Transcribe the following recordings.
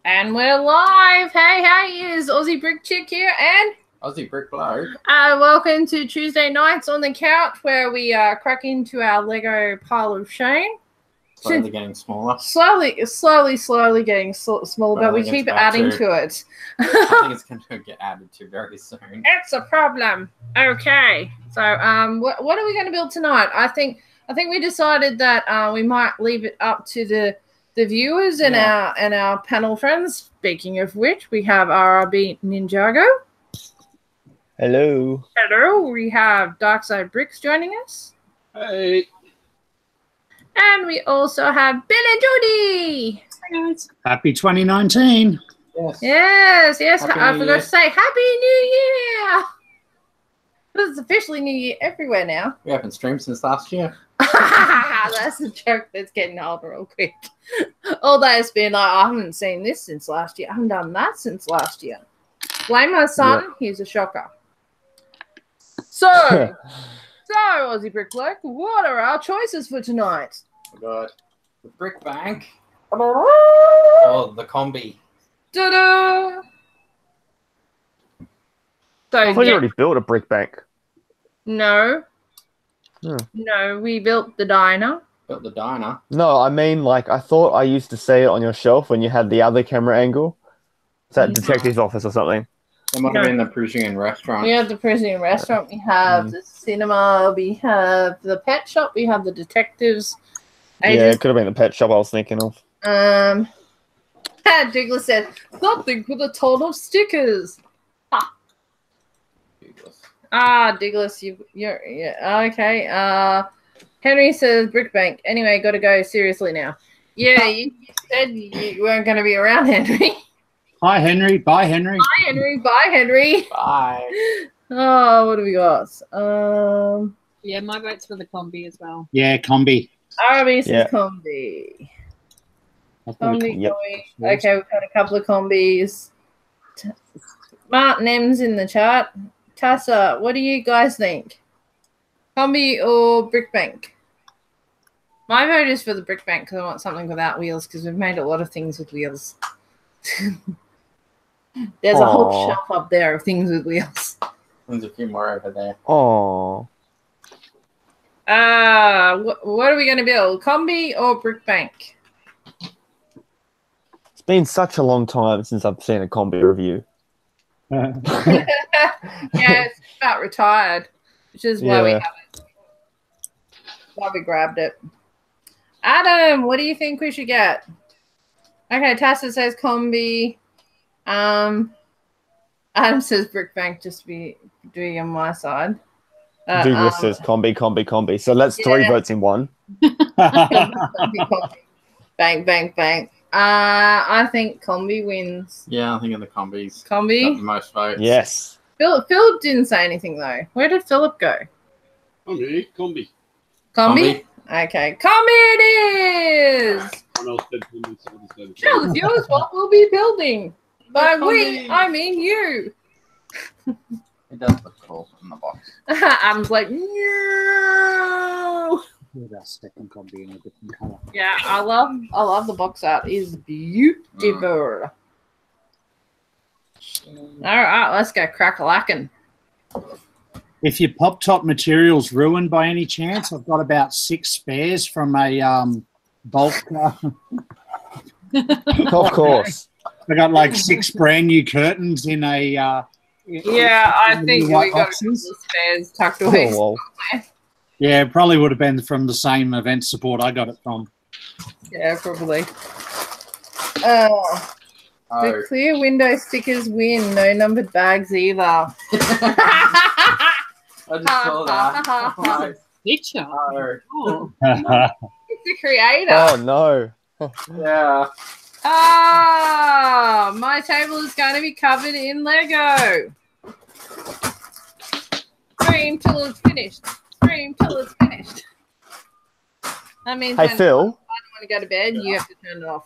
And we're live. Hey, is Aussie Brick Chick here and Aussie Brick Bloke. Welcome to Tuesday nights on the couch where we crack into our Lego pile of shame. Slowly getting smaller. Slowly getting smaller, but we keep adding to it. I think it's going to get added to very soon. It's a problem. Okay, so what are we going to build tonight? I think we decided that we might leave it up to the viewers and our panel friends. Speaking of which, we have RRB Ninjago. Hello. Hello. We have Darkside Bricks joining us. Hey. And we also have Bill and Judy. Hi guys. Happy 2019. Yes. Happy I New forgot Year. to say Happy New Year. It's officially New Year everywhere now. We haven't streamed since last year. That's a joke that's getting old real quick. Although it's been like, I haven't seen this since last year. I haven't done that since last year. Blame my son. Yep. He's a shocker. So, Aussie Brick Bloke, what are our choices for tonight? We got the Brick Bank. Oh, the Combi. Ta-da! So, I thought you already built a brick bank. No. Hmm. No, we built the diner. Built the diner. No, I mean, like, I thought I used to see it on your shelf when you had the other camera angle. Is that detective's office or something? It might have been the Prussian restaurant. We have the Prussian restaurant. We have the cinema. We have the pet shop. We have the detectives. Yeah, it could have been the pet shop I was thinking of. Digler said, something with a ton of stickers. Diglis, you're okay. Henry says Brick Bank. Anyway, got to go seriously now. Yeah, you said you weren't going to be around, Henry. Hi, Henry. Bye, Henry. Bye, Henry. Bye, Henry. Bye. Oh, what do we got? Yeah, my vote's for the combi as well. Yeah, combi. RB says combi. Combi. Yep. Okay, we've had a couple of combis. Martin M's in the chat. Tassa, what do you guys think? Combi or Brick Bank? My vote is for the Brick Bank because I want something without wheels because we've made a lot of things with wheels. There's a whole shelf up there of things with wheels. There's a few more over there. Oh. What are we going to build? Combi or Brick Bank? It's been such a long time since I've seen a combi review. Yeah, it's about retired, which is why we have it. Why we grabbed it. Adam, what do you think we should get? Okay, Tassa says combi. Adam says Brick Bank, just to be doing on my side. Douglas says combi. So let's 3 votes in one. Bang, bang, bang. I think combi wins. Yeah, I think of the combis. Combi? Got the most votes. Yes. Philip didn't say anything, though. Where did Philip go? Combi. Combi? Okay. Combi it is! Tell the viewers what we'll be building. By we, I mean you. It does look cool in the box. Adam's like, no. Our second combi in a different colour. Yeah, I love the box art. It's beautiful. All right, let's go crack-a-lackin'. If your pop-top material's ruined by any chance, I've got about 6 spares from a bulk. Of course. I got like 6 brand new curtains in a. Yeah, I think we got the spares tucked away. Oh, well. Yeah, it probably would have been from the same event support I got it from. Yeah, probably. The clear window stickers win. No numbered bags either. I just saw that. Picture. Oh. It's the creator. Oh, no. Yeah. My table is going to be covered in Lego. Scream till it's finished. Scream till it's finished. That means Hey, when Phil. I want to go to bed, you have to turn it off.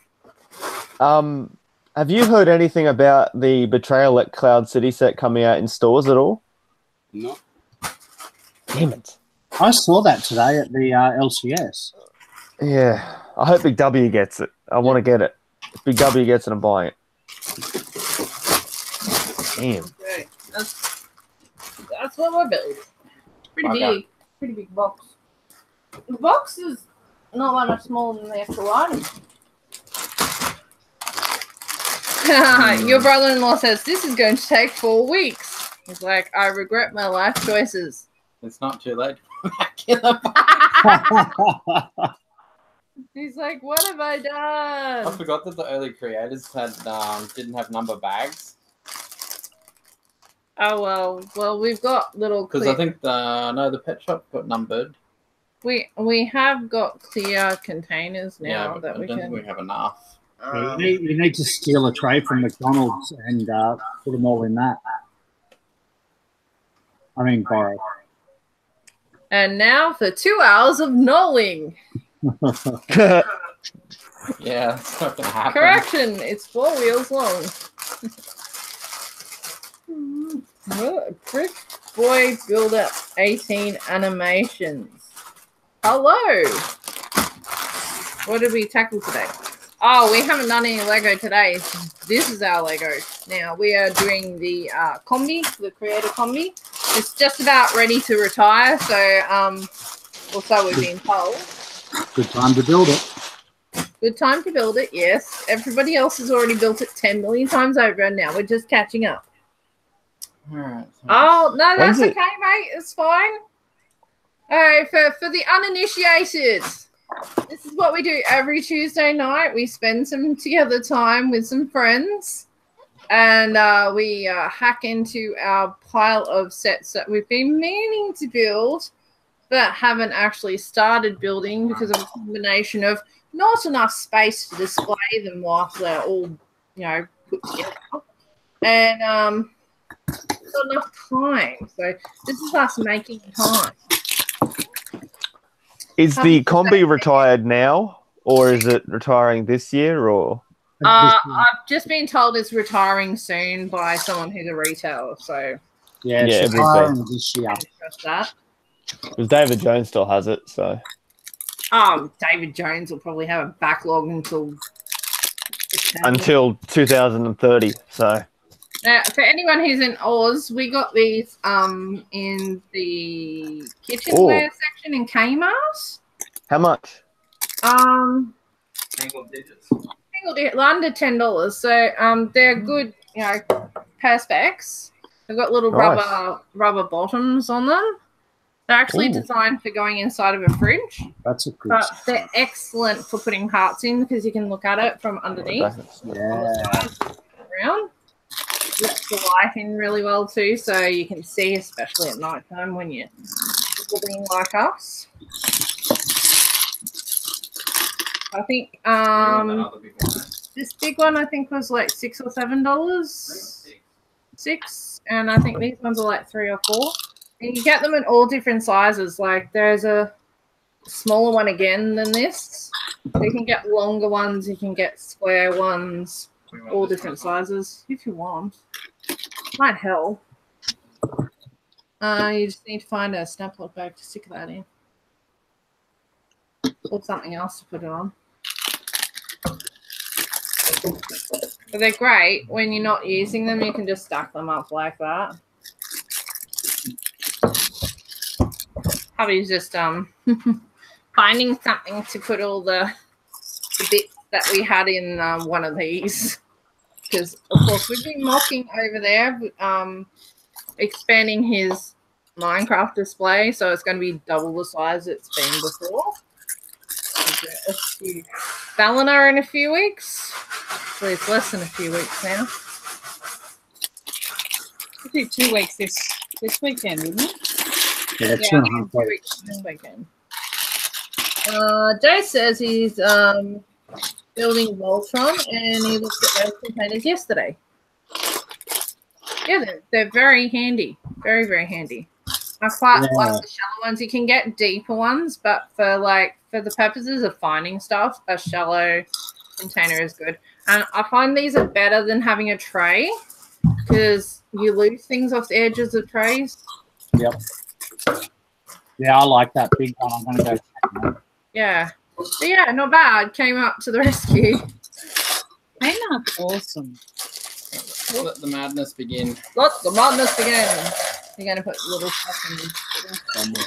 Have you heard anything about the Betrayal at Cloud City set coming out in stores at all? No. Damn it. I saw that today at the LCS. Yeah. I hope Big W gets it. I want to get it. If Big W gets it, I'm buying it. Damn. Okay. That's what we're building. Pretty big. Pretty big box. The box is not that much smaller than the actual item. Your brother-in-law says, this is going to take 4 weeks. He's like, I regret my life choices. It's not too late. Killer. He's like, what have I done? I forgot that the early creators had didn't have number bags. Oh well we've got little because I think the pet shop got numbered. We have got clear containers now that we don't can. think we have enough. You need to steal a tray from McDonald's and put them all in that. I mean, borrow. And now for 2 hours of knolling. Yeah, it's not gonna happen. Correction, it's 4 wheels long. Brick Boy Builder 18 animations. Hello. What did we tackle today? Oh, we haven't done any Lego today. This is our Lego. Now we are doing the combi, the creator combi. It's just about ready to retire, so also we've been told. Good time to build it. Good time to build it, yes. Everybody else has already built it 10 million times over, and now we're just catching up. Alright. Oh, no, that's okay, mate. It's fine. All right, for the uninitiated, this is what we do every Tuesday night. We spend some together time with some friends, and we hack into our pile of sets that we've been meaning to build, but haven't actually started building because of a combination of not enough space to display them whilst they're all, put together, and not enough time. So this is us making time. Is the combi retired now, or is it retiring this year, or? I've just been told it's retiring soon by someone who's a retailer. So it's retiring this year. Trust that. Because David Jones still has it, so. David Jones will probably have a backlog until 2030. So. For anyone who's in Oz, we got these in the kitchenware section in Kmart. How much? Single digits. Under $10. So they're good, perspex. They've got little rubber bottoms on them. They're actually designed for going inside of a fridge. That's a good. But they're excellent for putting hearts in because you can look at it from underneath. Around. Lets the light in really well too, so you can see, especially at night time when you're living like us. I think this big one I think was like $6 or $7. $6, and I think these ones are like $3 or $4. And you get them in all different sizes. Like there's a smaller one again than this. So you can get longer ones, you can get square ones. All different sizes, if you want. Might help. You just need to find a snap lock bag to stick that in. Or something else to put it on. But they're great. When you're not using them, you can just stack them up like that. Hubby's just finding something to put all the bits that we had in one of these, because of course we've been mocking over there, expanding his Minecraft display, so it's going to be double the size it's been before. Ballina in a few weeks. Well, it's less than a few weeks now. We'll do 2 weeks this weekend, isn't it? Yeah, 2.5 weeks. This weekend. Jay says he's building Voltron, and he looked at those containers yesterday. Yeah, they're very handy. Very, very handy. I quite like the shallow ones. You can get deeper ones, but for the purposes of finding stuff, a shallow container is good. And I find these are better than having a tray because you lose things off the edges of trays. Yep. Yeah, I like that big one. I'm going to go check them out. Yeah. So yeah, not bad. Came up to the rescue. They are awesome. Let the madness begin. Let the madness begin. You're going to put little stuff in the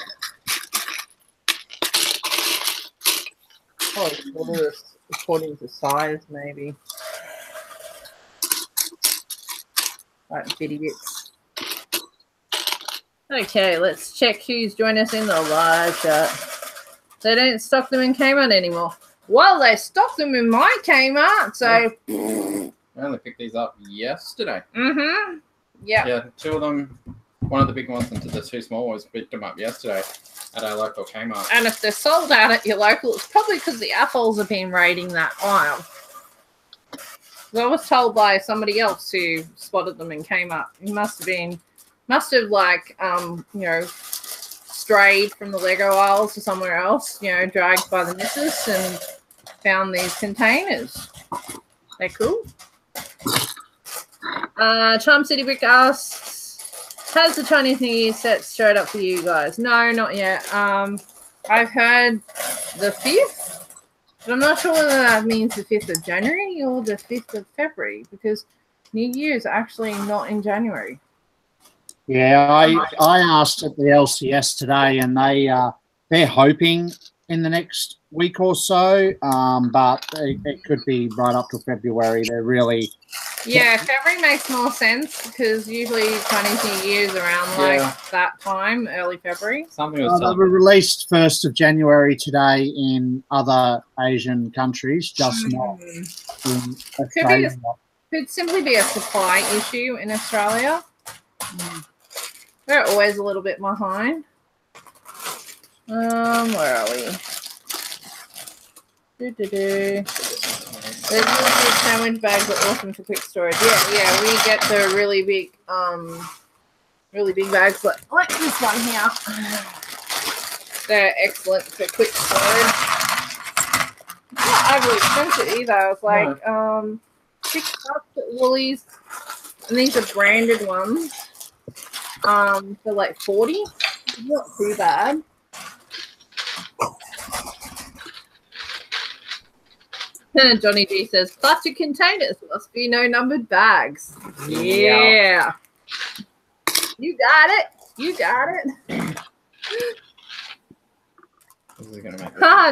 Oh, shorter according to size, maybe. Like bitty bits. Okay, let's check who's joined us in the live chat. They don't stock them in Kmart anymore. Well, they stock them in my Kmart, so... I only picked these up yesterday. Mm-hmm. Yeah. Yeah, 2 of them, one of the big ones and the 2 small ones, picked them up yesterday at our local Kmart. And if they're sold out at your local, it's probably because the assholes have been raiding that aisle. I was told by somebody else who spotted them in Kmart. He must have like, you know, strayed from the Lego aisles to somewhere else, you know, dragged by the missus and found these containers. They're cool. Charm City Brick asks, has the Chinese New Year set straight up for you guys? No, not yet. I've heard the 5th, but I'm not sure whether that means the 5th of January or the 5th of February, because New Year is actually not in January. Yeah, I asked at the LCS today, and they're hoping in the next week or so, but it could be right up to February. They're really... Yeah, February makes more sense because usually Chinese New Year's around like that time, early February. Something was they were released 1st of January today in other Asian countries, just not in Australia. Could simply be a supply issue in Australia. We're always a little bit behind. Where are we? There's really big sandwich bags are awesome for quick storage. Yeah, we get the really big bags like this one here. They're excellent for quick storage. Not overly expensive either. It's like $6 at Woolies, and these are branded ones. For like 40. Not too bad. Johnny G says, plastic containers must be no numbered bags. Yeah. You got it. You got it.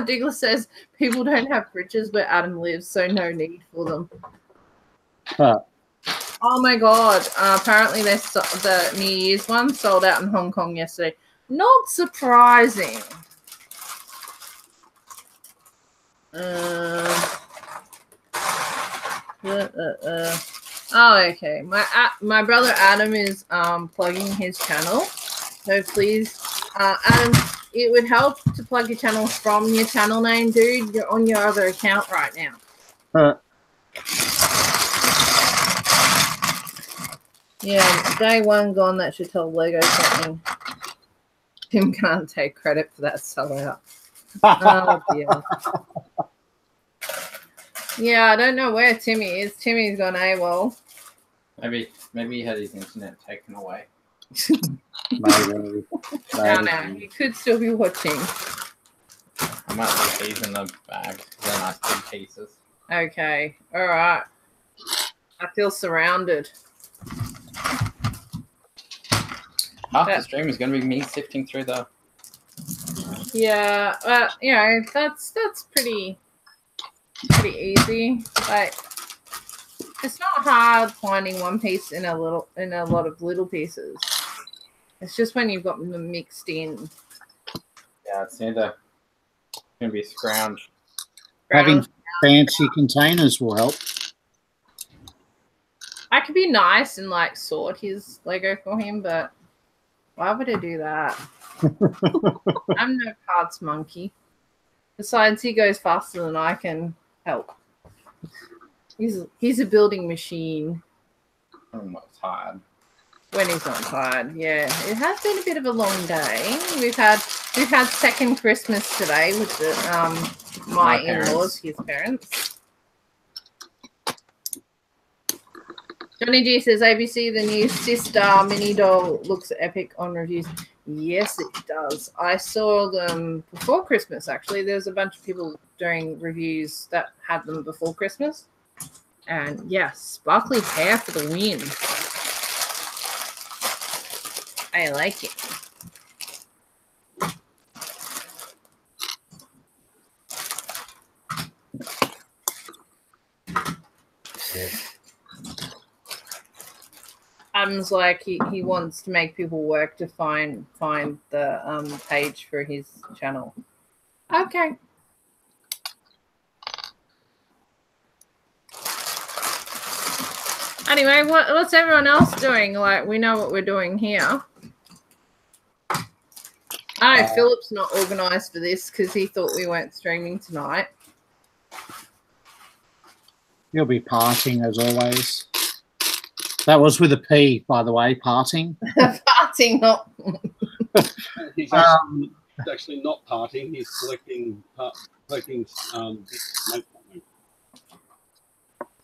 Douglas says, people don't have fridges where Adam lives, so no need for them. Huh. Oh my God. Apparently the New Year's one sold out in Hong Kong yesterday. Not surprising. Oh, okay. My brother Adam is plugging his channel. So please, Adam, it would help to plug your channel from your channel name, dude. You're on your other account right now. Yeah, day one gone. That should tell Lego something. Tim can't take credit for that sellout. Oh dear. Yeah, I don't know where Timmy is. Timmy's gone AWOL. Maybe he had his internet taken away. Maybe. No, he could still be watching. I might leave these in the bag. They're nice big pieces. Okay, all right. I feel surrounded. Half the stream is going to be me sifting through the... Yeah, you know, that's pretty easy. Like, it's not hard finding one piece in a lot of little pieces. It's just when you've got them mixed in. Yeah, it's going to be scrounged. Having fancy containers will help. I could be nice and like sort his Lego for him, but why would I do that? I'm no parts monkey. Besides, he goes faster than I can help. He's a building machine. I'm not tired. When he's not tired, yeah. It has been a bit of a long day. We've had second Christmas today with the my in-laws, his parents. Johnny G says ABC, the new sister mini doll looks epic on reviews. Yes, it does. I saw them before Christmas, actually. There was a bunch of people doing reviews that had them before Christmas. And yeah, sparkly hair for the win. I like it. Adam's like he wants to make people work to find the page for his channel. Okay. Anyway, what's everyone else doing? Like, we know what we're doing here. I know Philip's not organised for this because he thought we weren't streaming tonight. You'll be partying as always. That was with a P, by the way, partying. Partying, not. He's actually not partying. He's collecting.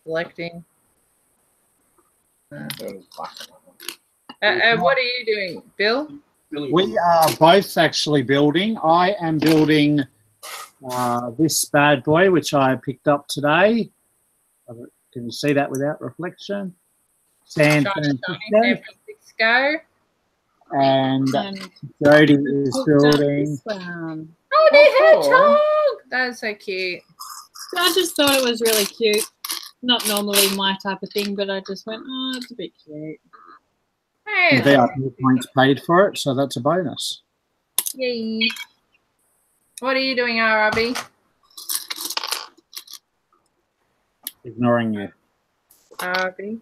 Collecting. What are you doing, Bill? We are both actually building. I am building this bad boy, which I picked up today. Can you see that without reflection? San Francisco. And Jody is building. Oh, the hedgehog! That's so cute. I just thought it was really cute. Not normally my type of thing, but I just went, oh, it's a bit cute. Hey, there are points paid for it, so that's a bonus. Yay. What are you doing, RRB? Ignoring you. RRB.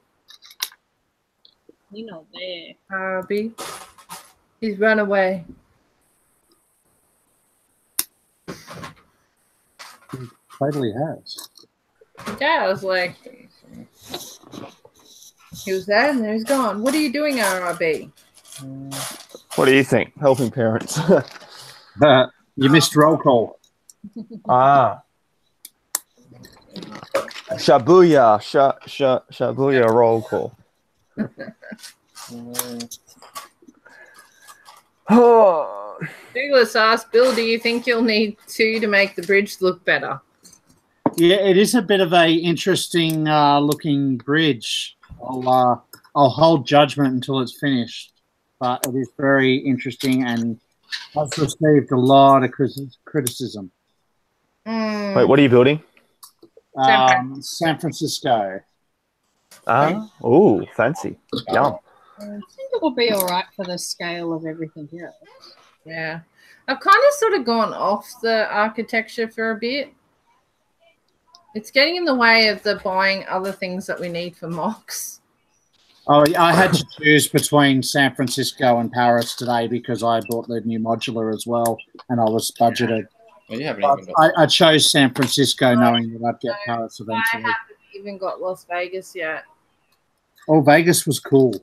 You're not there. RRB. He's run away. He totally has. Yeah, I was like, he was there and then he's gone. What are you doing, RRB? What do you think? Helping parents. You missed roll call. Ah. Shabuya. Shabuya roll call. Douglas asked, Bill, do you think you'll need 2 to make the bridge look better? Yeah, it is a bit of a interesting looking bridge. I'll hold judgment until it's finished, but it is very interesting and has received a lot of criticism. Wait, what are you building? San Francisco. Oh, fancy. Yum. I think it will be all right for the scale of everything here. Yeah. I've kind of sort of gone off the architecture for a bit. It's getting in the way of the buying other things that we need for mocks. Oh, I had to choose between San Francisco and Paris today because I bought the new modular as well, and I was budgeted. Well, you haven't even got I chose San Francisco knowing that I'd get Paris eventually. I haven't even got Las Vegas yet. Oh, Vegas was cool.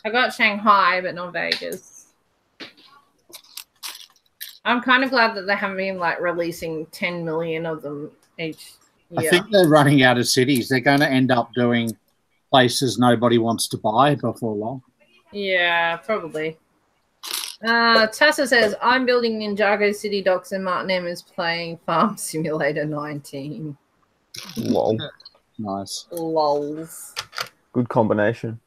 I got Shanghai, but not Vegas. I'm kind of glad that they haven't been like releasing 10 million of them each year. I think they're running out of cities. They're going to end up doing places nobody wants to buy before long. Yeah, probably. Tessa says, I'm building Ninjago City Docks and Martin M is playing Farm Simulator 19. Lol. Nice. Lols. Good combination.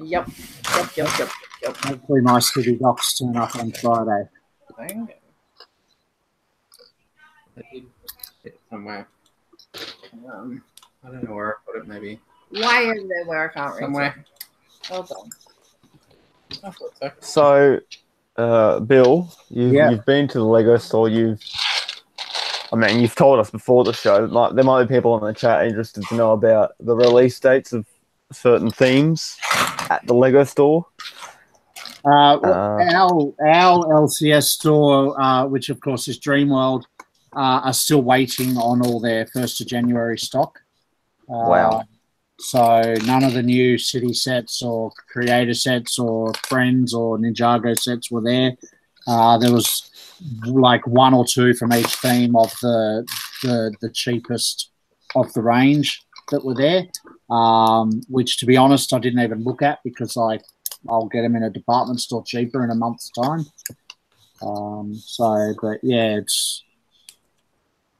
Yep. Hopefully my city docks turn up on Friday. Okay. I did it somewhere. I don't know where I put it, maybe. Why is there where I can't reach Somewhere. it? Hold on. I thought so. So, Bill, you've been to the Lego store. You've told us before the show. There might be people in the chat interested to know about the release dates of certain themes at the Lego store. Our LCS store, which of course is Dreamworld, are still waiting on all their 1st of January stock. Wow. So none of the new city sets or creator sets or friends or Ninjago sets were there. There was like 1 or 2 from each theme of the cheapest of the range that were there, which to be honest I didn't even look at because I'll get them in a department store cheaper in a month's time. But yeah, it's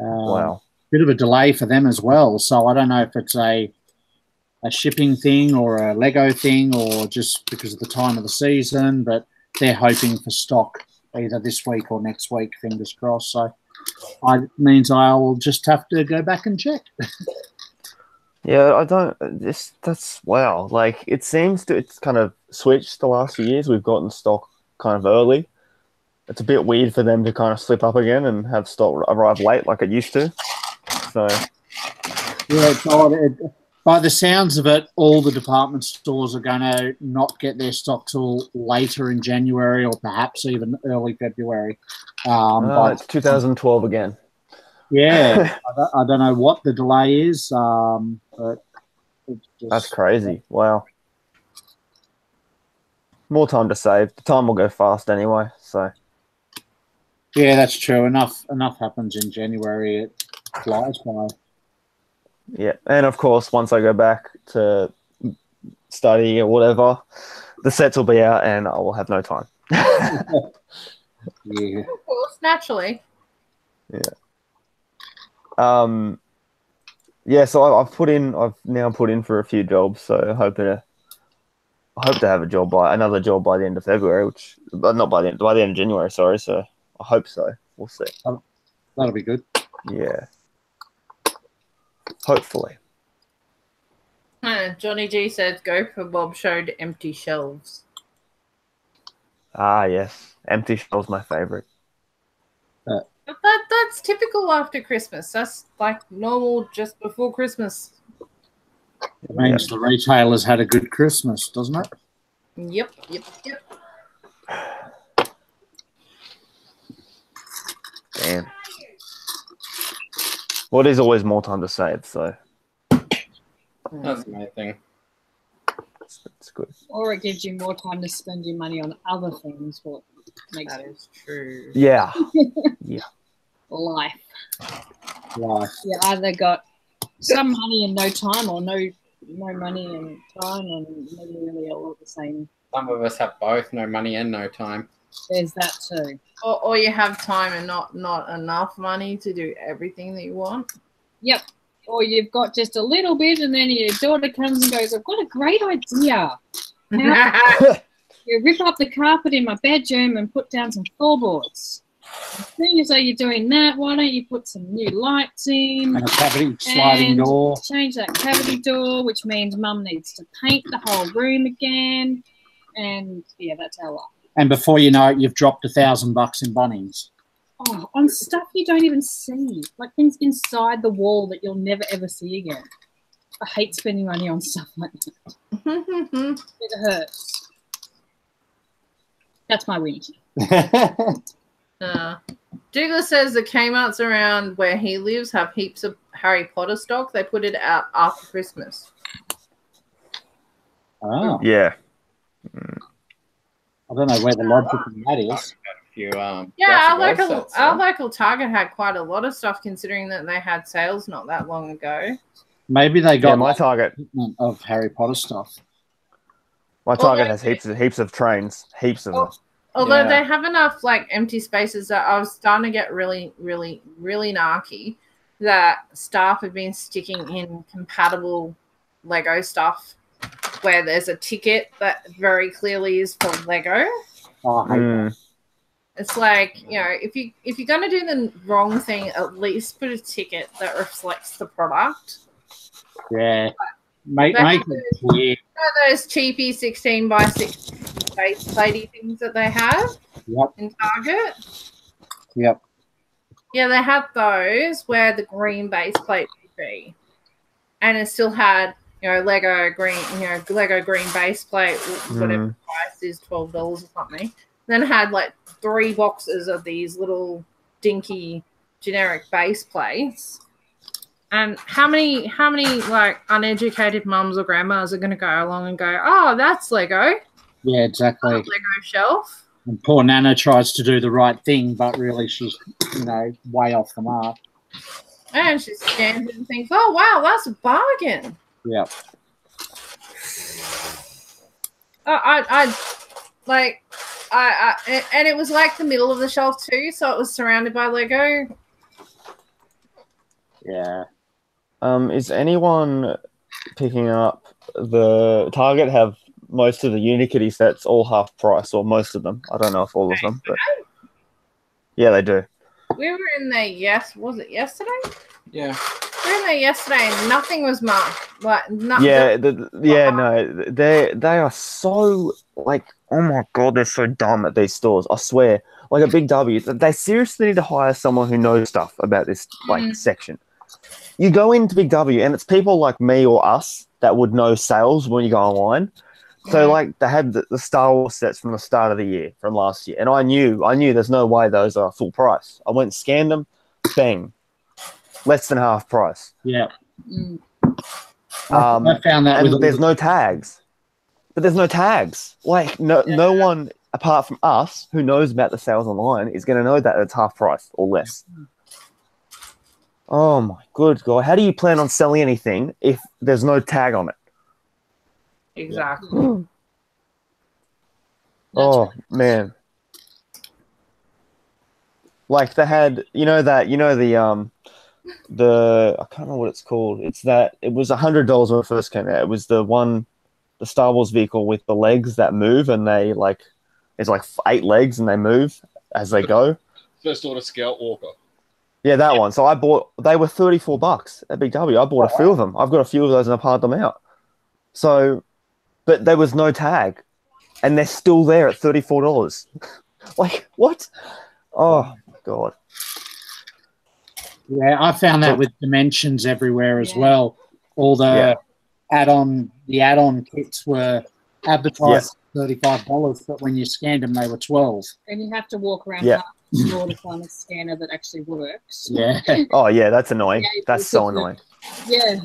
Wow. bit of a delay for them as well. So I don't know if it's a shipping thing or a Lego thing or just because of the time of the season, but they're hoping for stock either this week or next week, fingers crossed. So it means I will just have to go back and check. Yeah, I don't. That's wow. Like it seems to. It's kind of switched the last few years. We've gotten stock kind of early. It's a bit weird for them to kind of slip up again and have stock arrive late like it used to. So yeah, it's odd. By the sounds of it, all the department stores are going to not get their stock till later in January or perhaps even early February. But it's 2012 again. Yeah, I don't know what the delay is, but it's just, That's crazy. Wow. More time to save. The time will go fast anyway. So yeah, that's true. Enough happens in January. It flies by. yeah, and of course, once I go back to study or whatever, the sets will be out, and I will have no time. Yeah. Of course, naturally. Yeah. Yeah, so I've now put in for a few jobs, so I hope to have another job by the end of February, but not by the end of January, sorry. So I hope so. We'll see. That'll be good. Yeah. Hopefully. Johnny G says Gopher Bob showed empty shelves. Ah, yes. Empty shell's my favorite. But that's typical after Christmas. That's like normal just before Christmas. It means the retailers had a good Christmas, doesn't it? Yep. Damn. Well, there's always more time to save, so That's my thing. it's good. Or it gives you more time to spend your money on other things. What makes That is true. Yeah. Yeah. life. Right. You either got some money and no time, or no money and time, and maybe really all the same. Some of us have both, no money and no time. There's that too. Or you have time and not enough money to do everything that you want. Yep. Or you've got just a little bit, and then your daughter comes and goes, "I've got a great idea. You rip up the carpet in my bedroom and put down some floorboards. As soon as you're doing that, why don't you put some new lights in? And a cavity sliding and door. Change that cavity door, which means Mum needs to paint the whole room again. And yeah, that's our life. And before you know it, you've dropped $1,000 in Bunnings. Oh, on stuff you don't even see, like things inside the wall that you'll never ever see again. I hate spending money on stuff like that. It hurts. That's my win. Douglas says the Kmart's around where he lives have heaps of Harry Potter stock. They put it out after Christmas. Oh, Yeah. I don't know where the logic in that is. Few, Yeah, our our local Target had quite a lot of stuff considering that they had sales not that long ago. Maybe they got my Target. of Harry Potter stuff. My Target has heaps of trains. Heaps of them. Although Yeah. they have enough like empty spaces that I was starting to get really, really, really narky that staff have been sticking in compatible Lego stuff where there's a ticket that very clearly is for Lego. Oh, I hate that. It's like, you know, if you're gonna do the wrong thing, at least put a ticket that reflects the product. Yeah. Make That- it clear. You know those cheapy 16x16 base platey things that they have Yep. in Target? Yep. Yeah, they had those where the green base plate would be. And it still had, you know, Lego green base plate, whatever the price is, $12 or something. Then it had like 3 boxes of these little dinky generic base plates. And how many like uneducated mums or grandmas are going to go along and go, oh, that's Lego. Yeah, exactly. Lego shelf. And poor Nana tries to do the right thing, but really she's, way off the mark. And she scans it and thinks, oh, wow, that's a bargain. Yeah. And it was like the middle of the shelf too, so it was surrounded by Lego. Yeah. Is anyone picking up the Target have most of the Unikitty sets all half price, or most of them? I don't know if all of them, but yeah, they do. We were in there, was it yesterday? Yeah. We were in there yesterday and nothing was marked. Like, no, they are so like, oh my god, they're so dumb at these stores. I swear, like a Big W, they seriously need to hire someone who knows stuff about this section. You go into Big W and it's people like me or us that would know sales when you go online. So like they had the Star Wars sets from the start of the year, from last year, and I knew there's no way those are full price. I went and scanned them, bang, less than half price. Yeah. I found that and there's no tags. But there's no tags. Like no one apart from us who knows about the sales online is going to know that it's half price or less. Oh my good God! How do you plan on selling anything if there's no tag on it? Exactly. Oh man! Like they had, the I can't remember what it's called. It's that it was $100 when it first came out. It was the Star Wars vehicle with the legs that move, and they it's like 8 legs and they move as they go. First Order Scout Walker. Yeah, that one. So they were $34 at Big W. I bought a few of them. I've got a few of those and I parted them out. So, but there was no tag, and they're still there at $34. Like what? Oh God. Yeah, I found that with dimensions everywhere as well. All the add-on kits were advertised $35, but when you scanned them, they were $12. And you have to walk around half the store to find a scanner that actually works. Yeah. Oh yeah, that's annoying. That's so annoying. Yeah.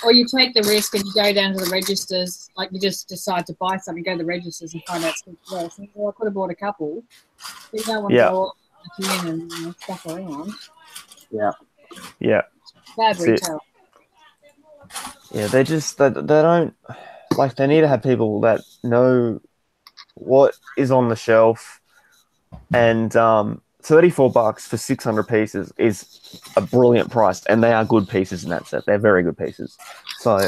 Or you take the risk and you go down to the registers, like you just decide to buy something, you go to the registers and find out it's less. Well, I could have bought a couple. But you don't want to go in and stuff around. Yeah. Yeah. Bad retail. Yeah, they don't, like, they need to have people that know what is on the shelf, and $34 for 600 pieces is a brilliant price, and they are good pieces in that set. They're very good pieces. So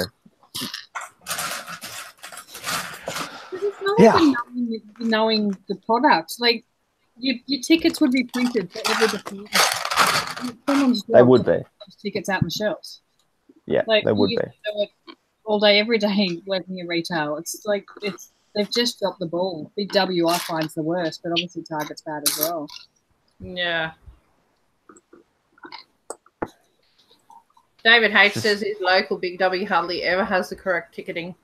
it's not even knowing the product. Like your tickets would be printed for every department. They would be. Tickets out on the shelves. Yeah, like, they would be. All day, every day, working in retail. It's like they've just dropped the ball. Big W, I find, is the worst, but obviously Target's bad as well. Yeah. David H says his local Big W hardly ever has the correct ticketing.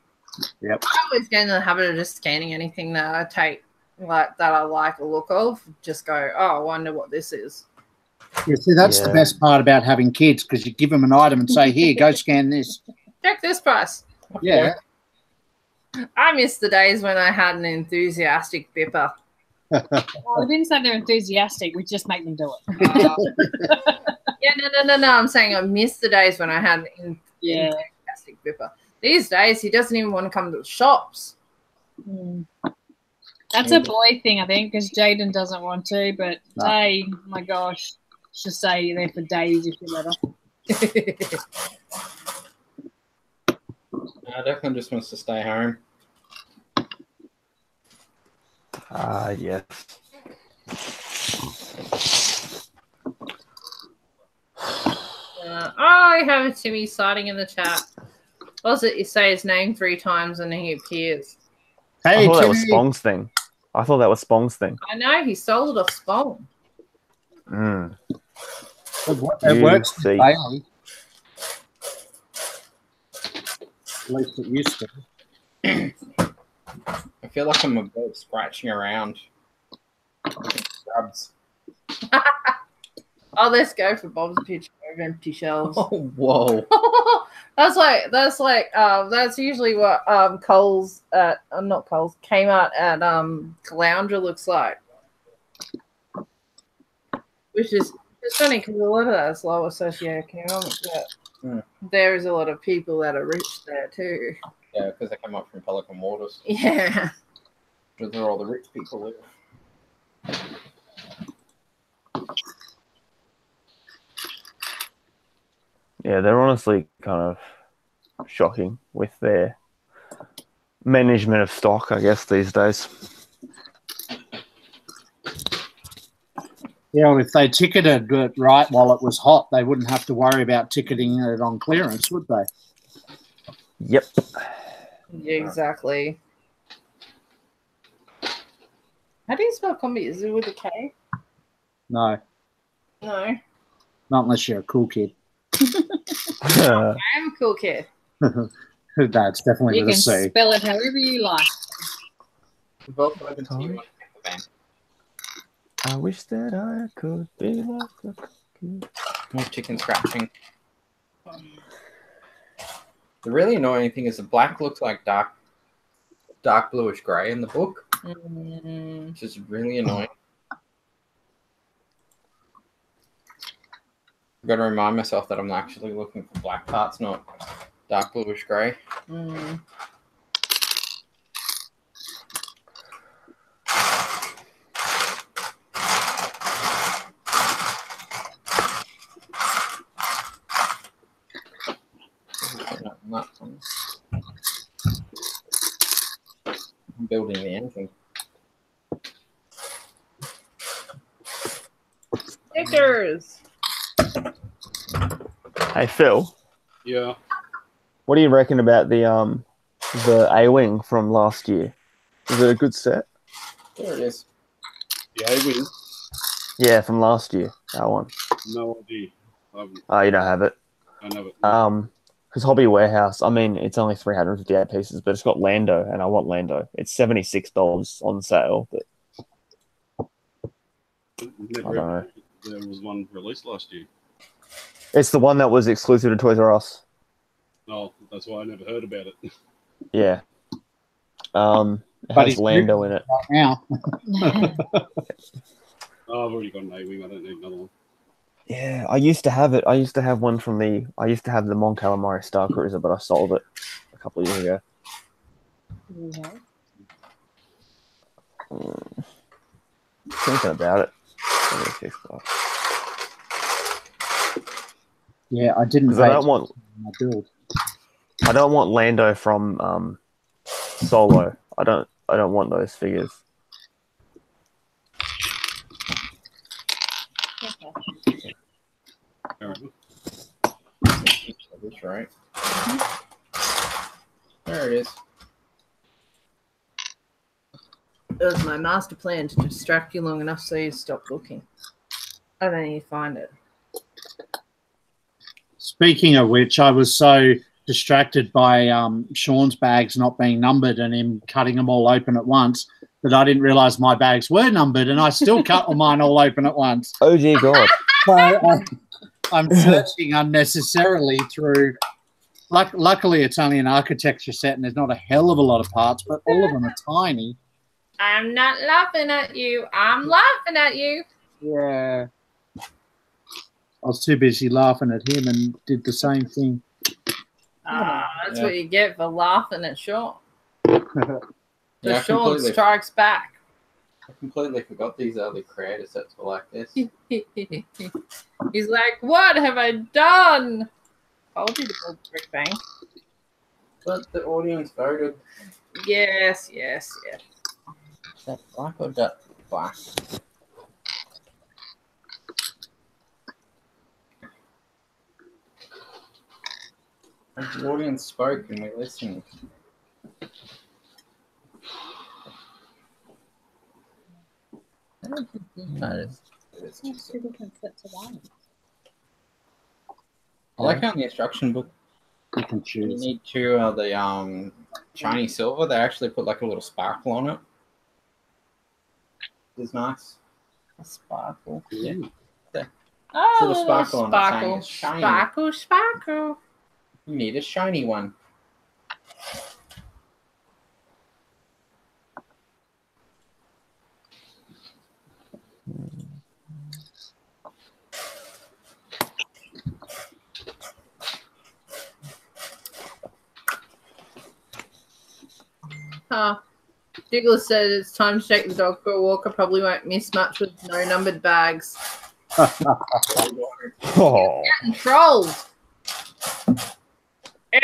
Yep. I always get in the habit of just scanning anything that I take, like that I like the look of. Just go, oh, I wonder what this is. Yeah, see, that's the best part about having kids, because you give them an item and say, here, go scan this. Check this price. Yeah. I miss the days when I had an enthusiastic bipper. Well, we didn't say they're enthusiastic. We just make them do it. No. I'm saying I miss the days when I had an enthusiastic bipper. These days, he doesn't even want to come to the shops. That's a boy thing, I think, because Jaden doesn't want to. But Day, oh my gosh, she'll stay there for days if you let her. Declan just wants to stay home. Yes. I have Timmy citing in the chat. What was it? You say his name 3 times and he appears. Hey, I thought that was Spong's thing. I know, he stole it off Spong. It works daily. At least it used to. I feel like I'm a bird scratching around. Scrubs. Oh, let's go for Bob's picture of empty shelves. Oh, whoa. That's usually what Kmart at Caloundra looks like. Which is it's funny because a lot of that is low socioeconomic, but there is a lot of people that are rich there too. Yeah, because they come up from Pelican Waters. Yeah. Because they're all the rich people there. Yeah, they're honestly kind of shocking with their management of stock, I guess, these days. Yeah, well, if they ticketed it right while it was hot, they wouldn't have to worry about ticketing it on clearance, would they? Yep. Yeah, exactly. How do you spell combi? Is it with a K? No, No. not unless you're a cool kid. I am a cool kid. No, it's definitely You with a can C. spell it however you like. Both open to you. I wish that I could be like a kid. More chicken scratching. The really annoying thing is the black looks like dark bluish grey in the book, which is really annoying. I've got to remind myself that I'm actually looking for black parts, not dark bluish grey. I'm building the engine. Stickers. Hey, Phil, Yeah. what do you reckon about the A-Wing from last year? Is it a good set? There it is. The A-Wing? Yeah, from last year, that one. No idea. Oh, you don't have it? I know it. Because Hobby Warehouse, I mean, it's only 358 pieces, but it's got Lando, and I want Lando. It's $76 on sale, but I don't know. There was one released last year. It's the one that was exclusive to Toys R Us. Oh, that's why I never heard about it. Yeah. It But has Lando in it. Right now. Oh, I've already got an A-Wing. I don't need another one. Yeah, I used to have it. I used to have one from I used to have the Mon Calamari Star Cruiser, but I sold it a couple of years ago. Thinking about it. $76. Yeah, I didn't. Because I don't want my build. I don't want Lando from Solo. I don't want those figures. That's right. There it is. It was my master plan to distract you long enough so you stop looking. And then you find it. Speaking of which, I was so distracted by Sean's bags not being numbered and him cutting them all open at once that I didn't realise my bags were numbered, and I still cut mine all open at once. Oh, dear God. So I'm searching unnecessarily through. Luckily, it's only an architecture set, and there's not a hell of a lot of parts, but all of them are tiny. I'm not laughing at you. I'm laughing at you. Yeah. I was too busy laughing at him and did the same thing. That's what you get for laughing at Sean. Yeah, Sean strikes back. I completely forgot these early creator sets were like this. He's like, what have I done? I told you to build Brick Bank. But the audience voted. Yes. Is that black or that black? And the audience spoke and we listened. I don't think you noticed. It's just Two different sets of lines. I like how in the instruction book You can you choose. need to the shiny silver. They actually put like a little sparkle on it. It's nice. A sparkle. Yeah. Oh, So the sparkle on it saying sparkle, it's shiny. sparkle. You need a shiny one. Diggler said it's time to take the dog for a walk. I probably won't miss much with no numbered bags. Oh. Getting trolled.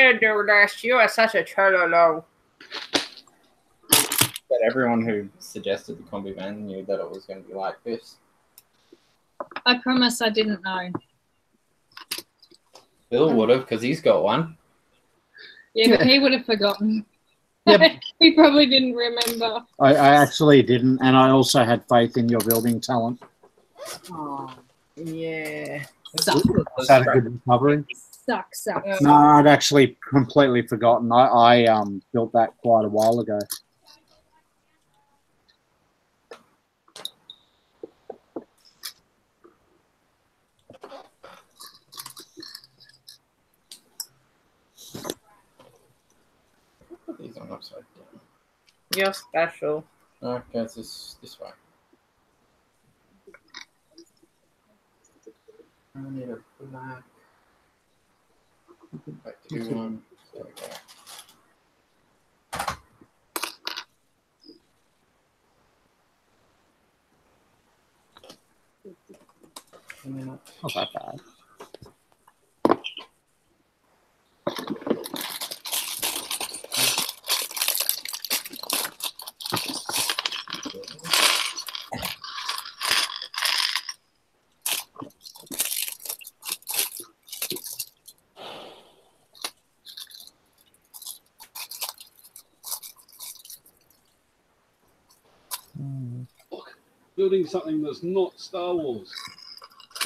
Yeah, Douglas, you are such a chololo. But everyone who suggested the combi van knew that it was going to be like this. I promise I didn't know. Bill would have, because he's got one. Yeah, but he would have forgotten. Yep. He probably didn't remember. I actually didn't, and I also had faith in your building talent. Oh, yeah. Suck. Was that a good recovery? Suck. No, I'd actually completely forgotten. I built that quite a while ago. Put these on upside down. You're special. Okay, it's this way. I need a black. Back to one. There we go. Not that bad. Look, building something that's not Star Wars.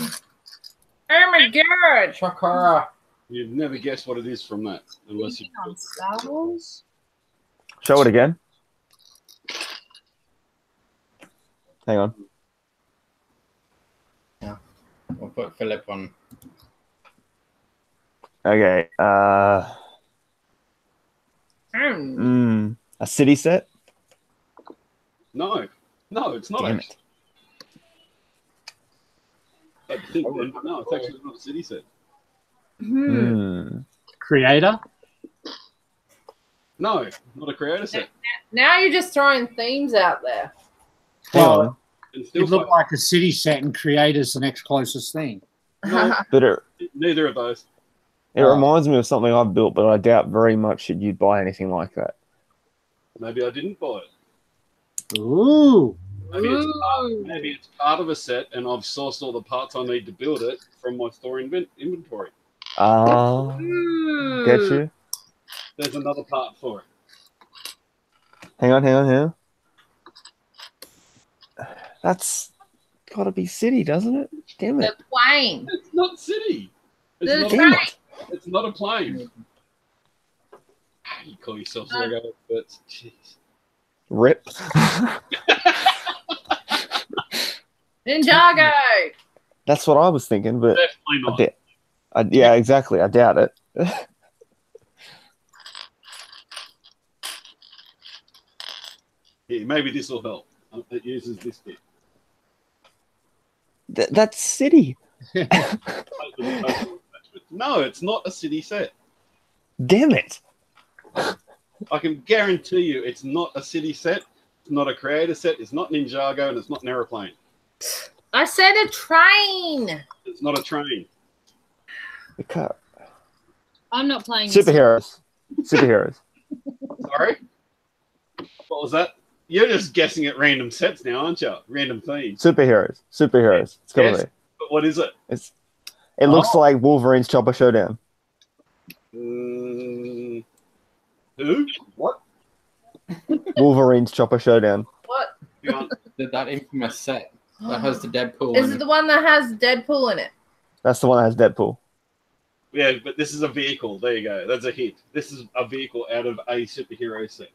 Oh my god! Chakara. You'd never guess what it is from that, unless you. On Star Wars? Show it again. Hang on. We'll put Philip on. Okay. A city set? No, it's not. Damn actually. I think, no, it's actually not a city set. Creator? No, not a creator set. Now you're just throwing themes out there. Hang Well, on. And still it looked like a city set, and Creator's the next closest thing. no, But neither of those. it reminds me of something I've built, but I doubt very much that you'd buy anything like that. Maybe I didn't buy it. Ooh. Maybe it's part of a set, and I've sourced all the parts I need to build it from my store inventory. Get you? There's another part for it. Hang on. That's got to be city, doesn't it? Damn it. The plane. It's not city. The It's, train. not, it's not a plane. You call yourselves Lego experts. Jeez. Rip. Ninjago. That's what I was thinking, but Definitely not. yeah, exactly. I doubt it. Yeah, maybe this will help. It uses this bit. That's city. No, it's not a city set. Damn it. I can guarantee you it's not a city set. It's not a creator set. It's not Ninjago, and it's not an aeroplane. I said a train. It's not a train. The car. I'm not playing. Superheroes. Sorry? What was that? You're just guessing at random sets now, aren't you? Random themes. Superheroes. It's gotta Yes, be. but what is it? It looks like Wolverine's Chopper Showdown. Who? What? Wolverine's Chopper Showdown. What? That infamous set that has the Deadpool. Is it the one that has Deadpool in it? That's the one that has Deadpool. Yeah, but this is a vehicle. There you go. That's a hit. This is a vehicle out of a superhero set.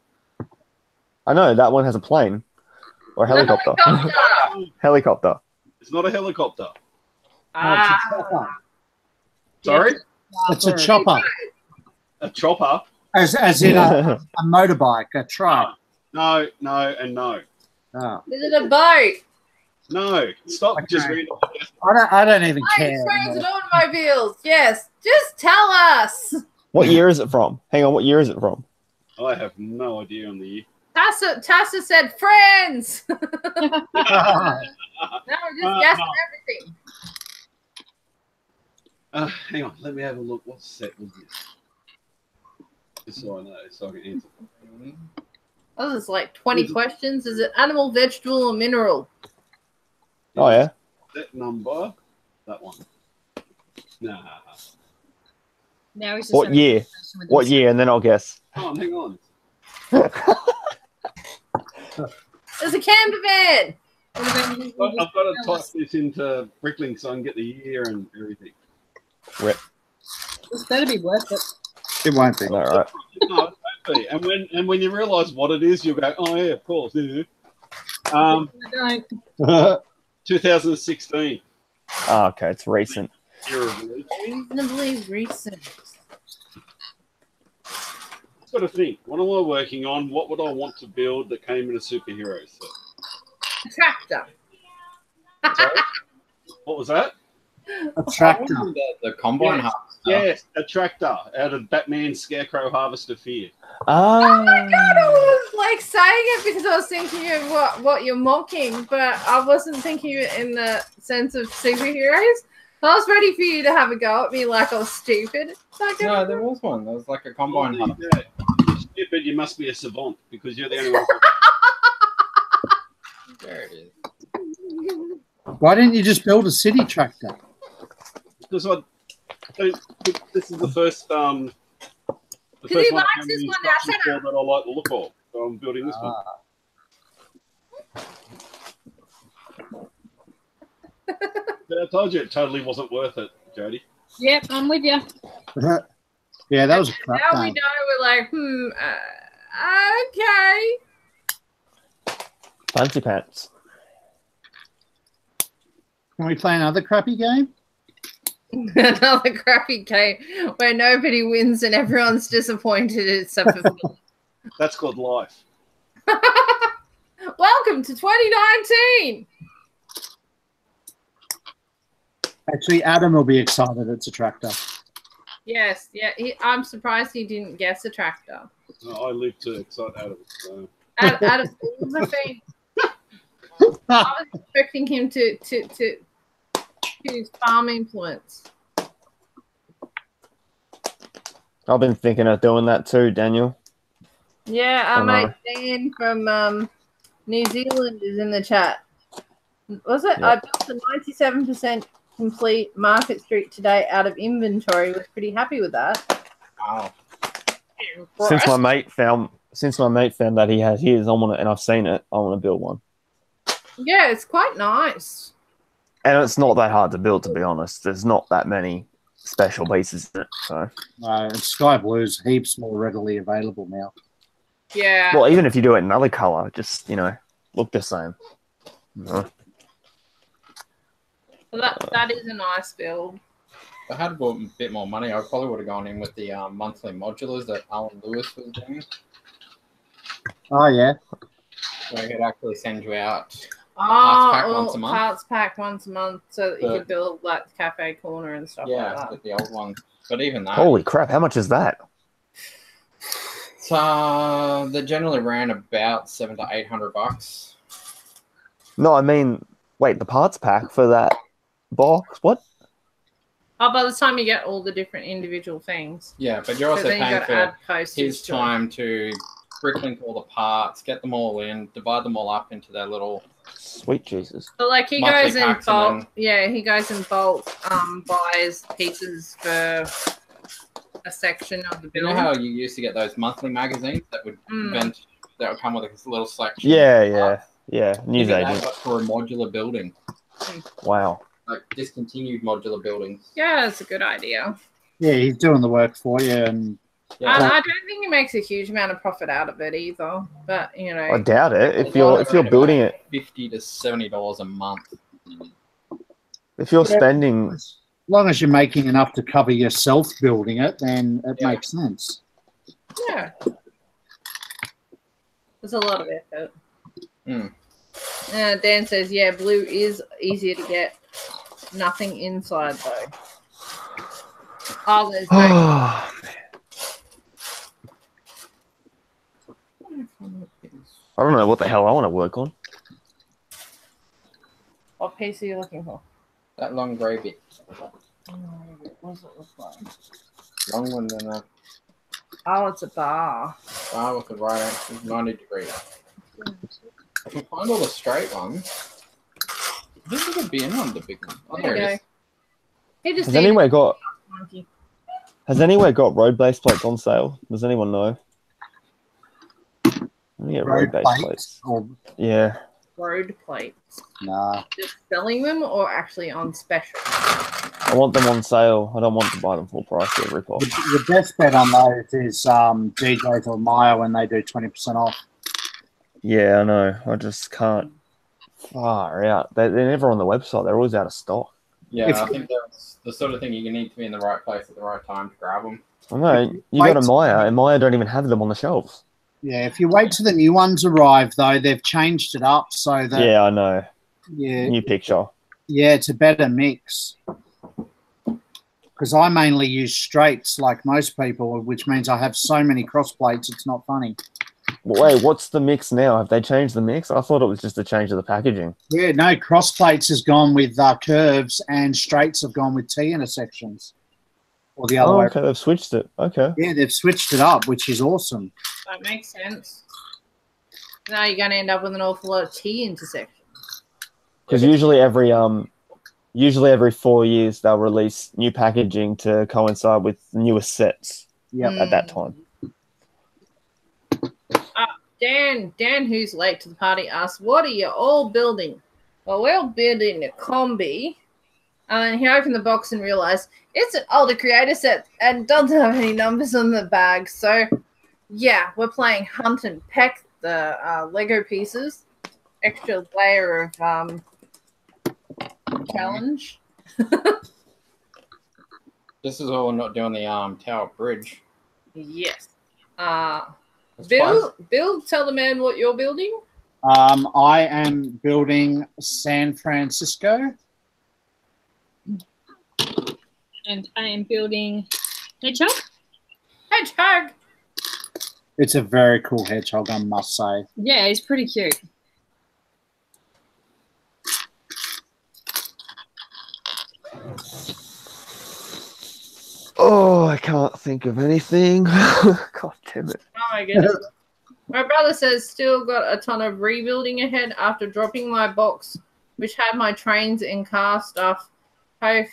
I know, that one has a plane. Or a helicopter. Helicopter. It's not a helicopter. It's a chopper. Sorry? It's a chopper. A chopper? As in a motorbike, a truck. No, and no. Oh. Is it a boat? No. Stop Okay. just reading. I don't even care. Trains and automobiles. Yes. Just tell us. What year is it from? Hang on, what year is it from? I have no idea on the year. Tassa said friends. No, Yeah. just guessing everything. Hang on. Let me have a look. What set was this? Just so I know, so I can answer. Oh, there's like 20 questions. Is it animal, vegetable, or mineral? Oh, yeah. That number, that one. Nah. Now he's just What having a year? conversation with What himself. year? And then I'll guess. Oh, hang on. There's a camper van. I've got to type this into Bricklink so I can get the year and everything. Rip. This better be worth it. It won't be. No, right. No, it won't be. And when you realise what it is, you'll go, oh yeah, of course. Yeah. I don't. 2016. Oh, okay, it's recent. Year of release. Reasonably recent. I've got to think. What am I working on? What would I want to build that came in a superhero set? A tractor. Sorry? What was that? A tractor. The combine Yes. hub. Yes, a tractor out of Batman's Scarecrow Harvester Fear. Oh my god, I was like saying it because I was thinking of what you're mocking, but I wasn't thinking of it in the sense of superheroes. I was ready for you to have a go at me like I was stupid. No, there was one. There was like a combine hub. Yeah. You're stupid, you must be a savant because you're the only one. There it is. Why didn't you just build a city tractor? Because I think this is the first he one likes I this found one the now, instructions shut for up. that I like the look of. So I'm building this one. But I told you it totally wasn't worth it, Jody. Yep, I'm with you. Yeah, that was a crap Now we game. know we're like, okay. Fancy pants. Can we play another crappy game? Another crappy game where nobody wins and everyone's disappointed except for me. That's called life. Welcome to 2019. Actually, Adam will be excited. It's a tractor. Yes, yeah. I'm surprised he didn't guess a tractor. I live to excite Adam. So. Out of all the things, I was expecting him to choose farm influence. I've been thinking of doing that too, Daniel. Yeah, our I know. mate Dan from New Zealand is in the chat. Was it? Yeah. I built a 97% complete Market Street today out of inventory. Was pretty happy with that. Wow. Since my mate found that he has his, I want to, and I've seen it. I want to build one. Yeah, it's quite nice. And it's not that hard to build, to be honest. There's not that many special pieces in it. So, And Sky Blue's heaps more readily available now. Yeah. well, even if you do it in another color, just look the same. No. Well, that is a nice build. If I had a bit more money, I probably would have gone in with the monthly modulars that Alan Lewis was doing. Oh, yeah. Where he could actually send you out Oh, pack once a month. parts pack once a month so that you could build like cafe corner and stuff like that. with the old one. But even that. Holy crap! How much is that? So they generally ran about $700 to $800. No, I mean, wait, the parts pack for that box? What? Oh, by the time you get all the different individual things. Yeah, but you're also then you paying got to add for postage his to it. time to bricklink all the parts, get them all in, divide them all up into their little. Sweet Jesus! But like he monthly goes in packs and bulk. then- Yeah, he goes in bulk. Buys pieces for a section of the You know building. how you used to get those monthly magazines that would that would come with a little selection? Yeah. News Even that, agent. but for a modular building, Wow. like discontinued modular buildings. Yeah, that's a good idea. Yeah, he's doing the work for you. And Yeah. And I don't think he makes a huge amount of profit out of it either. But I doubt it. If you're Around building about it, $50 to $70 a month. if you're spending, as long as you're making enough to cover yourself building it, then it makes sense. yeah. There's a lot of effort. Dan says, yeah, blue is easier to get. Nothing inside, though. Oh, there's no... I don't know what the hell I want to work on. What piece are you looking for? That long grey bit. What does it look like? Long one than that. Oh, it's a bar. Bar with the right angle, 90 degrees. I can find all the straight ones. I think there'll be one of the big one. Oh, there it is. He just Has anywhere got road base plates on sale? Does anyone know? Yeah, road base plates. Yeah. Road plates. Nah. Just selling them or actually on special? I want them on sale. I don't want to buy them full price or rip off. The best bet on those is DJs or Maya when they do 20% off. Yeah, I know. I just can't. Far out. They're never on the website. They're always out of stock. Yeah, I think that's the sort of thing you need to be in the right place at the right time to grab them. I know. You go to Maya, and Maya don't even have them on the shelves. Yeah, if you wait till the new ones arrive, though, they've changed it up so that... Yeah, I know. Yeah. New picture. Yeah, it's a better mix. Because I mainly use straights like most people, which means I have so many cross plates, it's not funny. Wait, what's the mix now? Have they changed the mix? I thought it was just a change of the packaging. Yeah, no, cross plates has gone with curves and straights have gone with T intersections. Or the other way. Okay, they've switched it. Okay. Yeah, they've switched it up, which is awesome. That makes sense. Now you're going to end up with an awful lot of T intersections. Because usually every 4 years they'll release new packaging to coincide with newest sets. Yeah, at that time. Dan, who's late to the party, asks, "What are you all building?" Well, we're all building a combi. And he opened the box and realized it's an older creator set and doesn't have any numbers on the bag. So, yeah, we're playing Hunt and Peck, the Lego pieces. Extra layer of challenge. This is all we're not doing the Tower Bridge. Yes. Bill, tell the man what you're building. I am building San Francisco. And I am building Hedgehog. Hedgehog. It's a very cool hedgehog, I must say. Yeah, he's pretty cute. Oh, I can't think of anything. God damn it. Oh my goodness. My brother says still got a ton of rebuilding ahead after dropping my box, which had my trains and car stuff. Hope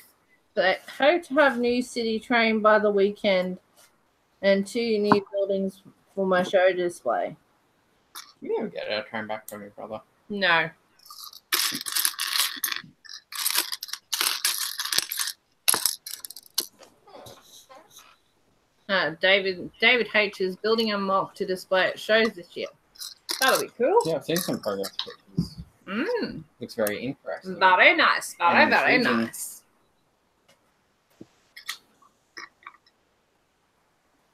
to have new city train by the weekend and 2 new buildings for my show display. You never get our train back from your brother. No. David H is building a mock to display at shows this year. That'll be cool. Yeah, I've seen some progress pictures. Looks very interesting. Very nice. Very nice.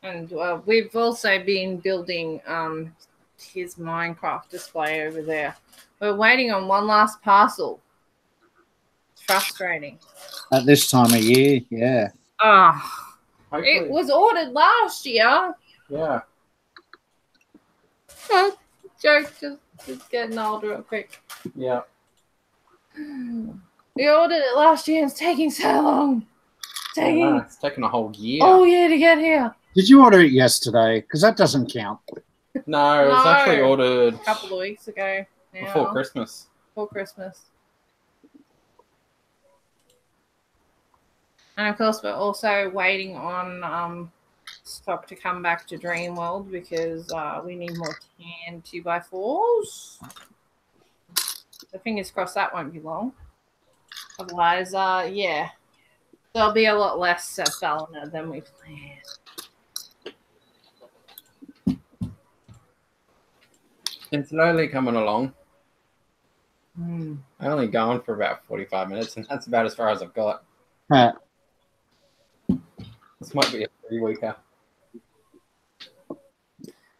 And we've also been building his Minecraft display over there. We're waiting on one last parcel. It's frustrating. At this time of year, yeah. It was ordered last year. Yeah. Joke, just getting old real quick. Yeah. We ordered it last year and it's taking so long. It's taking a whole year. Oh, yeah, to get here. Did you order it yesterday? Because that doesn't count. No, it was actually ordered a couple of weeks ago. Now. Before Christmas. And of course, we're also waiting on stock to come back to Dreamworld because we need more tan 2x4s. So fingers crossed that won't be long. Otherwise, yeah, there'll be a lot less at Ballina than we planned. It's slowly coming along. I only gone for about 45 minutes, and that's about as far as I've got. This might be a 3-weeker.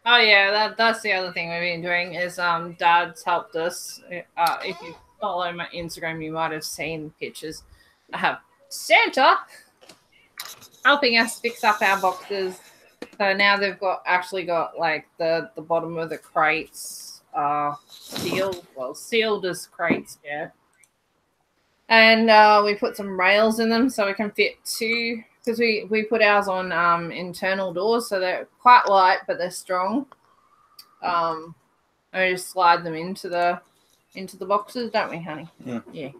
Oh yeah, that's the other thing we've been doing is Dad's helped us. If you follow my Instagram, you might have seen pictures. I have Santa helping us fix up our boxes. So now they've actually got like the bottom of the crates sealed as crates, yeah. And we put some rails in them so we can fit 2 because we put ours on internal doors, so they're quite light, but they're strong. And we just slide them into the boxes, don't we, honey? Yeah.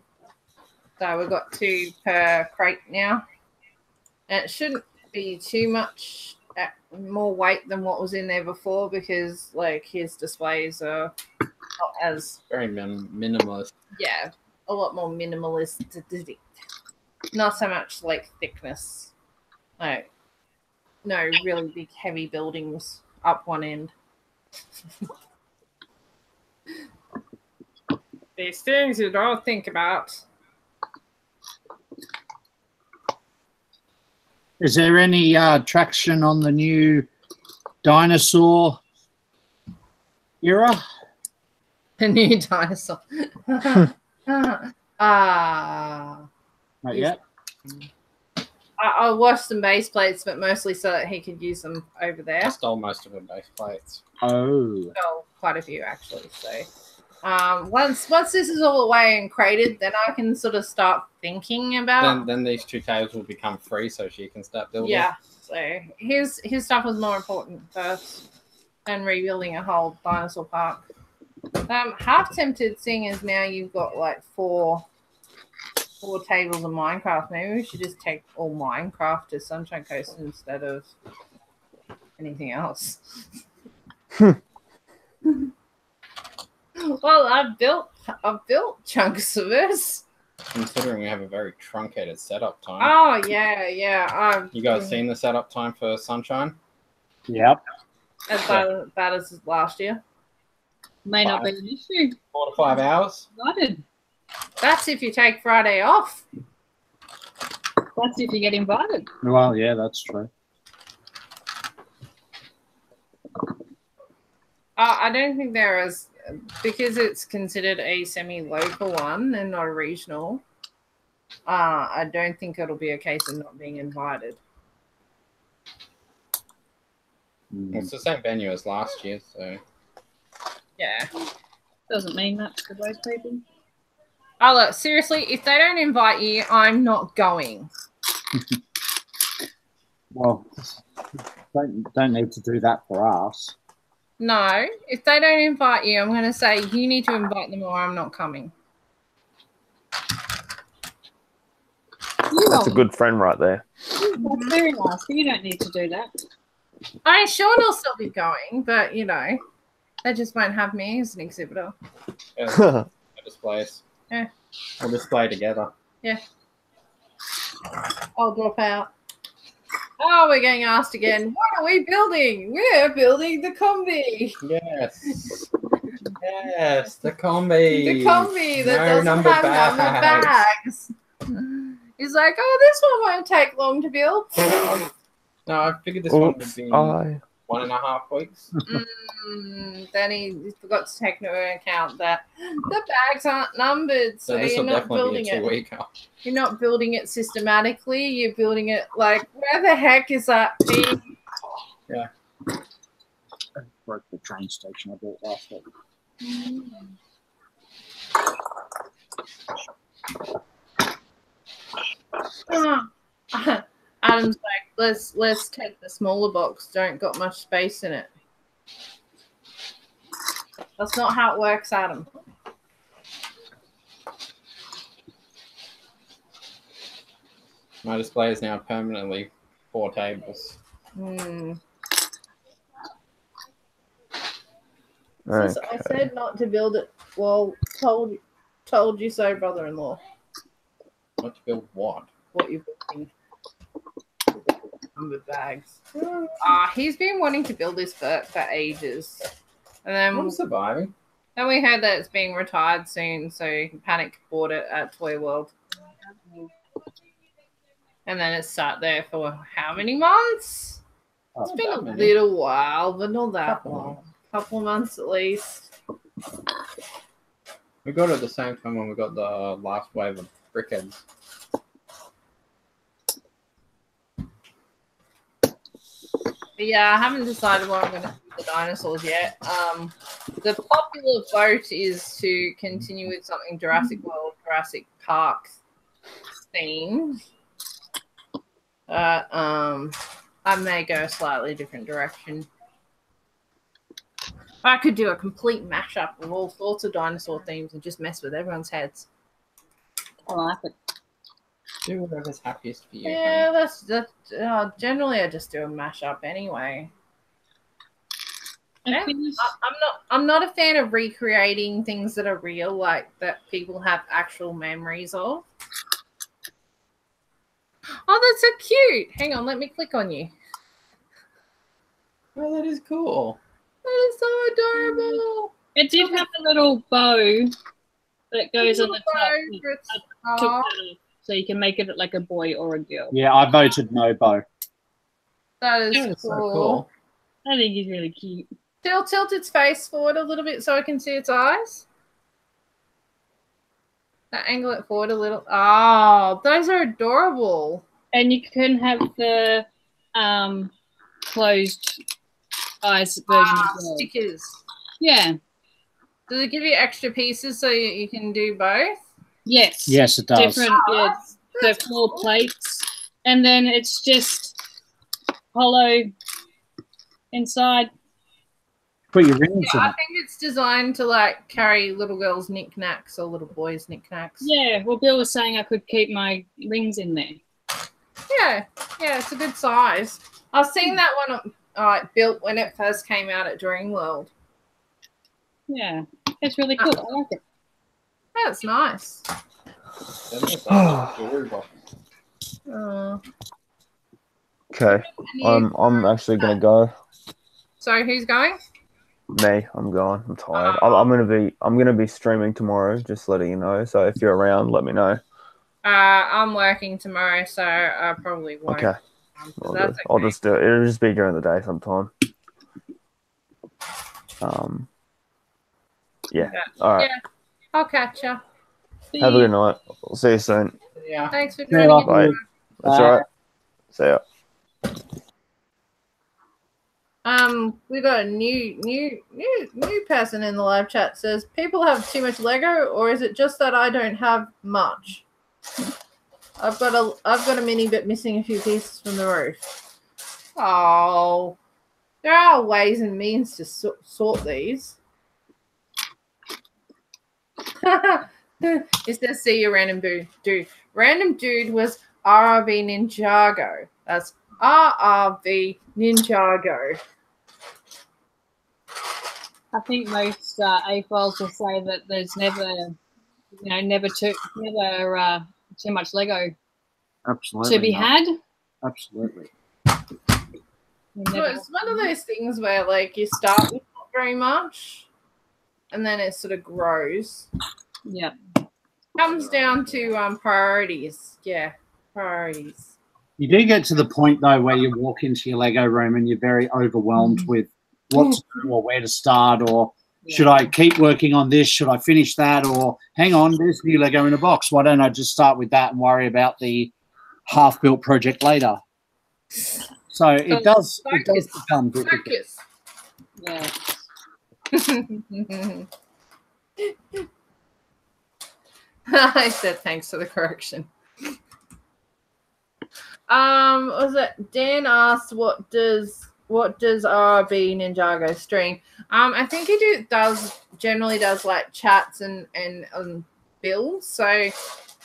So we've got 2 per crate now, and it shouldn't be too much more weight than what was in there before, because like his displays are not as very minimalist. Yeah, a lot more minimalist. Not so much like thickness. Like no really big heavy buildings up one end. These things you don't think about. Is there any traction on the new dinosaur era? The new dinosaur. Not yet. I washed some base plates, but mostly so that he could use them over there. I stole most of the base plates. Oh. Stole quite a few actually. So once this is all away and crated, then I can sort of start thinking about. Then these 2 tables will become free, so she can start building. Yeah. So his stuff was more important first than rebuilding a whole dinosaur park. Half tempted, seeing as now you've got like 4 tables of Minecraft. Maybe we should just take all Minecraft to Sunshine Coast instead of anything else. Well, I've built chunks of it. Considering we have a very truncated setup time. Oh yeah. You guys seen the setup time for Sunshine? Yep. As bad as last year. May not be an issue. 4 to 5 hours. Invited. That's if you take Friday off. That's if you get invited. Well, yeah, that's true. I don't think there is, because it's considered a semi-local one and not a regional. I don't think it'll be a case of not being invited. It's the same venue as last year, so. Yeah. Doesn't mean much to those people. Oh, look, seriously, if they don't invite you, I'm not going. Well, don't need to do that for us. No, if they don't invite you, I'm going to say you need to invite them or I'm not coming. That's a good friend right there. That's very nice. You don't need to do that. I'm sure they'll still be going, but, you know, they just won't have me as an exhibitor. Yeah, displays. Yeah. We'll display together. Yeah. I'll drop out. Oh, we're getting asked again. What are we building? We're building the combi. Yes. Yes, the combi. The combi that doesn't have number bags. He's like, oh, this one won't take long to build. No, I figured this one would be 1.5 weeks. Then he forgot to take into account that the bags aren't numbered, so this you're will not building definitely be a 2 it. weeker. You're not building it systematically. You're building it like, where the heck is that thing? Yeah. I broke the train station I built last week. Adam's like, let's take the smaller box. Don't got much space in it. That's not how it works, Adam. My display is now permanently 4 tables. Okay. I said not to build it. Well, told you so, brother-in-law. Not to build what? What you're building. Numbered bags. He's been wanting to build this for ages. And then I'm surviving. Then we heard that it's being retired soon, so he panic bought it at Toy World. And then it sat there for how many months? It's been a little while, but not that long. Couple of months at least. We got it at the same time when we got the last wave of brickheads. But yeah, I haven't decided what I'm going to do with the dinosaurs yet. The popular vote is to continue with something Jurassic World, Jurassic Park themed. I may go a slightly different direction. I could do a complete mashup of all sorts of dinosaur themes and just mess with everyone's heads. I like it. Do whatever's happiest for you. Yeah, that's generally I just do a mashup anyway. Yeah, I'm not a fan of recreating things that are real, like that people have actual memories of. Oh, that's so cute. Hang on, let me click on you. Oh, that is cool. That is so adorable. It did have a little bow that goes on the top. I took that off, so you can make it like a boy or a girl. Yeah, I voted no bow. That is Yeah, cool. so cool. I think he's really cute. Tilt its face forward a little bit so I can see its eyes. Angle it forward a little. Oh, those are adorable. And you can have the closed eyes version as well. Stickers. Yeah. Does it give you extra pieces so you can do both? Yes. Yes, it does. Different, yeah. So 4 plates. And then it's just hollow inside. Put your rings in I it. think it's designed to like carry little girls' knickknacks or little boys' knickknacks. Yeah, well, Bill was saying I could keep my rings in there. Yeah, it's a good size. I've seen that one built when it first came out at Dream World. Yeah, it's really cool. I like it. That's nice. Okay, I'm actually gonna go. So who's going? Me, I'm going. I'm tired. I'm gonna be streaming tomorrow. Just letting you know. So if you're around, let me know. I'm working tomorrow, so I probably won't. Okay. Okay. I'll just do it. It'll just be during the day sometime. Yeah. All right. Yeah. I'll catch you. Have a good night. I'll see you soon. Yeah. Thanks for joining in. Bye. That's all right. See ya. We got a new person in the live chat. Says people have too much Lego, or is it just that I don't have much? I've got a mini bit missing a few pieces from the roof. Oh, there are ways and means to sort these. It says see you, random dude. Random dude was RRB Ninjago. That's RRB Ninjago. I think most AFOLs will say that there's never too much Lego Absolutely to be had. Absolutely. It's one of those things where like you start with not very much and then it sort of grows. Yeah. Comes down to priorities. Yeah, priorities. You do get to the point though where you walk into your Lego room and you're very overwhelmed with what to do or where to start, or should I keep working on this? Should I finish that? Or hang on, there's new Lego in a box. Why don't I just start with that and worry about the half-built project later? So it does become difficult. Yeah. I said thanks for the correction. Was it Dan asked what does RB Ninjago stream? I think he generally does like chats and builds. So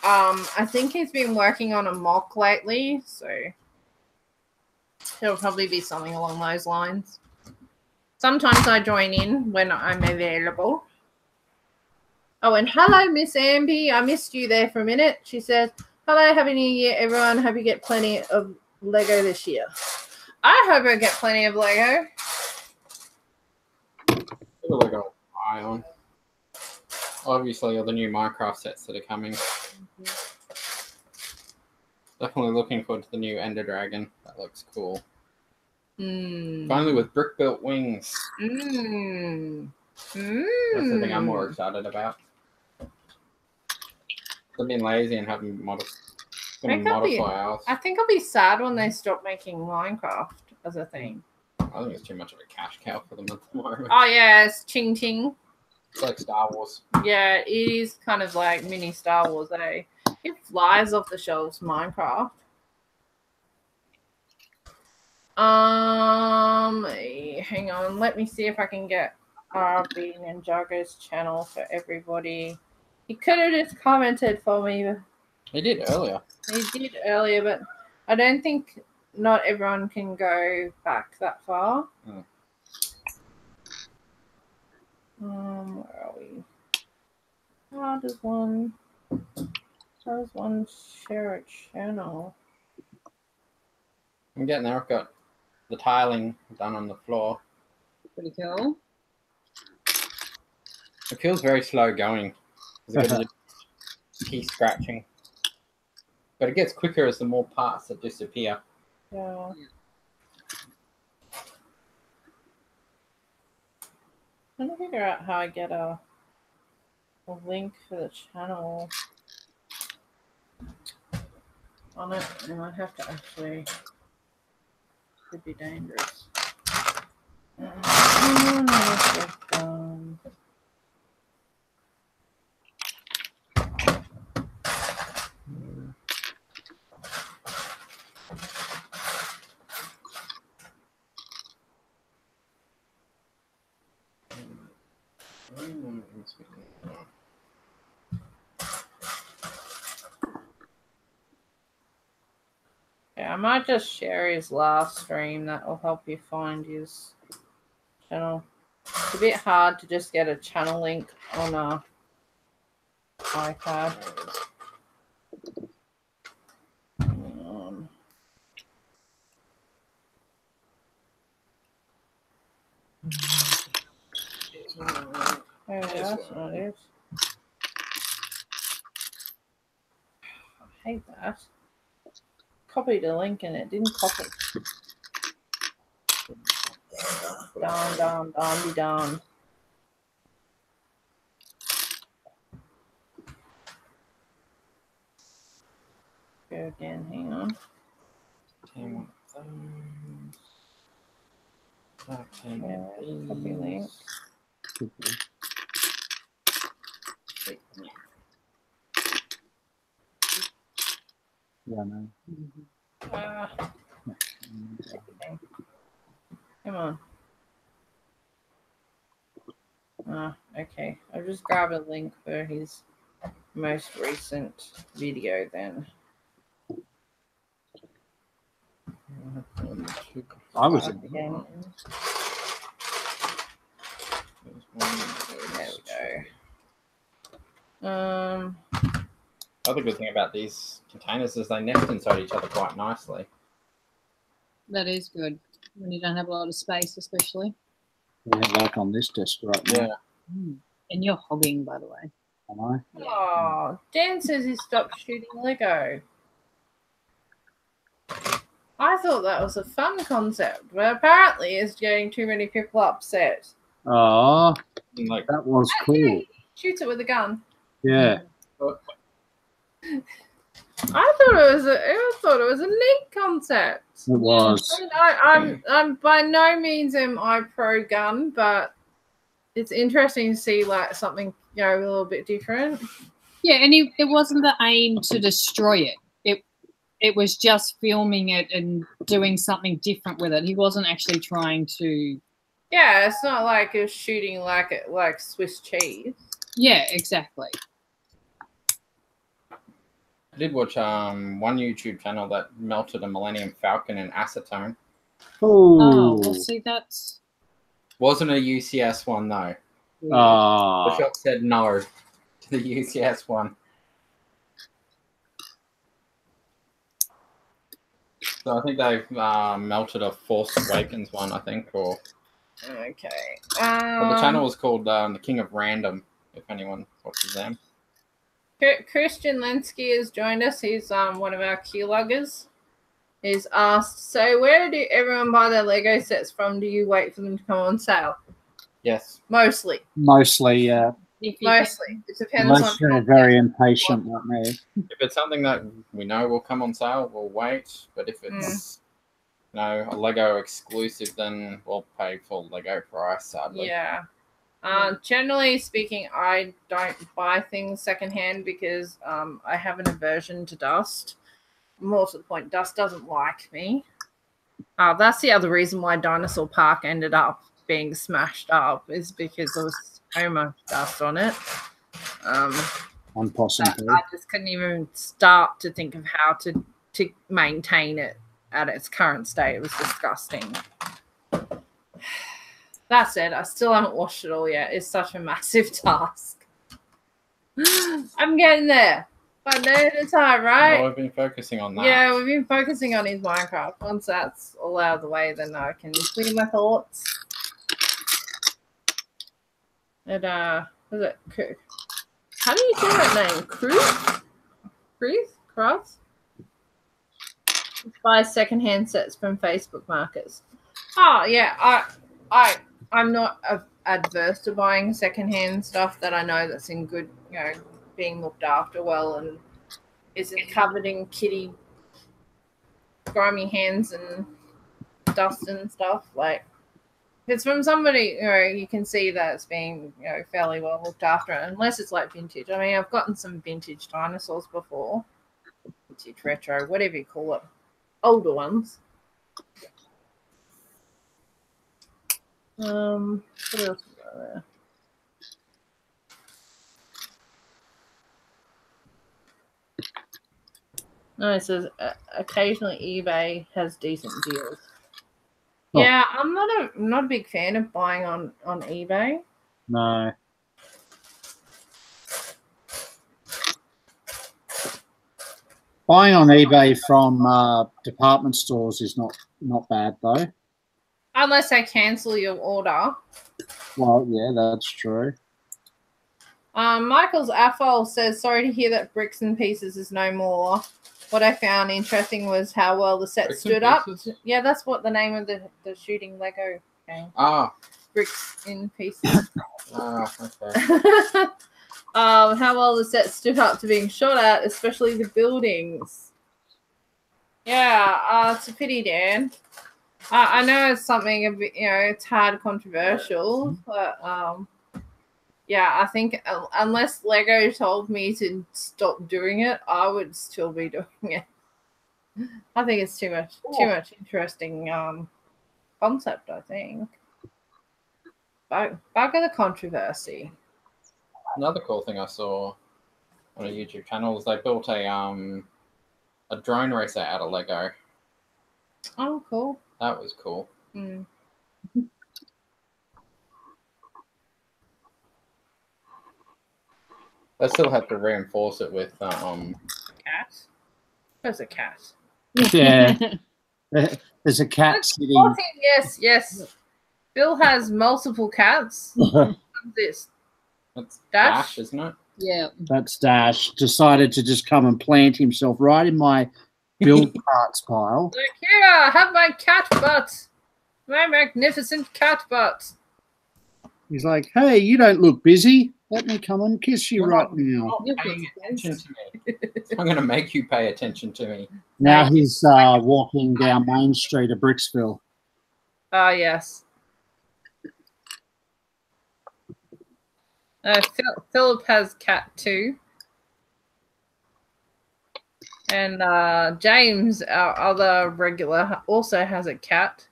I think he's been working on a mock lately, so it'll probably be something along those lines. Sometimes I join in when I'm available. Oh, and hello, Miss Amby. I missed you there for a minute. She says, hello, happy new year, everyone. Hope you get plenty of Lego this year. I hope I get plenty of Lego. Lego Ion. Obviously, all the new Minecraft sets that are coming. Definitely looking forward to the new Ender Dragon. That looks cool. Finally, with brick built wings. That's the thing I'm more excited about. I've been lazy and haven't modify ours. I think I'll be sad when they stop making Minecraft as a thing. I think it's too much of a cash cow for them at the moment. Oh yeah, it's Ching Ching. It's like Star Wars. Yeah, it is kind of like mini Star Wars, eh? It flies off the shelves, Minecraft. Hang on. Let me see if I can get RB Ninjago's channel for everybody. He could have just commented for me. He did earlier. He did earlier, but I don't think not everyone can go back that far. Where are we? How does one share a channel? I'm getting there. I've got the tiling done on the floor. Pretty cool. It feels very slow going. I've got to keep scratching. But it gets quicker as the more parts that disappear. Yeah. I'm trying to figure out how I get a link for the channel on it. I might have to actually. Could be dangerous. Yeah, I might just share his last stream. That will help you find his channel. It's a bit hard to just get a channel link on a iPad. Oh, that's not it. I hate that. Copied a link and it didn't copy. Darn, be darned. Go again, hang on. Copy link. Yeah, no. Come on. Okay. I'll just grab a link for his most recent video then. I was in again. There we go. Other good thing about these containers is they nest inside each other quite nicely. That is good when you don't have a lot of space, especially. Yeah, like on this desk right now. Yeah. And you're hogging, by the way. Am I? Yeah. Oh, Dan says he stopped shooting Lego. I thought that was a fun concept, but apparently it's getting too many people upset. Oh, Like, that was Yeah, cool. he shoots it with a gun. Yeah. I thought it was a neat concept. It was. I'm by no means am I pro gun, but it's interesting to see like something a little bit different. Yeah, and it wasn't the aim to destroy it. It was just filming it and doing something different with it. He wasn't actually trying to. Yeah, it's not like it was shooting like Swiss cheese. Yeah, exactly. I did watch one YouTube channel that melted a Millennium Falcon in acetone. Oh, well, see, that's... Wasn't a UCS one, though. Oh. The shop said no to the UCS one. So I think they've melted a Force Awakens one, I think, or... Okay. But the channel was called The King of Random, if anyone watches them. Christian Lenski has joined us. He's one of our keyloggers. He's asked, so where do everyone buy their Lego sets from? Do you wait for them to come on sale? Yes. Mostly. Mostly, yeah. Mostly. It depends Unless you're very impatient like me. If it's something that we know will come on sale, we'll wait. But if it's a Lego exclusive, then we'll pay full Lego price, sadly. Yeah. Generally speaking, I don't buy things secondhand because I have an aversion to dust. More to the point, dust doesn't like me. That's the other reason why Dinosaur Park ended up being smashed up, is because there was so much dust on it. On Possum Poo. I just couldn't even start to think of how to maintain it at its current state. It was disgusting. That said, I still haven't washed it all yet. It's such a massive task. I'm getting there. One day at a time, right? Well, we've been focusing on that. Yeah, we've been focusing on his Minecraft. Once that's all out of the way, then I can clear my thoughts. And was it? How do you say that name? Cruz? Buy secondhand sets from Facebook markets. Oh yeah, I'm not adverse to buying secondhand stuff that I know that's in good, being looked after well and isn't covered in kitty grimy hands and dust and stuff. Like, if it's from somebody, you can see that it's being, fairly well looked after, unless it's like vintage. I mean, I've gotten some vintage dinosaurs before, vintage retro, whatever you call it, older ones. What else is there? No, it says occasionally eBay has decent deals. Oh. Yeah, I'm not a big fan of buying on eBay. No. Buying on eBay from department stores is not bad though. Unless they cancel your order. Well, yeah, that's true. Michael's AFOL says, sorry to hear that Bricks and Pieces is no more. What I found interesting was how well the set Bricks stood up. Yeah, that's what the name of the shooting Lego game. Bricks in Pieces. Okay. How well the set stood up to being shot at, especially the buildings. Yeah, it's a pity, Dan. I know it's something a bit, it's hard controversial, but yeah, I think unless Lego told me to stop doing it, I would still be doing it. I think it's too much interesting concept, I think. Bug of the controversy. Another cool thing I saw on a YouTube channel is they built a drone racer out of Lego. Oh, cool. That was cool. Mm. They still have to reinforce it with cat. There's a cat. Yeah. There's a cat sitting. Yes. Bill has multiple cats. What's this? That's Dash, isn't it? Yeah. That's Dash. Decided to just come and plant himself right in my build parts pile. Look here, have my cat butt. My magnificent cat butt. He's like, hey, you don't look busy. Let me come and kiss you right now. Paying attention to me. I'm going to make you pay attention to me. Now he's walking down Main Street of Bricksville. Oh, yes. Philip has cat too. And James, our other regular, also has a cat.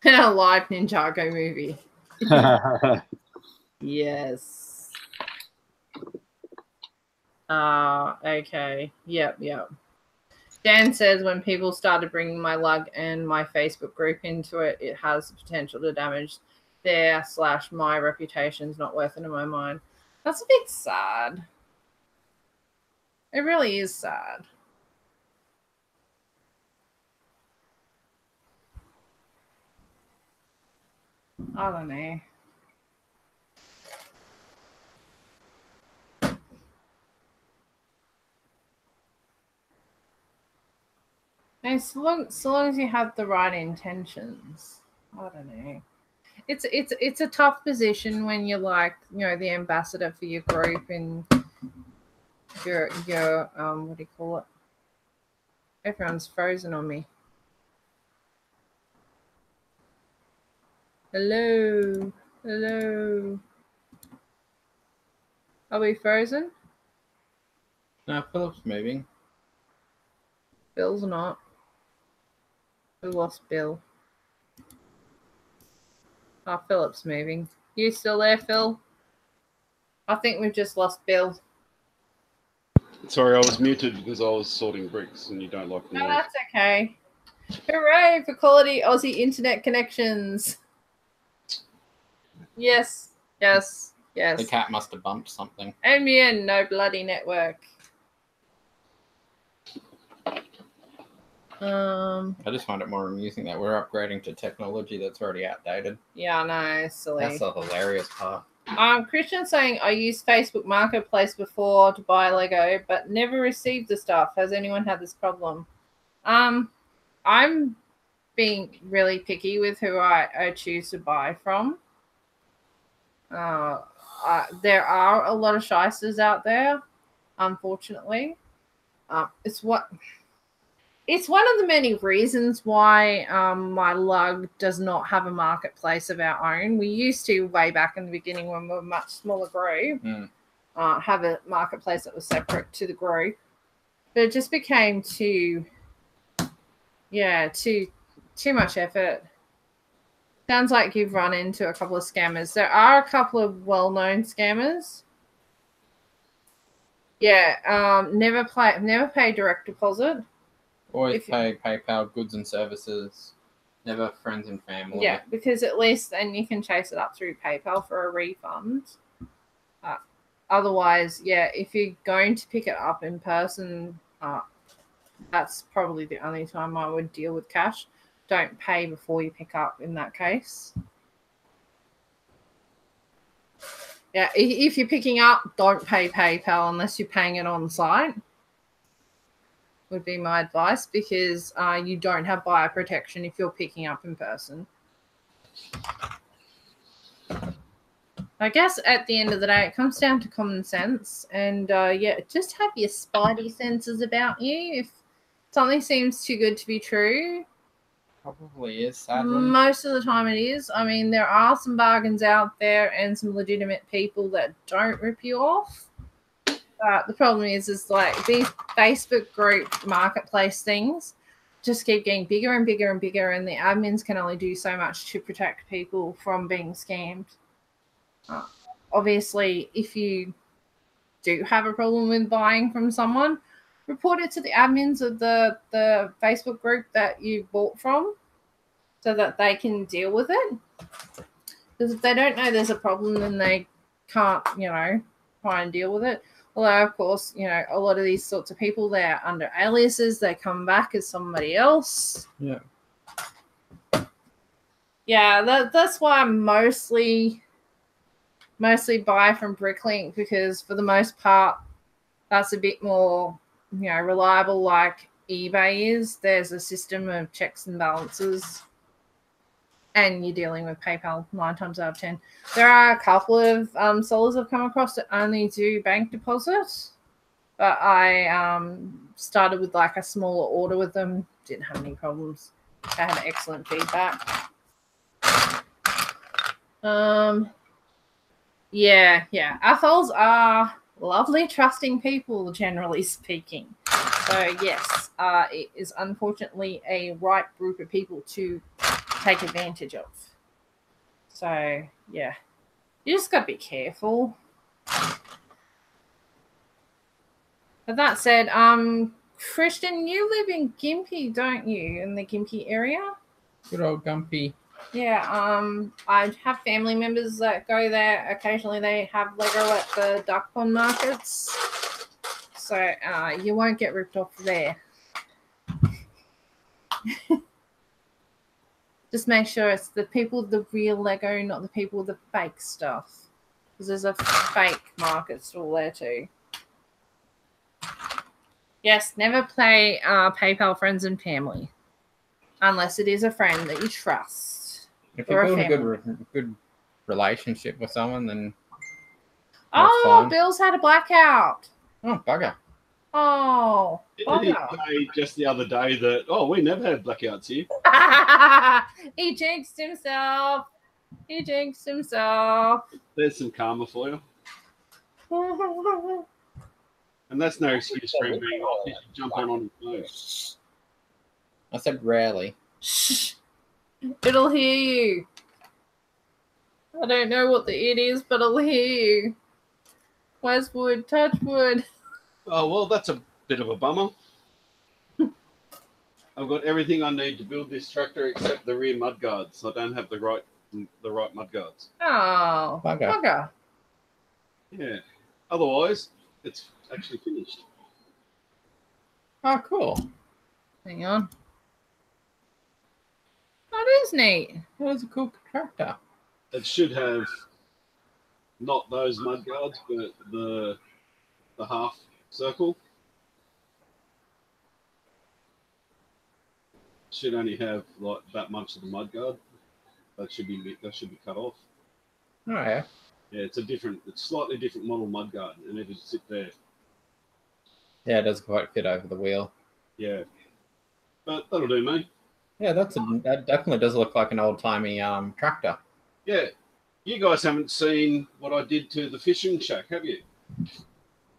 In a live Ninjago movie. Yes. Okay. Yep. Dan says when people started bringing my lug and my Facebook group into it, it has the potential to damage their / my reputation's not worth it in my mind. That's a bit sad. It really is sad. I don't know. And so long as you have the right intentions, I don't know. It's a tough position when you're like, the ambassador for your group and your what do you call it? Everyone's frozen on me. Hello. Are we frozen? No, Philip's moving. Bill's not. We lost Bill. Oh, Philip's moving. You still there, Phil? I think we've just lost Bill. Sorry, I was muted because I was sorting bricks and you don't like the noise. No, that's okay. Hooray for quality Aussie internet connections. Yes, yes, yes. The cat must have bumped something. NBN, no bloody network. I just find it more amusing that we're upgrading to technology that's already outdated. Yeah, I know, silly. That's the hilarious part. Christian saying, I used Facebook Marketplace before to buy Lego, but never received the stuff. Has anyone had this problem? I'm being really picky with who I choose to buy from. There are a lot of shysters out there, unfortunately. It's one of the many reasons why my lug does not have a marketplace of our own. We used to, way back in the beginning when we were a much smaller group, have a marketplace that was separate to the group. But it just became too much effort. Sounds like you've run into a couple of scammers. There are a couple of well-known scammers. Yeah, never pay direct deposit. Always pay PayPal, goods and services, never friends and family. Yeah, because at least then you can chase it up through PayPal for a refund. Otherwise, yeah, if you're going to pick it up in person, that's probably the only time I would deal with cash. Don't pay before you pick up in that case. Yeah, if you're picking up, don't pay PayPal unless you're paying it on site. Would be my advice, because you don't have buyer protection if you're picking up in person. I guess at the end of the day, it comes down to common sense, and just have your spidey senses about you. If something seems too good to be true, probably is, sadly. Most of the time it is. I mean, there are some bargains out there and some legitimate people that don't rip you off. The problem is like these Facebook group marketplace things just keep getting bigger and bigger and bigger, and the admins can only do so much to protect people from being scammed. Obviously, if you do have a problem with buying from someone, report it to the admins of the Facebook group that you bought from so that they can deal with it. Because if they don't know there's a problem, then they can't, try and deal with it. Although, of course, a lot of these sorts of people, they're under aliases. They come back as somebody else. Yeah. Yeah, that's why I mostly buy from Bricklink, because for the most part, that's a bit more, reliable like eBay is. There's a system of checks and balances, and you're dealing with PayPal 9 times out of 10. There are a couple of sellers I've come across that only do bank deposits, but I started with like a smaller order with them. Didn't have any problems. I had excellent feedback. Yeah. Athols are lovely, trusting people, generally speaking. So yes, it is unfortunately a ripe group of people to take advantage of. So yeah, you just got to be careful. But that said, Christian, you live in Gympie, don't you? In the Gympie area? Good old Gumpy. Yeah, I have family members that go there. Occasionally they have Lego at the duck pond markets. So you won't get ripped off there. Just make sure it's the people with the real Lego, not the people with the fake stuff. Because there's a fake market stall there too. Yes, never play PayPal friends and family. Unless it is a friend that you trust. If you build a good relationship with someone, then fine. Bill's had a blackout. Oh, bugger. Oh, bugger. Did he say just the other day that, we never had blackouts here? He jinxed himself. There's some karma for you. And that's no excuse for him being off. He should jump on his nose. I said rarely. Shh. It'll hear you. I don't know what the it is, but it'll hear you. Where's wood? Touch wood. Oh, well, that's a bit of a bummer. I've got everything I need to build this tractor except the rear mudguards. I don't have the right mudguards. Oh, bugger. Yeah. Otherwise, it's actually finished. Oh, cool. Hang on. That is neat. That was a cool tractor. It should have not those mudguards, but the half circle. Should only have like that much of the mudguard. That should be cut off. Oh yeah. Yeah, it's slightly different model mudguard, and it just sit there. Yeah, it doesn't quite fit over the wheel. Yeah, but that'll do, mate. Yeah, that definitely does look like an old timey tractor. Yeah, you guys haven't seen what I did to the fishing shack, have you?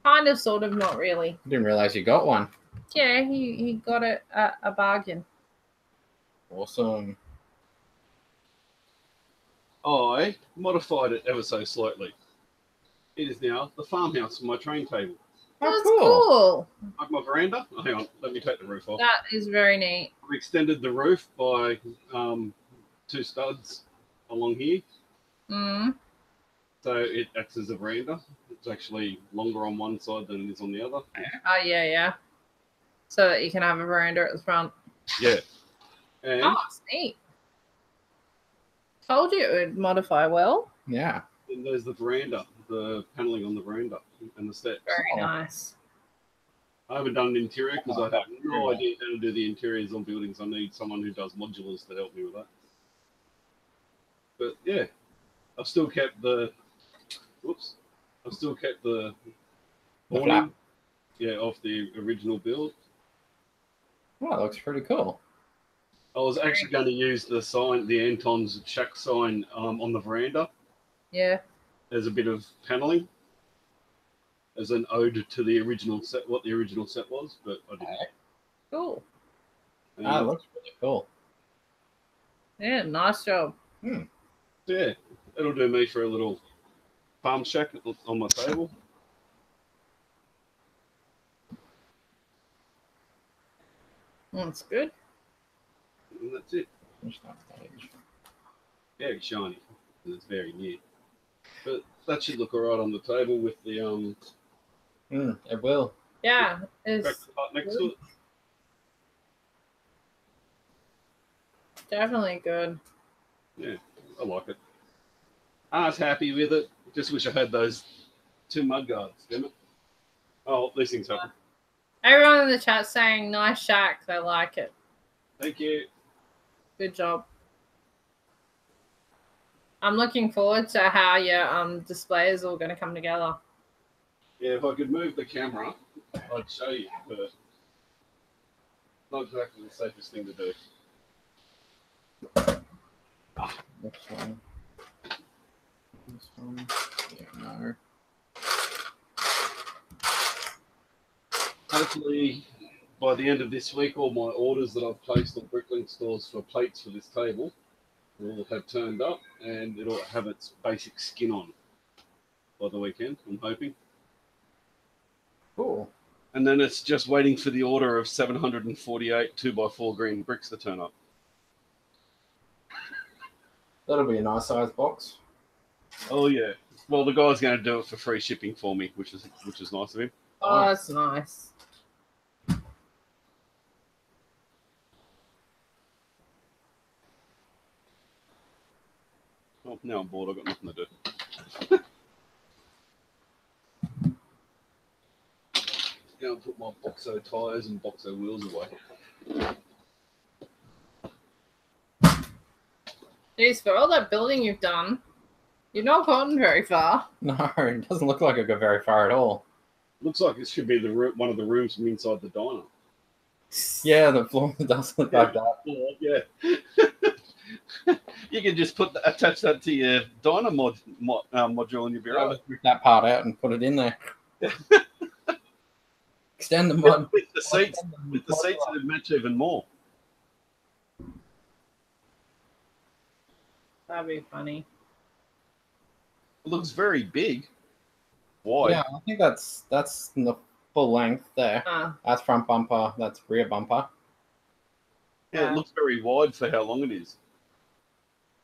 Kind of, sort of, not really. Didn't realize you got one. Yeah, he got it at a bargain. Awesome. I modified it ever so slightly. It is now the farmhouse for my train table. That's cool. Like my veranda. Oh, hang on, let me take the roof off. That is very neat. I've extended the roof by 2 studs along here. Mm. So it acts as a veranda. It's actually longer on one side than it is on the other. Oh, yeah. So that you can have a veranda at the front. Yeah. And it's neat. Told you it would modify well. Yeah. then there's the veranda, the paneling on the veranda and the steps. Very nice. I haven't done an interior because I have no idea how to do the interiors on buildings. I need someone who does modulars to help me with that. But yeah, I've still kept the awning, off the original build. Well, that looks pretty cool. I was actually going to use the sign, the Anton's shack sign, on the veranda. Yeah. As a bit of paneling, as an ode to the original set, what the original set was, but I didn't. Cool. That looks really cool. Yeah, nice job. Yeah, it'll do me for a little farm shack on my table. That's good. And that's it. Very shiny, and it's very near. But that should look alright on the table with the it will. Yeah, it's part next to it. definitely good. Yeah, I like it. I was happy with it. Just wish I had those 2 mudguards, damn it. Oh, these things happen. Everyone in the chat saying nice shack. They like it. Thank you. Good job. I'm looking forward to how your display is all going to come together. Yeah, if I could move the camera, I'd show you, but not exactly the safest thing to do. This one. This one. Yeah, no. Hopefully, by the end of this week, all my orders that I've placed on Bricklink stores for plates for this table will have turned up, and it'll have its basic skin on by the weekend, I'm hoping. Cool. And then it's just waiting for the order of 748 2x4 green bricks to turn up. That'll be a nice size box. Oh yeah. Well, the guy's going to do it for free shipping for me, which is nice of him. Oh, that's nice. Oh, now I'm bored. I've got nothing to do. Now I'll put my Boxo tyres and Boxo wheels away. Jeez, for all that building you've done, you've not gotten very far. No, it doesn't look like it go very far at all. Looks like it should be one of the rooms from inside the diner. Yeah, the floor does look like that. Yeah. You can just attach that to your diner module and you'll be right. Rip that part out and put it in there. Extend the mod. With the seats that match even more. That'd be funny. It looks very big. Wide. Yeah, I think that's the full length there. That's front bumper. That's rear bumper. Yeah, it looks very wide for how long it is.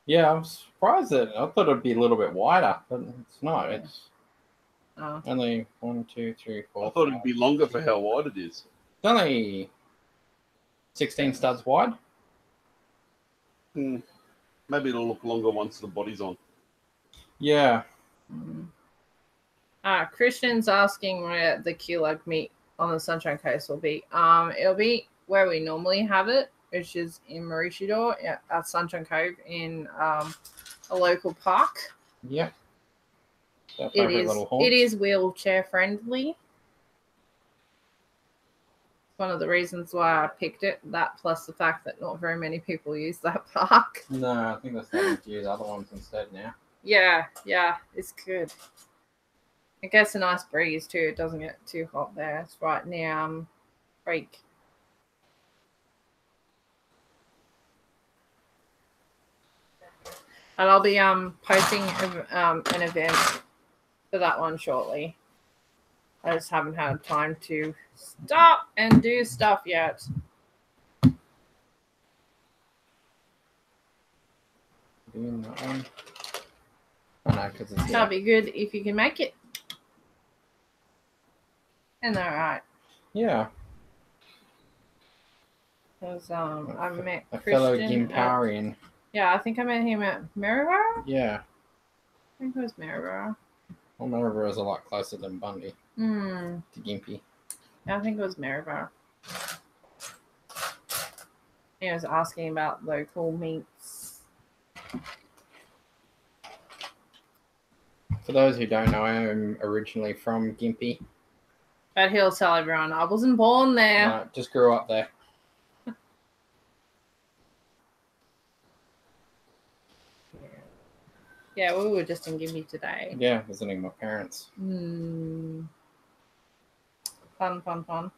Yeah, I'm surprised that I thought it'd be a little bit wider, but it's not. It's only 1, 2, 3, 4. I thought it'd be longer for how wide it is. It's only 16 studs wide. Maybe it'll look longer once the body's on. Yeah. Christian's asking where the key-lug meat on the Sunshine Coast will be. It'll be where we normally have it, which is in Maroochydore at Sunshine Cove in a local park. Yep. It is wheelchair friendly. One of the reasons why I picked it. That plus the fact that not very many people use that park. No, I think they're starting to use other ones instead now. Yeah, it's good. It gets a nice breeze too. It doesn't get too hot there. It's right now break. And I'll be posting an event for that one shortly. I just haven't had time to stop and do stuff yet. Doing that one. Oh, no, because it's that'll be good if you can make it. And all right. Yeah. Because I met a Christian fellow Gimparian. Yeah, I think I met him at Maryborough. Yeah. I think it was Maryborough. Well, Maryborough is a lot closer than Bundy. To Gympie. Yeah, I think it was Maryborough. He was asking about local meats. For those who don't know, I'm originally from Gympie. But he'll tell everyone I wasn't born there. No, just grew up there. Yeah, we were just in Gympie today. Yeah, visiting my parents. Fun.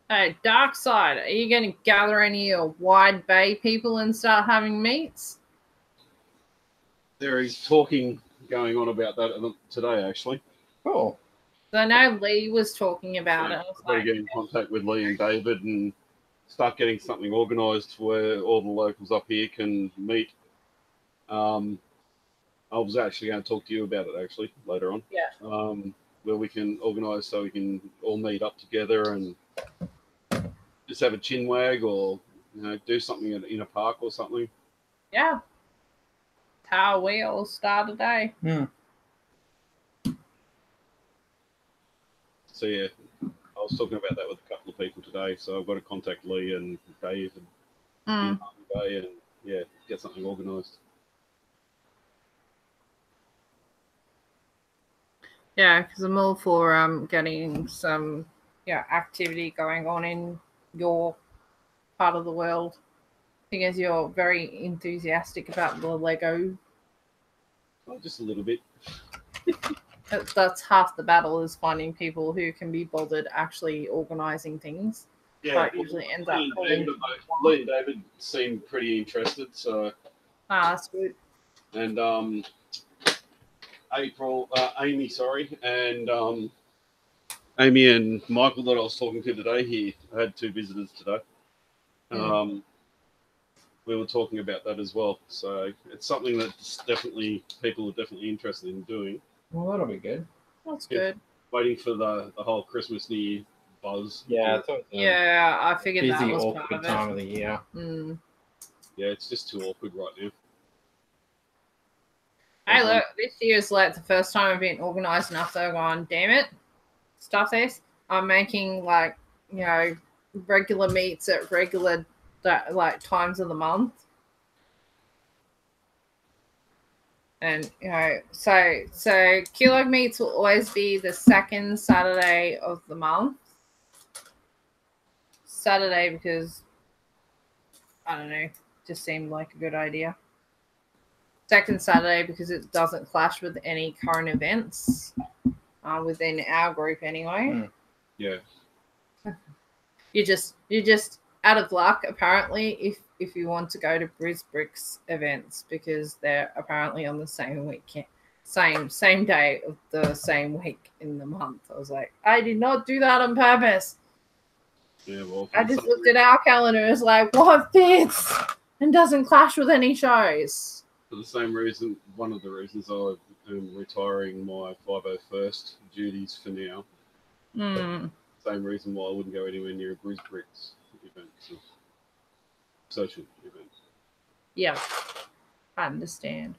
Hey, Dark Side, are you going to gather any of your Wide Bay people and start having meets? There is talking going on about that today, actually. Cool. So I know Lee was talking about it. I've got to get in contact with Lee and David and start getting something organised where all the locals up here can meet. I was actually going to talk to you about it actually later on. Yeah. Where we can organise so we can all meet up together and just have a chin wag or do something in a park or something. Yeah. How we all start a day. So yeah, I was talking about that with a couple of people today. So I've got to contact Lee and Dave and get something organised. Yeah, because I'm all for getting some activity going on in your part of the world. Because you're very enthusiastic about the Lego. Oh, just a little bit. That's half the battle, is finding people who can be bothered actually organising things. Yeah, but usually ends up Lee and David seem pretty interested, so. That's good. And Amy, and Amy and Michael that I was talking to today here. I had 2 visitors today. We were talking about that as well. So it's something that people are definitely interested in doing. Well, that'll be good. That's good. Waiting for the whole Christmas New Year buzz. Yeah, I figured busy, that was awkward part of time it. of the year. Yeah, it's just too awkward right now. Hey, look, this year's like the first time I've been organised enough that I've gone, damn it, stuff this. I'm making regular meets at regular times of the month. And so Kilo meets will always be the 2nd Saturday of the month. Saturday because I don't know, just seemed like a good idea. 2nd Saturday because it doesn't clash with any current events within our group anyway. Yeah. You just out of luck apparently if you want to go to Brick's events, because they're apparently on the same weekend, same day of the same week in the month. I was like, I did not do that on purpose. Yeah, well, I just looked at our calendar and was like, what fits and doesn't clash with any shows. For the same reason, one of the reasons I am retiring my 501st duties for now. Same reason why I wouldn't go anywhere near a Brick's event, social event. Yeah, I understand.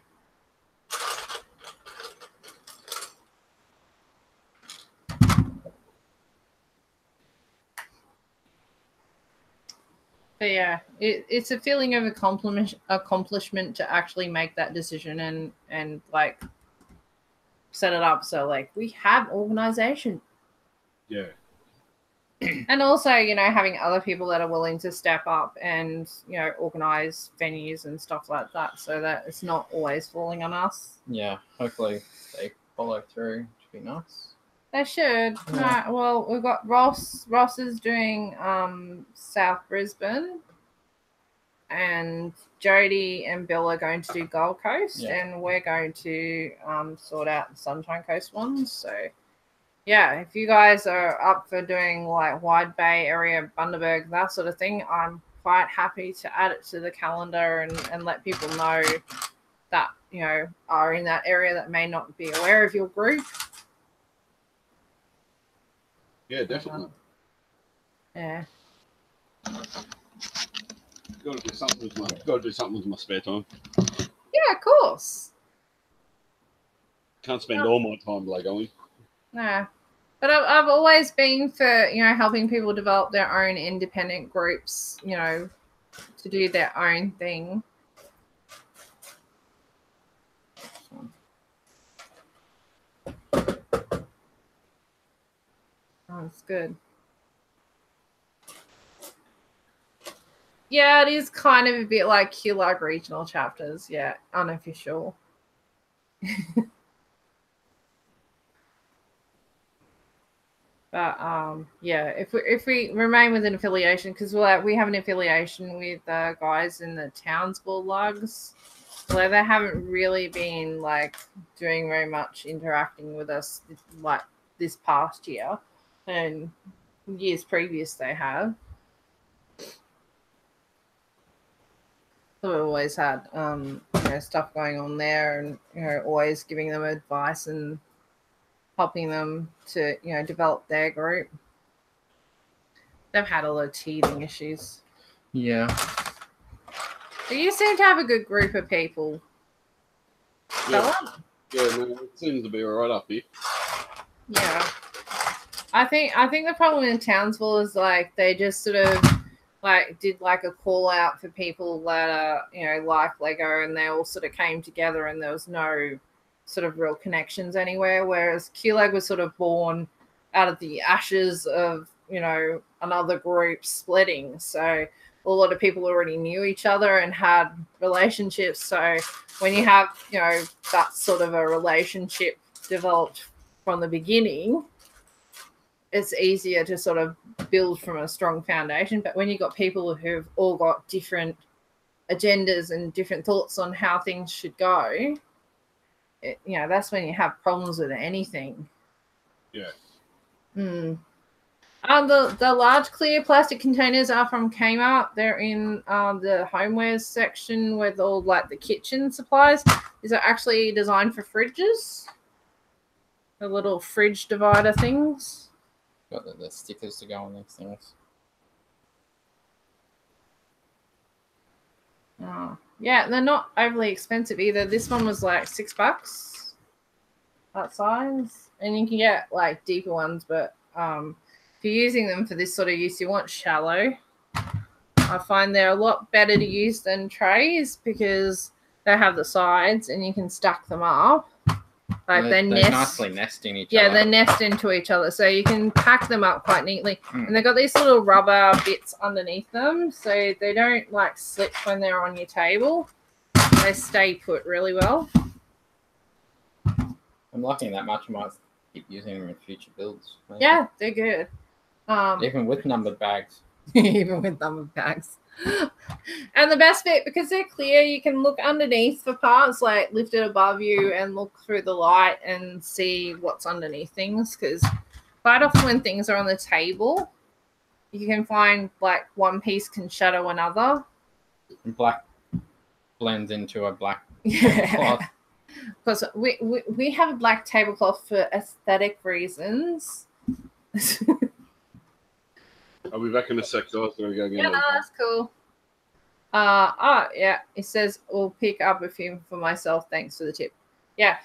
But yeah, it's a feeling of accomplishment to actually make that decision and like set it up. So like we have organization. Yeah. And also, you know, having other people that are willing to step up and, you know, organize venues and stuff like that, so that it's not always falling on us. Yeah, hopefully they follow through. Should be nice. They should. Yeah. No, well, we've got Ross. Ross is doing South Brisbane, and Jody and Bill are going to do Gold Coast, and we're going to sort out the Sunshine Coast ones. So, yeah, if you guys are up for doing like Wide Bay area, Bundaberg, that sort of thing, I'm quite happy to add it to the calendar and let people know that, you know, are in that area that may not be aware of your group. Yeah, definitely. Yeah. Got to do something with my spare time. Yeah, of course. Can't spend all my time Legoing. No. But I've always been for, you know, helping people develop their own independent groups, you know, to do their own thing. Oh, it's good. Yeah, it is kind of a bit like QLAG regional chapters. Yeah, unofficial. But yeah, if we remain with an affiliation, because we have an affiliation with guys in the Townsville lugs, where they haven't really been like doing very much interacting with us like this past year, and years previous they have. So we've always had you know, stuff going on there, and you know, always giving them advice and helping them to, you know, develop their group. They've had a lot of teething issues. Yeah. But you seem to have a good group of people. Yeah, no, it seems to be all right up here. Yeah. I think the problem in Townsville is like they just sort of like did like a call out for people that are, you know, like Lego, and they all sort of came together and there was no sort of real connections anywhere, whereas QLAG was sort of born out of the ashes of, you know, another group splitting. So a lot of people already knew each other and had relationships. So when you have, you know, that sort of a relationship developed from the beginning, it's easier to sort of build from a strong foundation. But when you've got people who've all got different agendas and different thoughts on how things should go, you know, that's when you have problems with anything. Yeah. The large clear plastic containers are from Kmart. They're in the homewares section with all like the kitchen supplies. These are actually designed for fridges. The little fridge divider things. Got the stickers to go on these things. Oh. Yeah, they're not overly expensive either. This one was like $6, that size. And you can get like deeper ones, but if you're using them for this sort of use, you want shallow. I find they're a lot better to use than trays because they have the sides and you can stack them up. Like they nicely nest in each other. Yeah, they nest into each other. So you can pack them up quite neatly. And they've got these little rubber bits underneath them so they don't like slip when they're on your table. They stay put really well. I'm liking that much. I might keep using them in future builds. Maybe. Yeah, they're good. Even with numbered bags. even with number bags. And the best bit, because they're clear, you can look underneath for parts, like lift it above you and look through the light and see what's underneath things. Because quite often when things are on the table, you can find like one piece can shadow another. Black blends into a black Yeah. cloth. Because we have a black tablecloth for aesthetic reasons. I'll be back in a sec, guys. I'm gonna go get Yeah, no, that's cool. Yeah, it says we'll pick up a few for myself. Thanks for the tip. Yeah,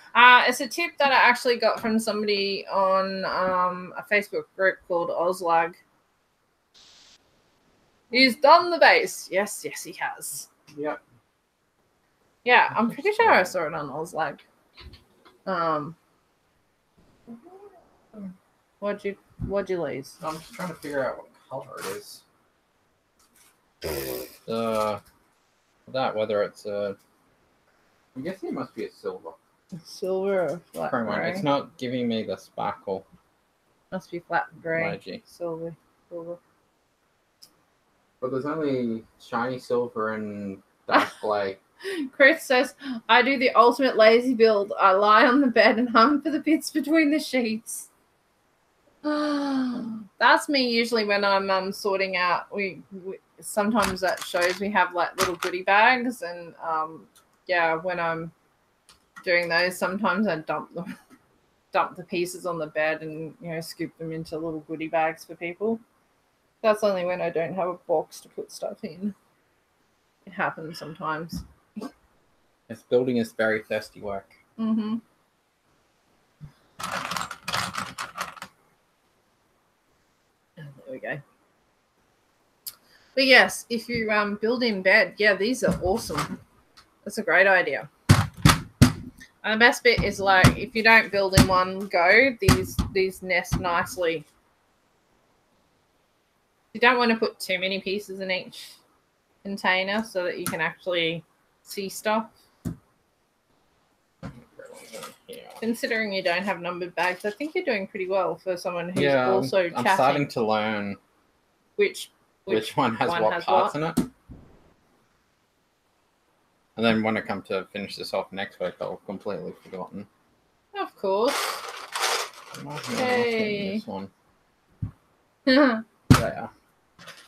it's a tip that I actually got from somebody on a Facebook group called Auslag. He's done the base. Yes, he has. Yep. Yeah, I'm pretty sure I saw it on Auslag. What'd you lose? I'm just trying to figure out what color it is. Whether it's a. I'm guessing it must be a silver. Silver or flat gray? It's not giving me the sparkle. Must be flat gray. Emoji. Silver. But there's only shiny silver and dark gray. Chris says, I do the ultimate lazy build. I lie on the bed and hunt for the bits between the sheets. That's me usually when I'm sorting out. We sometimes at shows we have like little goodie bags, and yeah, when I'm doing those, sometimes I dump the pieces on the bed and scoop them into little goodie bags for people. That's only when I don't have a box to put stuff in. It happens sometimes. This building is very thirsty work. Mm-hmm. There we go. But yes, if you build in bed, yeah, these are awesome. That's a great idea. And the best bit is, like, if you don't build in one go, these nest nicely. You don't want to put too many pieces in each container so that you can actually see stuff. Considering you don't have numbered bags, I think you're doing pretty well for someone who's also chatting. I'm starting to learn which one has what parts in it. And then when I come to finish this off next week, I'll have completely forgotten. Of course. Hey. This one. There.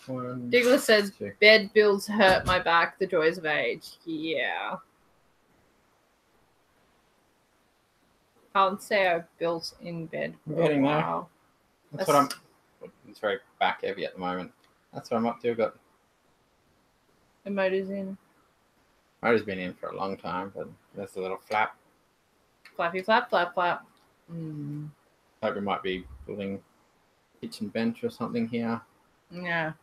Douglas says, bed builds hurt my back, the joys of age. Yeah. Can't say I've built in bed for a while. That's what I'm... It's very back heavy at the moment. That's what I'm up to. I've got... The motor's in. Motor's been in for a long time, but there's a little flap. Flappy flap, flap, flap. Hope we might be building a kitchen bench or something here. Yeah.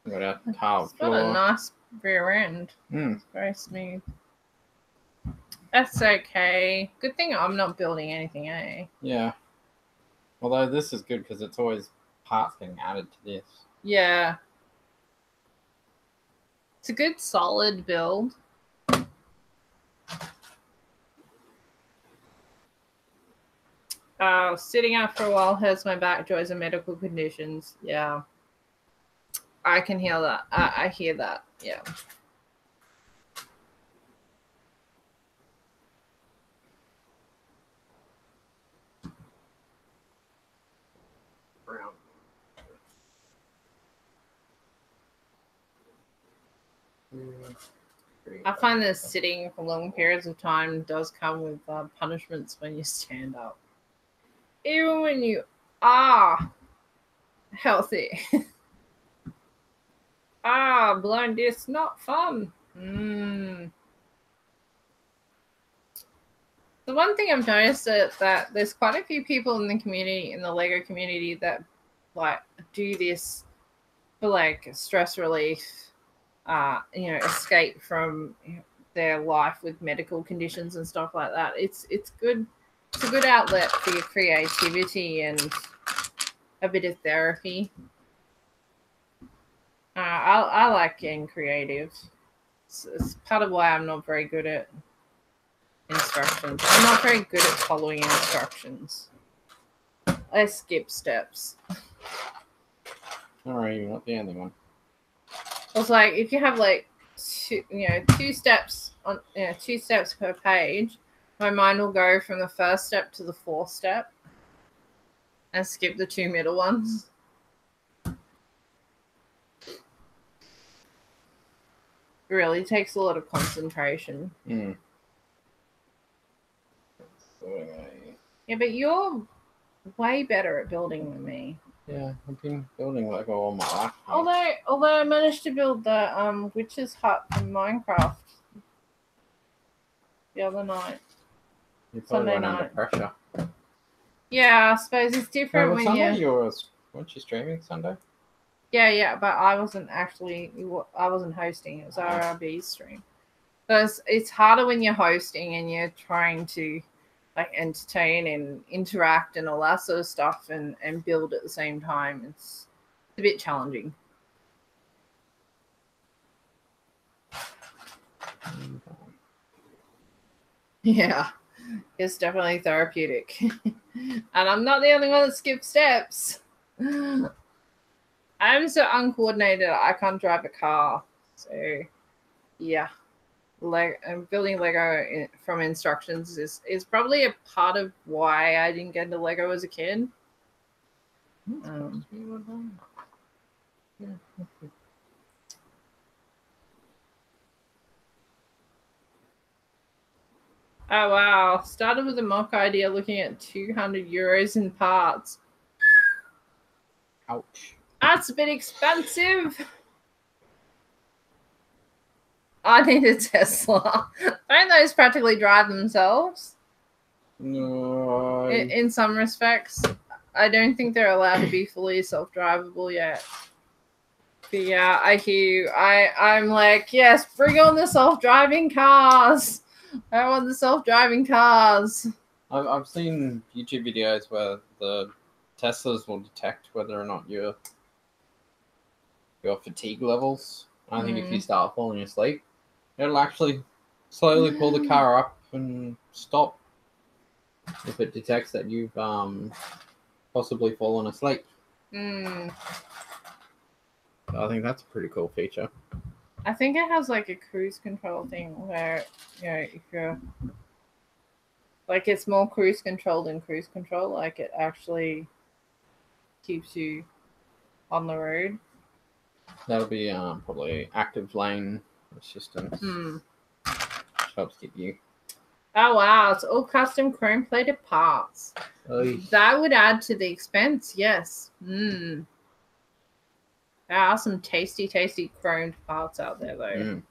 We've got a tiled floor. It's got a nice rear end. It's very smooth. That's okay. Good thing I'm not building anything, eh? Yeah. Although this is good because it's always parts getting added to this. Yeah. It's a good solid build. Sitting out for a while hurts my back, joys of medical conditions. Yeah. I can hear that. I hear that. Yeah. Brown. I find that sitting for long periods of time does come with punishments when you stand up. Even when you are healthy. Blind disc, not fun. The one thing I've noticed is that there's quite a few people in the community, in the Lego community, that like do this for like stress relief, escape from their life with medical conditions and stuff like that. It's good. It's a good outlet for your creativity and a bit of therapy. I like getting creative. It's part of why I'm not very good at instructions. I'm not very good at following instructions. I skip steps. Alright, you're not the only one. It's like if you have like two steps on 2 steps per page, my mind will go from the first step to the 4th step and skip the 2 middle ones. It really takes a lot of concentration. Yeah, but you're way better at building than me. Yeah, I've been building Lego all my life. Although I managed to build the witch's hut in Minecraft the other night. You probably Sunday went under night. pressure. Yeah, I suppose it's different when Sunday weren't you streaming Sunday? Yeah, but I wasn't hosting. It was RRB's stream. Because it's harder when you're hosting and you're trying to like entertain and interact and all that sort of stuff and build at the same time. It's a bit challenging. Yeah, it's definitely therapeutic. And I'm not the only one that skips steps. I'm so uncoordinated, I can't drive a car. So, yeah. Building Lego from instructions is probably a part of why I didn't get into Lego as a kid. Oh wow! Started with a mock idea, looking at €200 in parts. Ouch! That's a bit expensive. I need a Tesla. Don't those practically drive themselves? No. In some respects, I don't think they're allowed to be fully self-drivable yet. But yeah, I hear you. I'm like, yes, bring on the self-driving cars. I want the self-driving cars. I've seen YouTube videos where the Teslas will detect whether or not your fatigue levels. I think if you start falling asleep, it'll actually slowly pull the car up and stop if it detects that you've possibly fallen asleep. So I think that's a pretty cool feature. I think it has like a cruise control thing where, if you're like, it's more cruise control than cruise control. Like, it actually keeps you on the road. That'll be probably active lane assistance. Which helps keep you. Oh wow, it's all custom chrome plated parts. That would add to the expense, yes. There are some tasty chromed parts out there though.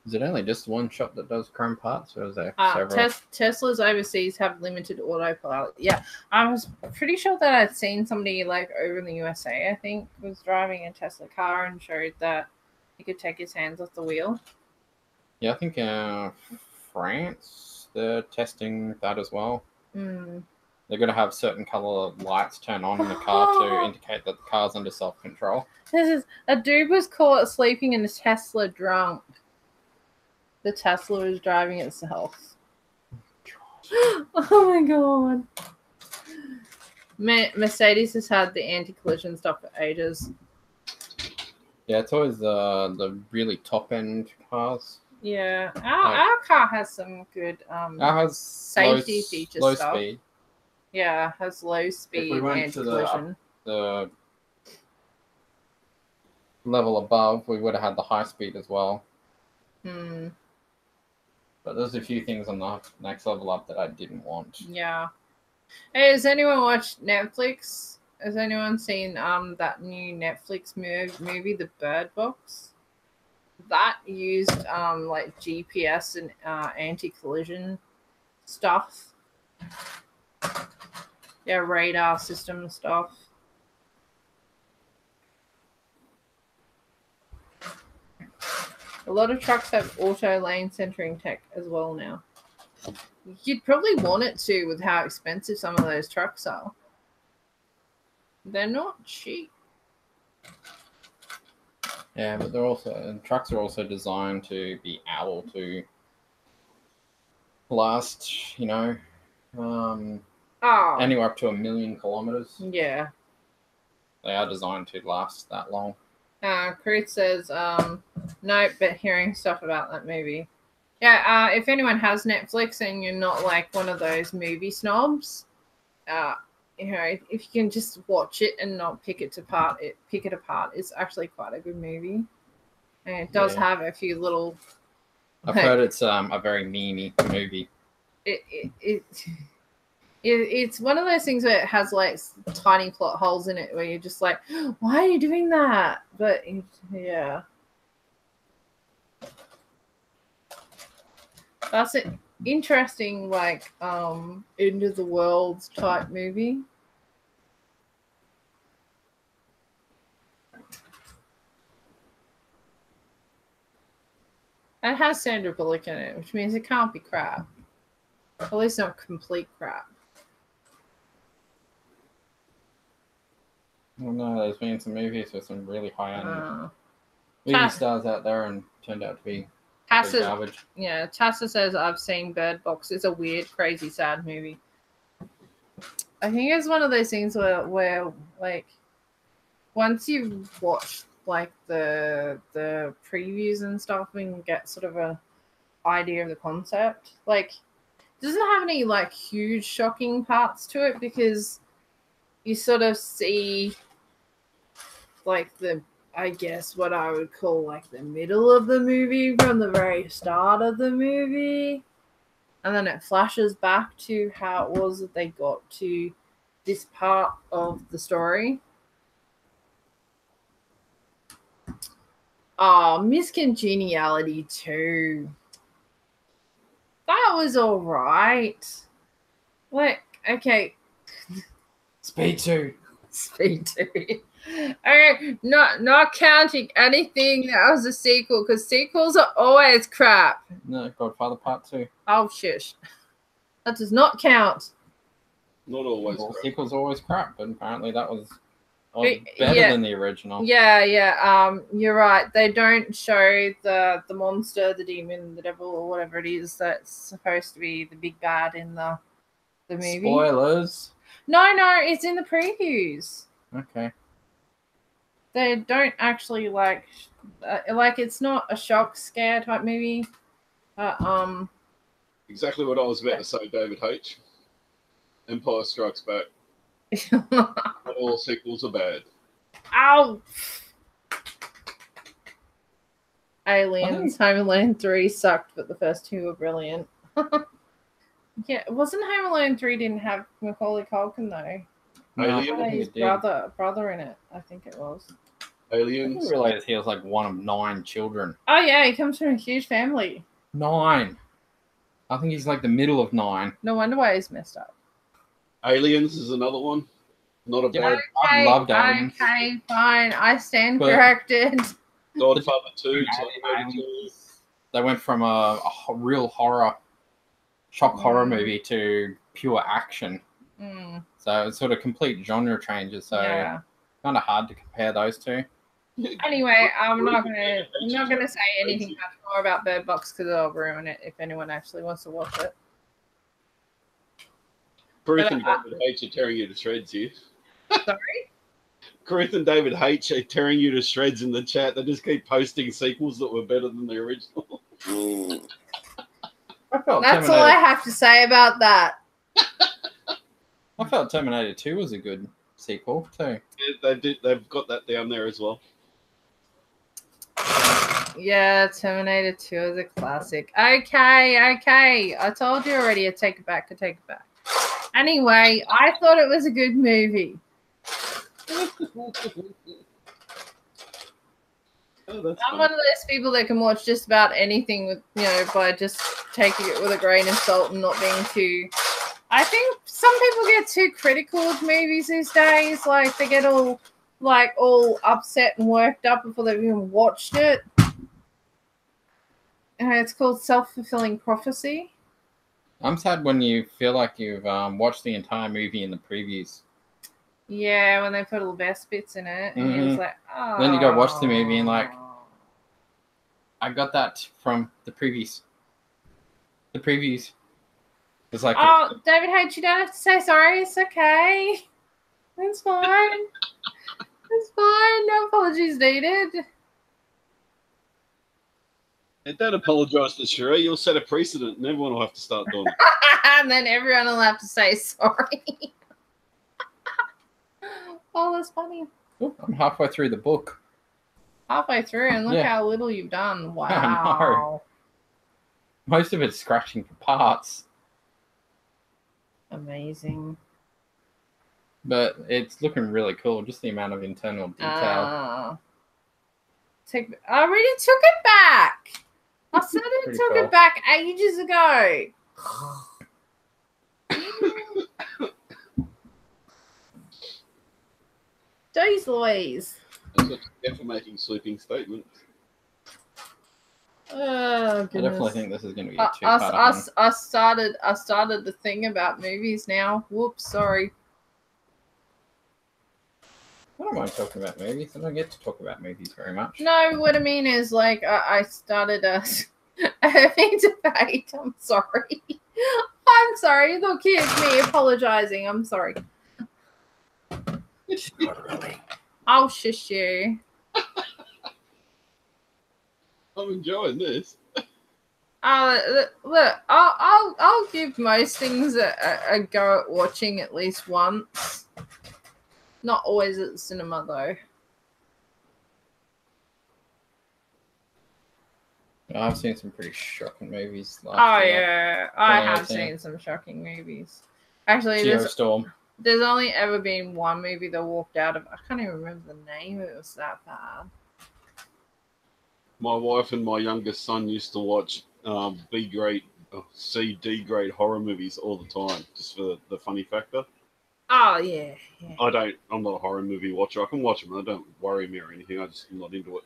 Is it only just one shop that does chrome parts, or is there several? Teslas overseas have limited autopilot. Yeah, I was pretty sure that I'd seen somebody like over in the USA, I think, was driving a Tesla car and showed that he could take his hands off the wheel. Yeah, I think France, they're testing that as well. They're going to have certain color lights turn on in the car to indicate that the car's under self-control. A dude was caught sleeping in a Tesla drunk. The Tesla was driving itself. Oh my god. Mercedes has had the anti-collision stuff for ages. Yeah, it's always the really top-end cars. Yeah, our car has some good has safety features. Low speed. Yeah, has low speed anti-collision. The level above, we would have had the high speed as well. But there's a few things on the next level up that I didn't want. Yeah. Hey, has anyone watched Netflix? Has anyone seen that new Netflix movie, The Bird Box? That used like GPS and anti-collision stuff. Yeah, radar system stuff. A lot of trucks have auto lane centering tech as well now. You'd probably want it to with how expensive some of those trucks are. They're not cheap. Yeah, but trucks are also designed to be able to last, Oh. Anywhere up to 1,000,000 kilometers. Yeah. They are designed to last that long. Chris says, no, but hearing stuff about that movie. Yeah, if anyone has Netflix and you're not like one of those movie snobs, you know, if you can just watch it and not pick it apart, it's actually quite a good movie. And it does have a few little... I've heard it's a very memey movie. It's one of those things where it has like tiny plot holes in it where you're just like, why are you doing that? But yeah, that's an interesting like end of the world type movie. It has Sandra Bullock in it, which means it can't be crap. At least not complete crap. Well, no, there's been some movies with some really high-end movie stars out there and turned out to be garbage. Yeah, Tassa says, I've seen Bird Box. It's a weird, crazy, sad movie. I think it's one of those things where like, once you've watched, like, the previews and stuff and get sort of a idea of the concept, like, it doesn't have any, like, huge, shocking parts to it because you sort of see, like, I guess what I would call, like, the middle of the movie from the very start of the movie. And then it flashes back to how it was that they got to this part of the story. Oh, Miss Congeniality 2. That was alright. Like, okay. Speed 2. Speed 2. Okay, not counting anything that was a sequel, because sequels are always crap. No, Godfather Part 2. Oh, shit. That does not count. Not always Well, crap. sequels are always crap, but apparently that was better than the original. Yeah. You're right. They don't show the monster, the demon, the devil, or whatever it is that's supposed to be the big bad in the movie. Spoilers. No, it's in the previews. Okay. They don't actually like it's not a shock scare type movie. Exactly what I was about to say, David H. Empire Strikes Back. Not all sequels are bad. Ow! Aliens, Home Alone 3 sucked, but the first two were brilliant. Yeah, wasn't Home Alone 3 didn't have Macaulay Culkin though? Aliens? His brother in it, I think it was. Aliens? I didn't realize he was like one of 9 children. Oh yeah, he comes from a huge family. 9. I think he's like the middle of 9. No wonder why he's messed up. Aliens is another one. Not a bad. I loved Aliens. Okay, fine. I stand corrected. Godfather 2. They went from a real shock horror movie to pure action. So it's sort of complete genre changes. So kind of hard to compare those two. Anyway, I'm not gonna say anything much more about Bird Box because I'll ruin it if anyone actually wants to watch it. Ruth and David H are tearing you to shreds here. Sorry? Ruth and David H are tearing you to shreds in the chat. They just keep posting sequels that were better than the original. That's all I have to say about that. I felt Terminator 2 was a good sequel too. Yeah, they've got that down there as well. Yeah, Terminator 2 is a classic. Okay. I told you already. I take it back. Anyway, I thought it was a good movie. I'm one of those people that can watch just about anything with, by just taking it with a grain of salt and not being too... I think some people get too critical of movies these days. Like, they get all upset and worked up before they've even watched it. It's called self-fulfilling prophecy. I'm sad when you feel like you've watched the entire movie in the previews. Yeah, when they put all the best bits in it. And it was like, oh. Then you go watch the movie and like, I got that from the previews. The previews. It's like, oh, David H, you don't have to say sorry. It's okay. It's fine. It's fine. No apologies needed. And don't apologise to Cherie. You'll set a precedent, and everyone will have to start doing it. And then everyone will have to say sorry. Oh, that's funny. oh, I'm halfway through the book. Halfway through, and look Yeah. how little you've done. I Wow. Most of it's scratching for parts, Amazing. but it's looking really cool. Just the amount of internal detail. I already took it back. I said I Pretty took cool. it back ages ago. Jeez Louise. That's what you get for making sweeping statements. Oh, I goodness. definitely think this is going to be a two-parter. I started the thing about movies now. Whoops, sorry. I don't mind talking about movies. I don't get to talk about movies very much. No, what I mean is, like, I started a debate. I'm sorry. I'm sorry. Look, here's me apologizing. I'm sorry. It's not really. I'll shush you. I'm enjoying this. Look, I'll give most things a go at watching at least once. Not always at the cinema, though. I've seen some pretty shocking movies. Oh, yeah. I have 2018. seen some shocking movies. Actually, there's Geostorm. only ever been one movie that I walked out of. I can't even remember the name. It was that bad. My wife and my youngest son used to watch C, D grade horror movies all the time, just for the funny factor. Oh, yeah. I'm not a horror movie watcher. I can watch them. They don't worry me or anything. I just am not into it.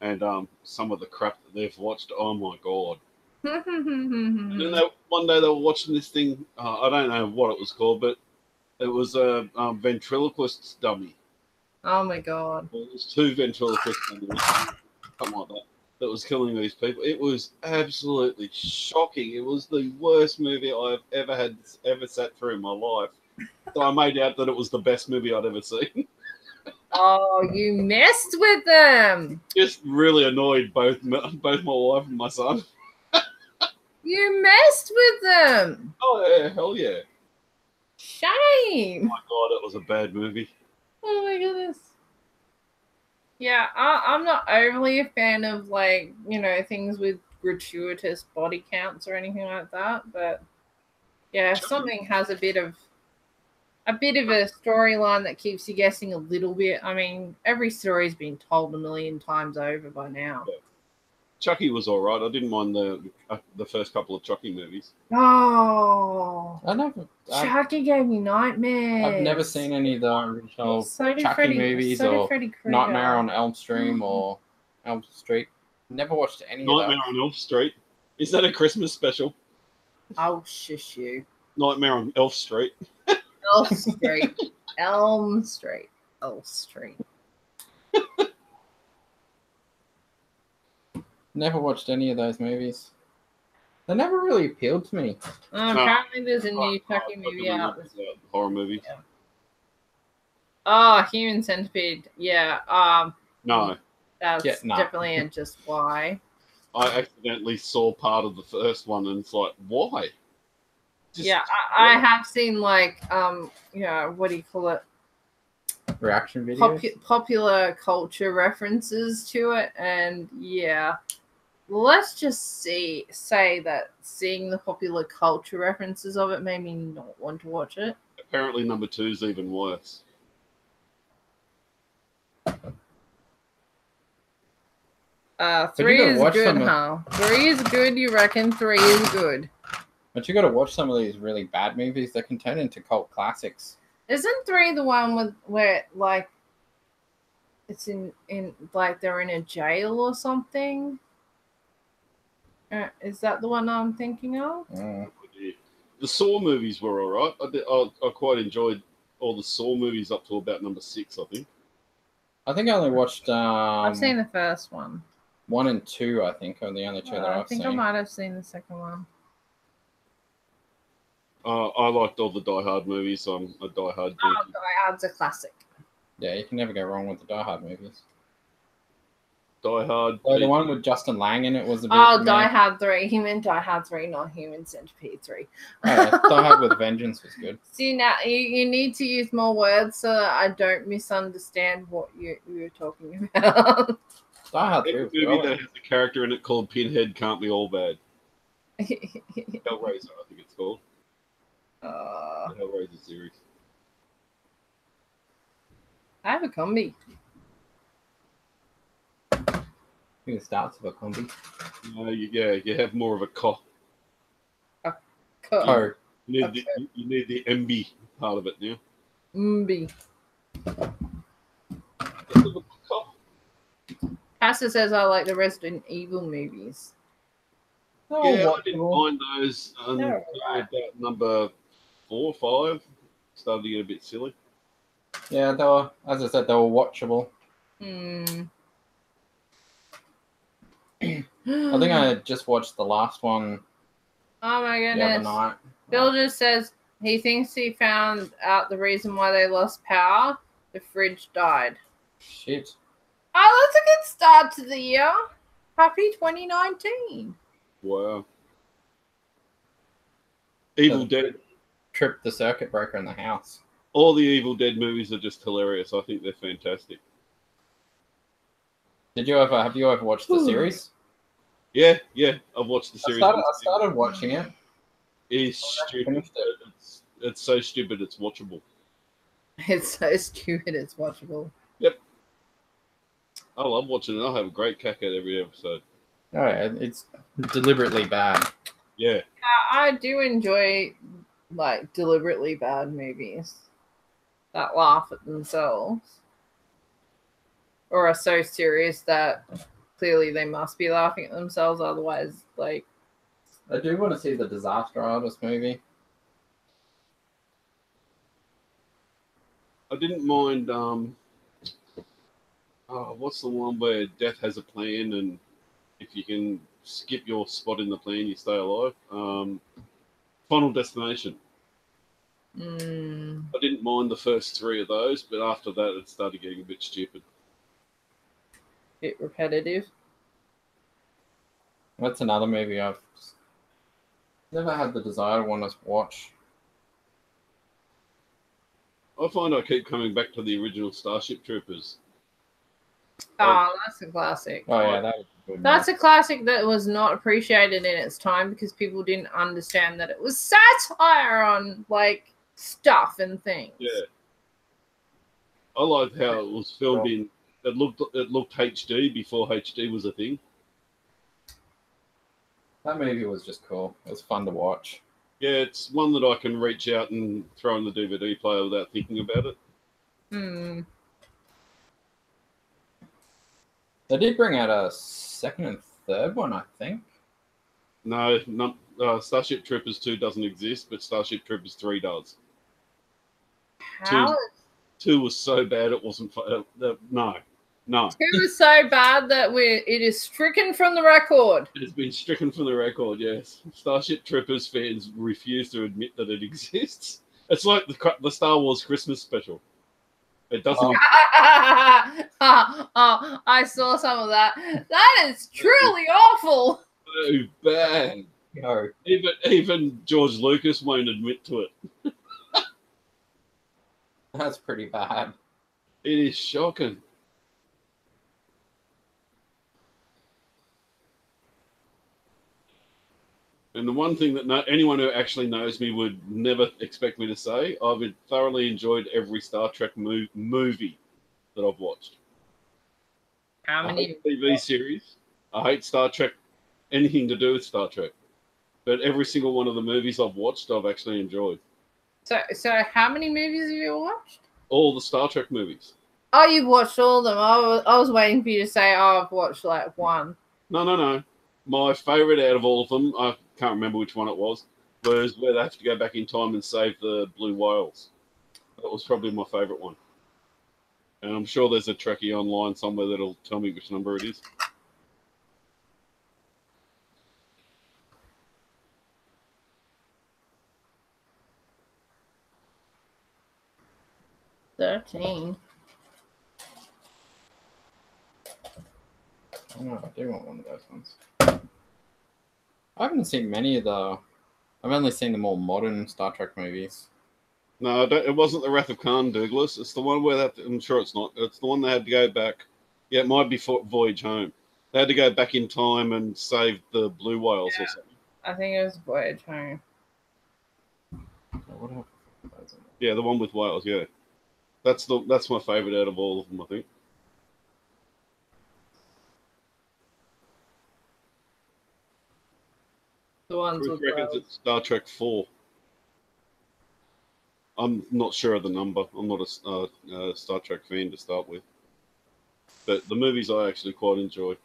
And some of the crap that they've watched, oh my god. And then one day they were watching this thing, I don't know what it was called, but it was a ventriloquist dummy. Oh, my God. Well, it was two ventriloquist dummies, something like that was killing these people. It was absolutely shocking. It was the worst movie I've ever sat through in my life. So I made out that it was the best movie I'd ever seen. Oh, you messed with them. Just really annoyed both my wife and my son. You messed with them. Oh yeah, hell yeah. Shame. Oh my god, it was a bad movie. Oh my goodness. Yeah, I'm not overly a fan of, like, things with gratuitous body counts or anything like that. But yeah, if something has a bit of a storyline that keeps you guessing a little bit. I mean, every story's been told a million times over by now. Yeah. Chucky was all right. I didn't mind the first couple of Chucky movies. Oh, Chucky gave me nightmares. I've never seen any of the original So did Chucky Freddy- movies so did or Freddy Krueger. Nightmare on Elm Street or Elm Street. Never watched any of Nightmare those. on Elm Street. Is that a Christmas special? I'll shush you. Nightmare on Elf Street. Elm Street. Elm Street. Elm Street. Never watched any of those movies. They never really appealed to me. Apparently there's a new Chucky movie out. Horror movie. Yeah. Oh, Human Centipede. Yeah. No, That's Yeah, no. definitely a just why. I accidentally saw part of the first one, and it's like, why? Just- Yeah, I have seen, like, what do you call it? Reaction videos. Popular culture references to it, and yeah, let's just say that seeing the popular culture references of it made me not want to watch it. Apparently, number 2 is even worse. Three gotta is watch good, some huh? 3 is good, you reckon? 3 is good. But you got to watch some of these really bad movies that can turn into cult classics. Isn't 3 the one where like it's in like they're in a jail or something? Is that the one I'm thinking of? The Saw movies were all right. I quite enjoyed all the Saw movies up to about number 6, I think. I think I only watched I've seen the first one. 1 and 2, I think, are the only two that I I've think seen. I might have seen the second one. I liked all the Die Hard movies, so I'm a Die Hard. Oh, Die Hard's a classic. Yeah, you can never go wrong with the Die Hard movies. Die Hard. So the one with Justin Lang in it was a bit. Oh, Die Hard 3. He meant Die Hard 3, not Human Centipede 3. Oh, yeah. Die Hard with Vengeance was good. See, now you need to use more words so that I don't misunderstand what you're talking about. Die Hard 3 Every was movie good. that has a character in it called Pinhead can't be all bad. Hellraiser, I think it's called. The Hellraiser series. I have a combi. I think it starts with a combi. You have more of a co. Oh, You need the MB part of it now. Mb. Pastor says I like the Resident Evil movies. oh Yeah, I what? didn't mind those They're about number 4 or 5. Started to get a bit silly. Yeah, they were, as I said, they were watchable. Hmm. I think I just watched the last one Oh my the other goodness. night. Bill just says he thinks he found out the reason why they lost power. The fridge died. Shit. Oh, that's a good start to the year. Happy 2019. Wow. Evil Dead. Tripped the circuit breaker in the house. All the Evil Dead movies are just hilarious. I think they're fantastic. Have you ever watched the series? Yeah. I've watched the I series. started watching it. It's stupid. It's so stupid. It's watchable. It's so stupid, it's watchable. Yep. I love watching it. I have a great cack at every episode. Oh, yeah, it's deliberately bad. Yeah. I do enjoy like deliberately bad movies that laugh at themselves or are so serious that clearly they must be laughing at themselves, otherwise like I do want to see the Disaster Artist movie. I didn't mind. What's the one where death has a plan, and if you can skip your spot in the plan, you stay alive? Final Destination. I didn't mind the first 3 of those, but after that, it started getting a bit stupid. bit repetitive. That's another movie I've never had the desire to want to watch. I find I keep coming back to the original Starship Troopers. Oh, that's a classic. Oh yeah, that was a good. That's a classic that was not appreciated in its time because people didn't understand that it was satire on like stuff and things. Yeah. I liked how it was filmed in. It looked HD before HD was a thing. That movie was just cool. It was fun to watch. Yeah, it's one that I can reach out and throw in the DVD player without thinking about it. They did bring out a second and third one, I think. No, Starship Troopers 2 doesn't exist, but Starship Troopers 3 does. How? 2 was so bad it wasn't. No. 2 was so bad that it is stricken from the record. It has been stricken from the record, yes. Starship Troopers fans refuse to admit that it exists. It's like the Star Wars Christmas special. It doesn't. I saw some of that. That is truly awful. So bad. No. Even George Lucas won't admit to it. That's pretty bad. It is shocking. And the one thing that anyone who actually knows me would never expect me to say, I've thoroughly enjoyed every Star Trek movie that I've watched. How many? I hate TV series. I hate Star Trek, anything to do with Star Trek. But every single one of the movies I've watched, I've actually enjoyed. So how many movies have you watched? All the Star Trek movies. Oh, you've watched all of them. I was waiting for you to say, oh, I've watched like one. No. My favourite out of all of them, I can't remember which one it was where they have to go back in time and save the blue whales. That was probably my favourite one. And I'm sure there's a Trekkie online somewhere that'll tell me which number it is. 13. Oh, I do want one of those ones. I haven't seen many of the. I've only seen the more modern Star Trek movies. No, it wasn't the Wrath of Khan, Douglas. It's the one where I'm sure it's not. It's the one they had to go back. Yeah, it might be for Voyage Home. They had to go back in time and save the blue whales or something. I think it was Voyage Home. Yeah, the one with whales. Yeah, that's my favorite out of all of them. I think. The ones Bruce with reckons whales. it's Star Trek 4. I'm not sure of the number. I'm not a Star Trek fan to start with. But the movies I actually quite enjoy.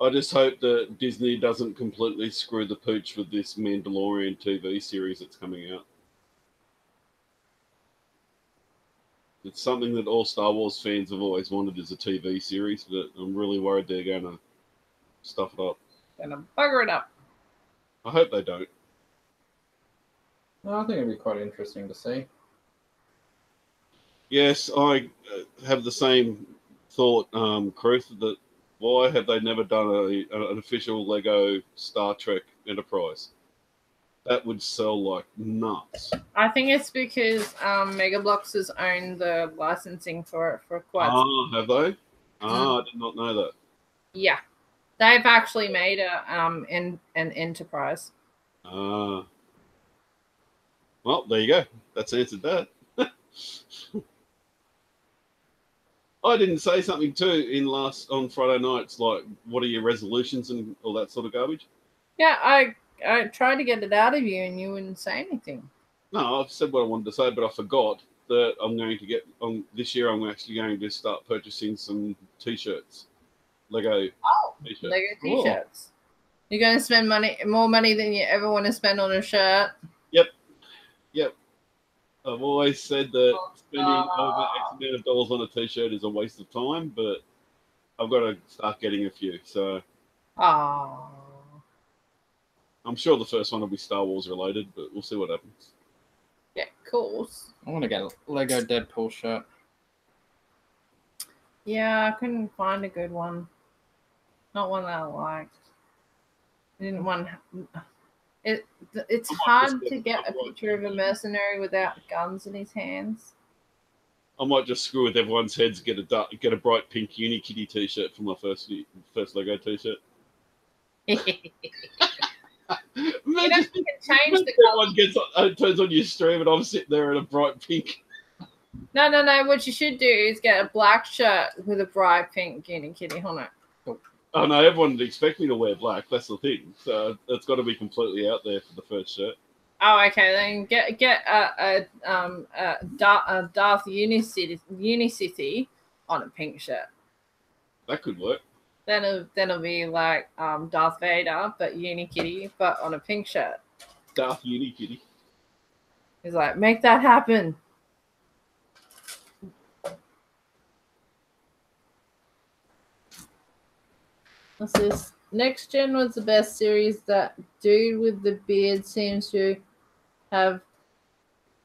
I just hope that Disney doesn't completely screw the pooch with this Mandalorian TV series that's coming out. It's something that all Star Wars fans have always wanted as a TV series, but I'm really worried they're going to stuff it up. Gonna bugger it up. I hope they don't. No, I think it'd be quite interesting to see. Yes, I have the same thought, Kruth, that why have they never done an official Lego Star Trek Enterprise? That would sell like nuts. I think it's because Mega Bloks has owned the licensing for it for quite some have they? I did not know that. Yeah. They've actually made an Enterprise. Well, there you go. That's answered that. I didn't say something too on Friday nights, like what are your resolutions and all that sort of garbage? Yeah, I tried to get it out of you and you wouldn't say anything. No, I've said what I wanted to say, but I forgot that I'm going to get this year. I'm actually going to start purchasing some T-shirts, Lego. T-shirts. Lego T-shirts. You're going to spend more money than you ever want to spend on a shirt. Yep. I've always said that spending over X amount of dollars on a T-shirt is a waste of time, but I've got to start getting a few. So, I'm sure the first one will be Star Wars related, but we'll see what happens. Yeah, of course. I want to get a Lego Deadpool shirt. Yeah, I couldn't find a good one. Not one that I liked. I didn't want. It's hard to get a picture of a mercenary without guns in his hands. I might just screw with everyone's heads, get a bright pink Unikitty T-shirt for my first Lego T-shirt. Imagine, you can change the color. Turns on your stream, and I'm sitting there in a bright pink. No. What you should do is get a black shirt with a bright pink Unikitty on it. Oh no, everyone would expect me to wear black. That's the thing. So it's got to be completely out there for the first shirt. Oh, okay. Then get a Darth Unicity on a pink shirt. That could work. Then it'll be like Darth Vader, but Unikitty, but on a pink shirt. Darth Unikitty. He's like, make that happen. What's this? Next Gen was the best series. That dude with the beard seems to have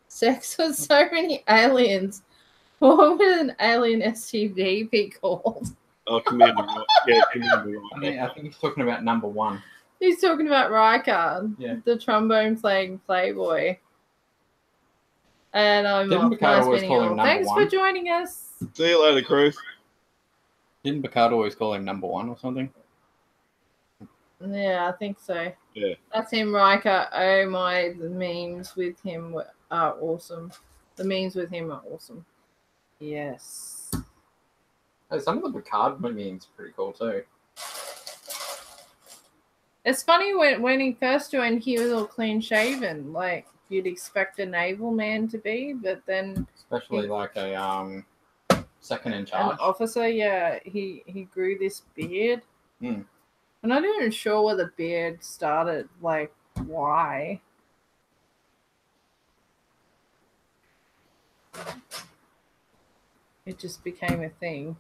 sex with so many aliens. What would an alien SUV be called? Oh, Commander Riker. Yeah, Commander Riker. I think he's talking about number one. He's talking about Riker, yeah. The trombone playing playboy. And I'm Didn't Picard always call him number Thanks one? for joining us. See you later, Cruz. Didn't Picard always call him number one or something? Yeah, I think so. Yeah. That's him, Riker. Oh my, the memes with him are awesome. The memes with him are awesome. Yes. Hey, some of the Picard memes are pretty cool too. It's funny when he first joined, he was all clean shaven, like you'd expect a naval man to be, but then especially like a second in charge, an officer. Yeah, he grew this beard. I'm not even sure where the beard started, like why. It just became a thing.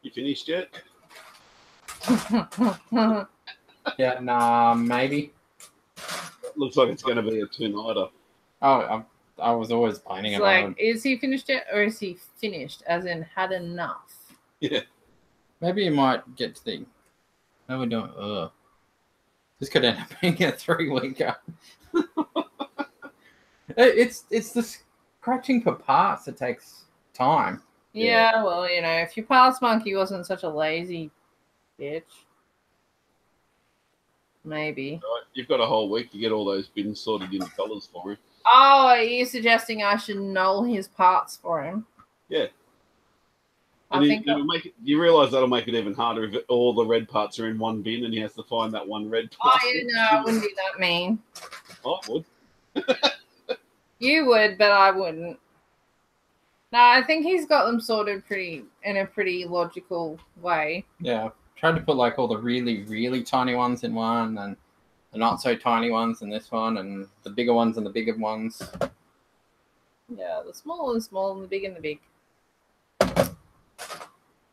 You finished yet? Yeah, nah, maybe. Looks like it's going to be a two-nighter. Oh, I was always planning It's it. like, is he finished it or is he finished? As in, had enough? Yeah. Maybe you might get to the. No, we don't. This could end up being a 3-weeker. It's the scratching for parts that takes time. Yeah, well, you know, if your parts monkey wasn't such a lazy bitch, maybe. Right. You've got a whole week to get all those bins sorted into colours for him. Oh, are you suggesting I should null his parts for him? Yeah. I And think it'll make it, you realise that'll make it even harder if all the red parts are in one bin and he has to find that one red part. Oh, yeah, no, I wouldn't be that mean. I would. You would, but I wouldn't. No, I think he's got them sorted in a pretty logical way. Yeah. Tried to put like all the really, really tiny ones in one and the not so tiny ones in this one and the bigger ones and the bigger ones. Yeah, the small and the small and the big and the big.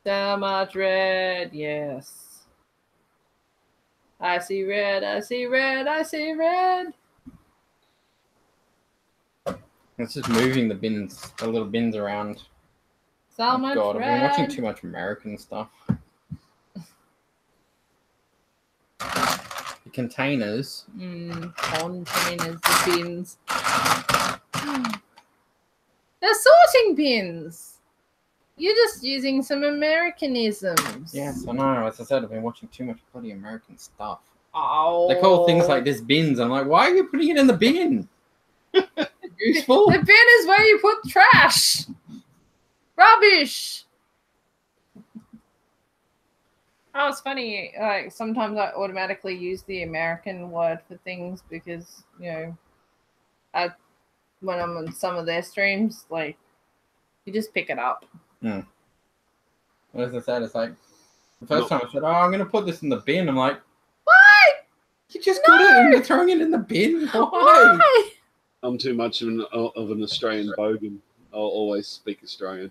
So much red, yes. I see red, I see red, I see red. It's just moving the little bins around. So much God, red. I've been watching too much American stuff. The containers. Containers, the bins. They're sorting bins. You're just using some Americanisms. Yes, I know. As I said, I've been watching too much bloody American stuff. Oh. They call things like this bins. I'm like, why are you putting it in the bin? Useful. The bin is where you put trash. Rubbish. Oh, it's funny. Like sometimes I automatically use the American word for things because, you know, when I'm on some of their streams, like you just pick it up. As I said, it's like the first time I said, "Oh, I'm going to put this in the bin." I'm like, Why? You just got it and you're throwing it in the bin. Why? I'm too much of an Australian bogan. I'll always speak Australian,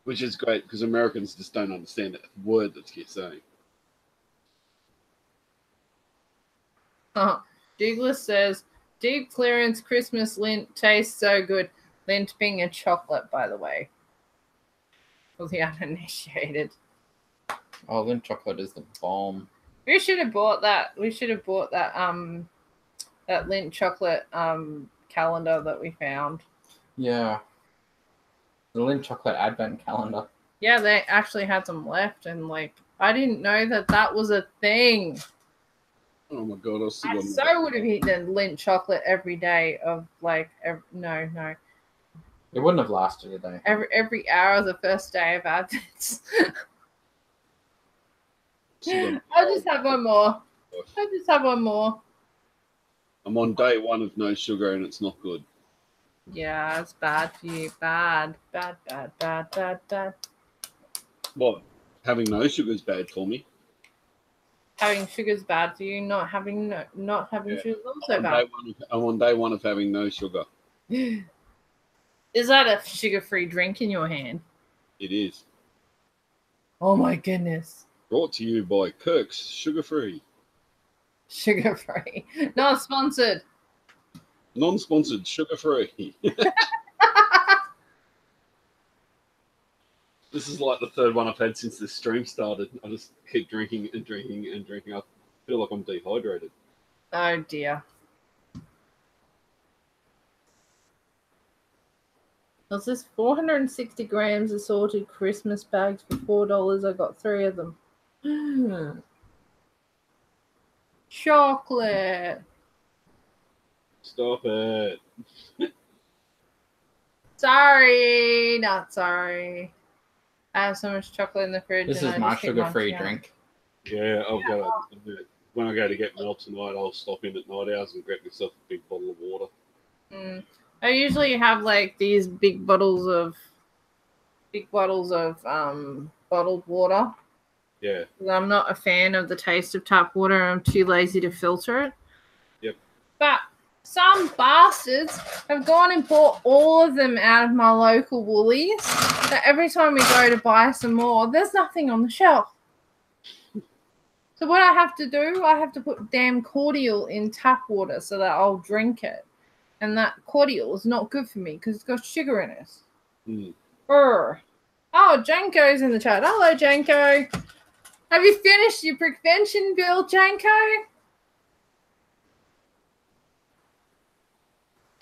which is great because Americans just don't understand that word that you're saying. Douglas says, deep clearance Christmas lint tastes so good. Lint being a chocolate, by the way. For the uninitiated. Oh, lint chocolate is the bomb. We should have bought that. We should have bought that that lint chocolate calendar that we found. Yeah. The lint chocolate advent calendar. Yeah, they actually had some left, and like I didn't know that was a thing. Oh my god! I so would have eaten lint chocolate every day of like no. It wouldn't have lasted a day. Every hour of the first day of Advent. I'll just have one more. I'm on day 1 of no sugar and it's not good. Yeah, it's bad for you. Bad. What? Having no sugar is bad for me. Having sugar's bad for you. Not having sugar is also bad. I'm on day 1 of having no sugar. Is that a sugar-free drink in your hand? It is. Oh my goodness. Brought to you by Kirk's Sugar Free. Sugar free. Not sponsored. Non-sponsored, sugar free. This is like the 3rd one I've had since this stream started. I just keep drinking and drinking and drinking. I feel like I'm dehydrated. Oh dear. What's this? 460 grams assorted Christmas bags for $4. I got 3 of them. Chocolate. Stop it. Sorry. Not sorry. I have so much chocolate in the fridge. This is my sugar-free drink. Yeah, when I go to get milk tonight, I'll stop in at night hours and grab myself a big bottle of water. I usually have like these big bottles of bottled water. Yeah. I'm not a fan of the taste of tap water. I'm too lazy to filter it. Yep. But some bastards have gone and bought all of them out of my local Woolies. So every time we go to buy some more, there's nothing on the shelf. So what I have to do, I have to put damn cordial in tap water so that I'll drink it. And that cordial is not good for me because it's got sugar in it. Oh, Janko's in the chat. Hello, Janko. Have you finished your prevention bill, Janko?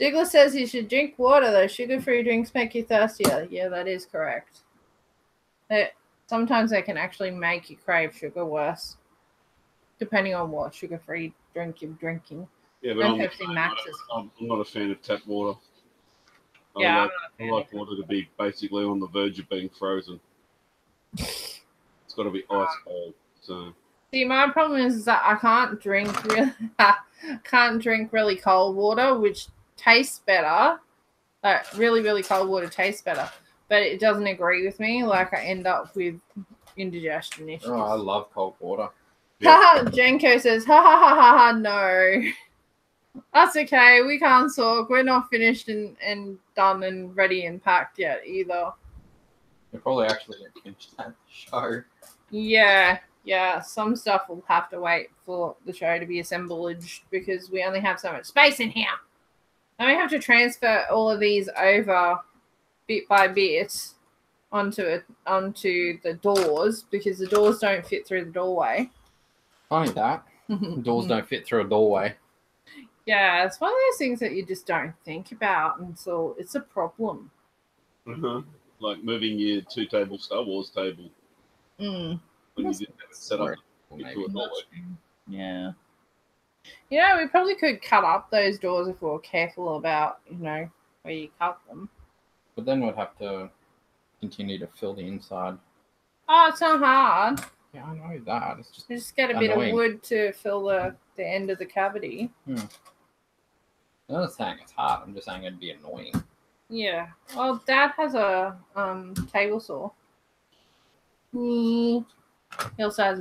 Douglas says you should drink water, though. Sugar-free drinks make you thirstier. Yeah, that is correct. Sometimes they can actually make you crave sugar worse, depending on what sugar-free drink you're drinking. Yeah, but I'm not a fan of tap water. I like water to be basically on the verge of being frozen. It's got to be ice cold. So. See, my problem is that I can't drink really cold water, which tastes better. Really, really cold water tastes better, but it doesn't agree with me. Like, I end up with indigestion issues. Oh, I love cold water. Haha, Jenko says, ha ha ha ha ha, no. That's okay. We can't talk. We're not finished and done and ready and packed yet either. You'll probably actually get finished that show. Yeah. Some stuff will have to wait for the show to be assemblaged because we only have so much space in here. And we have to transfer all of these over bit by bit onto the doors because the doors don't fit through the doorway. Funny that. Doors don't fit through a doorway. Yeah, it's one of those things that you just don't think about until it's a problem. Like moving your 2-table Star Wars table. When you didn't have it set up into a doorway. Yeah. Yeah, we probably could cut up those doors if we were careful about, where you cut them. But then we'd have to continue to fill the inside. Oh, it's not hard. Yeah, I know that. It's just get a bit of wood to fill the end of the cavity. I'm not saying it's hard. I'm just saying it'd be annoying. Yeah. Well, Dad has a table saw. He also has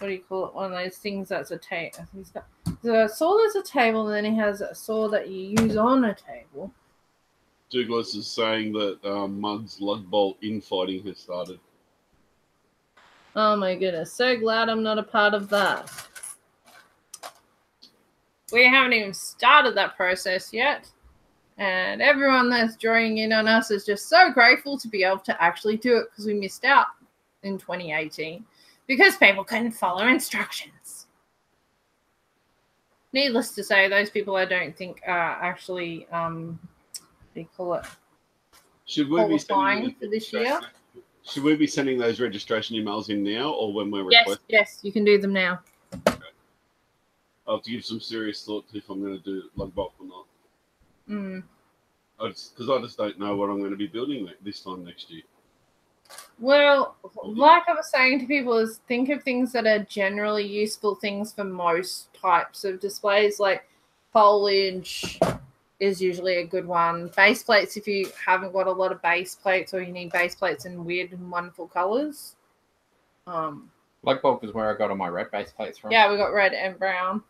what do you call it? One of those things that's a table. He's got a saw that's a table, and then he has a saw that you use on a table. Douglas is saying that Mud's lug bolt infighting has started. Oh my goodness. So glad I'm not a part of that. We haven't even started that process yet. And everyone that's joining in on us is just so grateful to be able to actually do it because we missed out in 2018 because people couldn't follow instructions. Needless to say, those people I don't think are actually, what do you call it? Should we be qualifying for this year? Should we be sending those registration emails in now or when we're requesting? Yes, you can do them now. Okay. I'll have to give some serious thought to if I'm going to do lug bolt or not. Because I just don't know what I'm going to be building this time next year. Well, like I was saying to people, is think of things that are generally useful things for most types of displays, like foliage is usually a good one. Base plates, if you haven't got a lot of base plates or you need base plates in weird and wonderful colors. Black bulk is where I got all my red base plates from. Yeah, we got red and brown.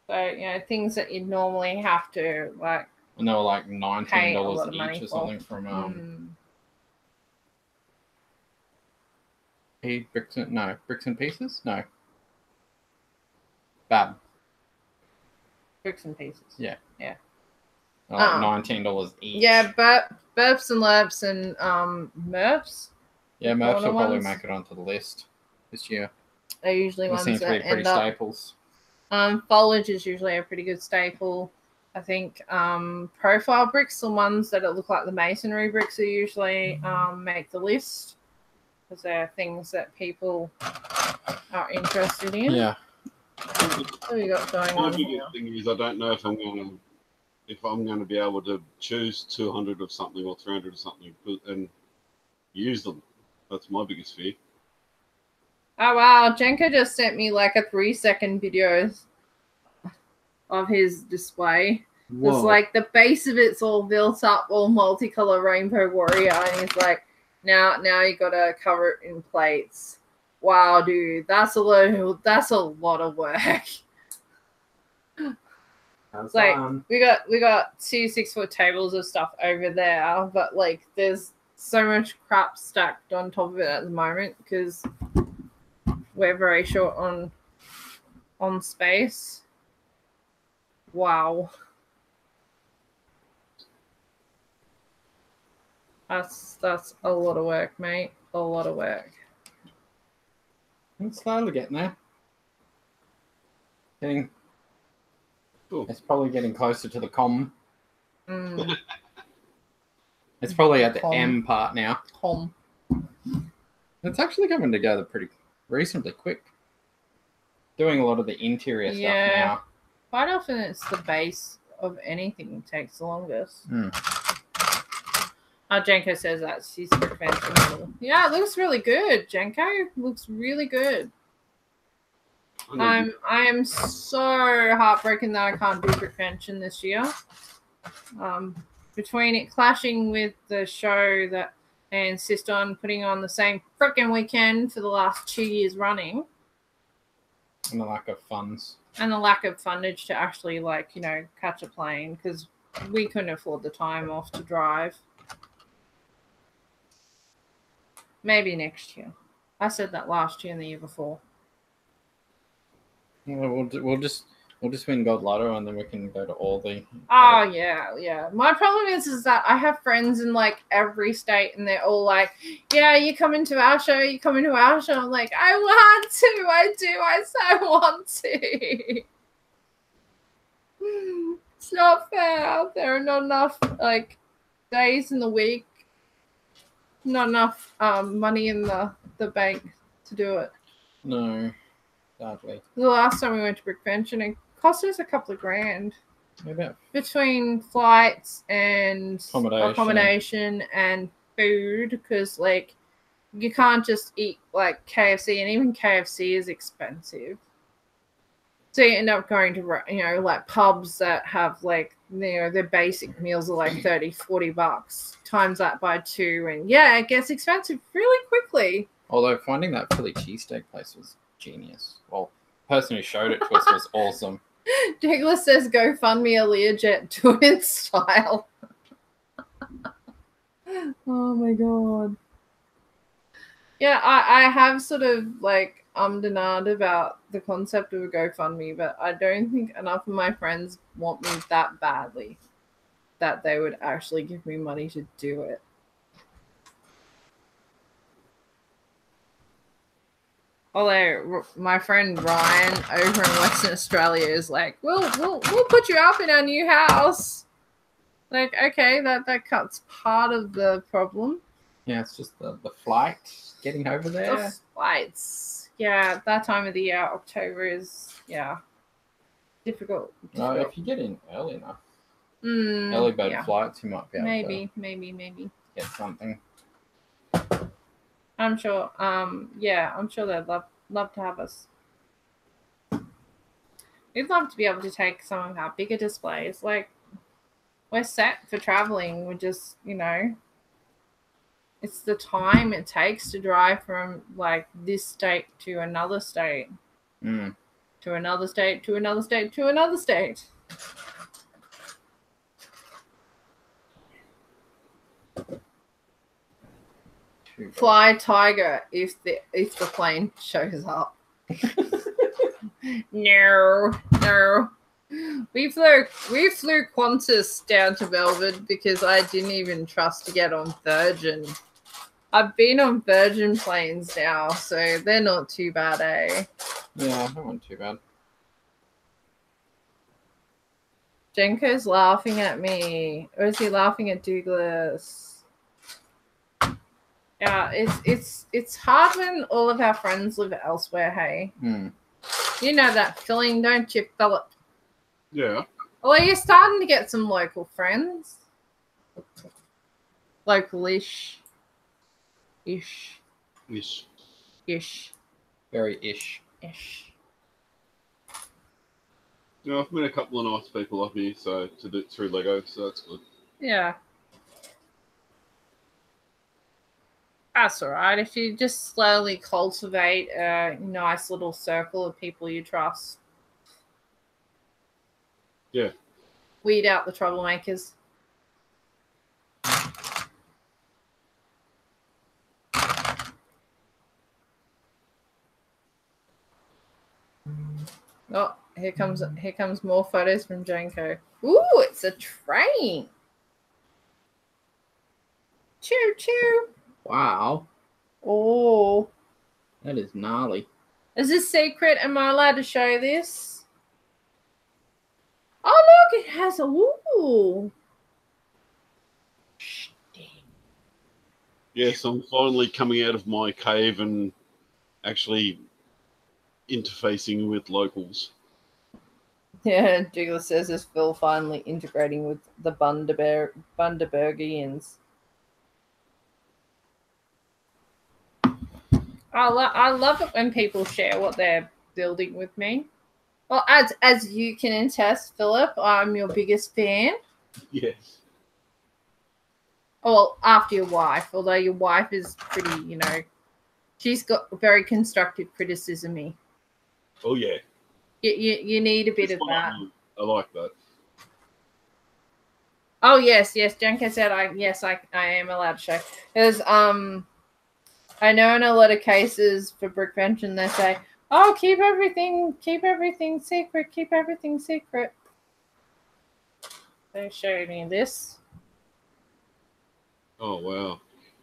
So, things that you normally have to, like... And they were like $19 each or something from... Bricks and Pieces? No. Bab. Bricks and Pieces. Yeah. Yeah. Like $19 each. Yeah, burps and lerps and Murphs. Yeah, Murphs will probably make it onto the list this year. They're usually ones seems that to be pretty staples. Foliage is usually a pretty good staple. I think profile bricks, the ones that look like the masonry bricks, are usually make the list because they're things that people are interested in. Yeah. What we got going on here? My biggest thing is I don't know if I'm going to be able to choose 200 of something or 300 of something and use them. That's my biggest fear. Oh wow, Jenko just sent me like a 3-second video of his display. Whoa. It's like the base of it's all built up, all multicolor rainbow warrior, and he's like, now you gotta cover it in plates. Wow, dude, that's a lot of work. It's like we got 2 6-foot tables of stuff over there, but like there's so much crap stacked on top of it at the moment because we're very short on space. Wow. That's a lot of work, mate. A lot of work. It's slowly getting there. Cool. It's probably getting closer to the com. It's probably at the M part now. Com. It's actually coming together pretty reasonably quick. Doing a lot of the interior stuff now. Quite often it's the base of anything takes the longest. Jenko says that she's professional. Yeah, it looks really good, Jenko. Looks really good. I am so heartbroken that I can't do prevention this year. Between it clashing with the show that they insist on putting on the same freaking weekend for the last 2 years running. And the lack of funds. And the lack of fundage to actually, like, you know, catch a plane because we couldn't afford the time off to drive. Maybe next year. I said that last year and the year before. We'll just win Gold Lotto and then we can go to all the. Oh yeah. My problem is that I have friends in like every state and they're all like, "Yeah, you coming to our show? You coming to our show?" I'm like, "I want to. I do. I so want to." It's not fair. There are not enough like days in the week. Not enough money in the bank to do it. No, sadly. The last time we went to Bricktober, it cost us a couple of grand. Yeah. Between flights and accommodation and food, because like you can't just eat like KFC, and even KFC is expensive. So you end up going to, you know, like pubs that have like, you know, their basic meals are like $30-40. Times that by 2, and yeah, it gets expensive really quickly. Although finding that Philly cheesesteak place was genius. Well, the person who showed it to us was awesome. Douglas says, "Go fund me a Learjet twin style." Oh my god. Yeah, I have sort of like and ahed about the concept of a GoFundMe, but I don't think enough of my friends want me that badly that they would actually give me money to do it. Although my friend Ryan over in Western Australia is like, we'll put you up in our new house. Like, okay, that cuts part of the problem. Yeah, it's just the flight getting over there. The flights. Yeah, that time of the year, October is, difficult. No, if you get in early enough, early bird flights, you might be able to maybe get something. I'm sure. I'm sure they'd love to have us. We'd love to be able to take some of our bigger displays. Like, we're set for traveling. We're just, you know, it's the time it takes to drive from like this state to another state, to another state, to another state, to another state. Fly Tiger if the plane shows up. No. We flew Qantas down to Melbourne because I didn't even trust to get on Virgin. I've been on Virgin planes now, so they're not too bad, eh? Yeah, that wasn't too bad. Jenko's laughing at me. Or is he laughing at Douglas? Yeah, it's hard when all of our friends live elsewhere, hey? You know that feeling, don't you, Philip? Yeah. Well, you're starting to get some local friends. Local-ish. Ish. Very ish. Yeah, I've met a couple of nice people up here, so to do through Lego, so that's good. Yeah. That's all right. If you just slowly cultivate a nice little circle of people you trust. Yeah. Weed out the troublemakers. Here comes more photos from Janko. Ooh, it's a train. Choo choo. Wow. Oh. That is gnarly. Is this secret? Am I allowed to show this? Oh look, it has a ooh. Yes, I'm finally coming out of my cave and actually interfacing with locals. Yeah, Jiggler says is Phil finally integrating with the Bundabergians. I love it when people share what they're building with me. Well, as you can attest, Philip, I'm your biggest fan. Yes. Well, after your wife, although your wife is pretty, she's got very constructive criticism-y. Oh, yeah. You need a bit of that. I like that. Oh, yes. Janko said, I am allowed to show. Because, I know in a lot of cases for Brickvention, they say, oh, keep everything secret. They showed me this. Oh, wow.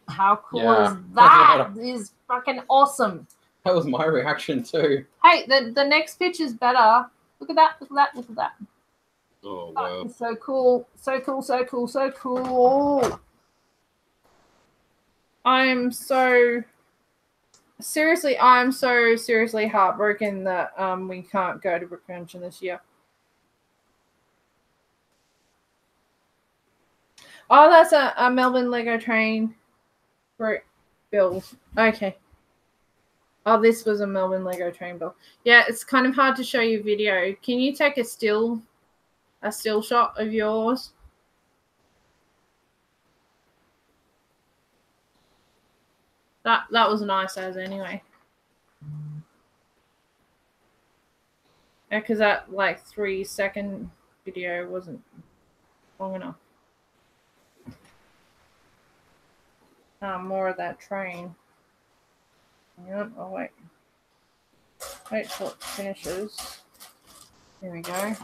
How cool is that? This is fucking awesome. That was my reaction too. Hey, the next picture's better. Look at that. Oh, wow. It's so cool. So cool. I'm so seriously heartbroken that we can't go to Brickvention this year. Oh, that's a Melbourne Lego train build. Okay. Oh, this was a Melbourne Lego train build. Yeah, it's kind of hard to show you video. Can you take a still shot of yours? That was nice as anyway. Yeah, because that 3-second video wasn't long enough. More of that train. Yep, oh wait. Wait till it finishes. Here we go.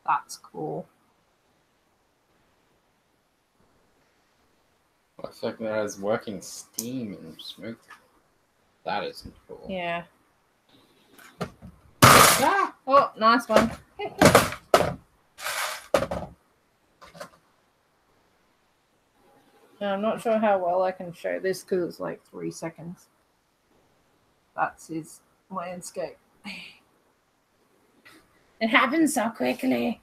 That's cool. Looks like that has working steam and smoke. That isn't cool. Yeah. Ah! Oh, nice one. Now, I'm not sure how well I can show this because it's 3 seconds. That's his landscape. It happens so quickly.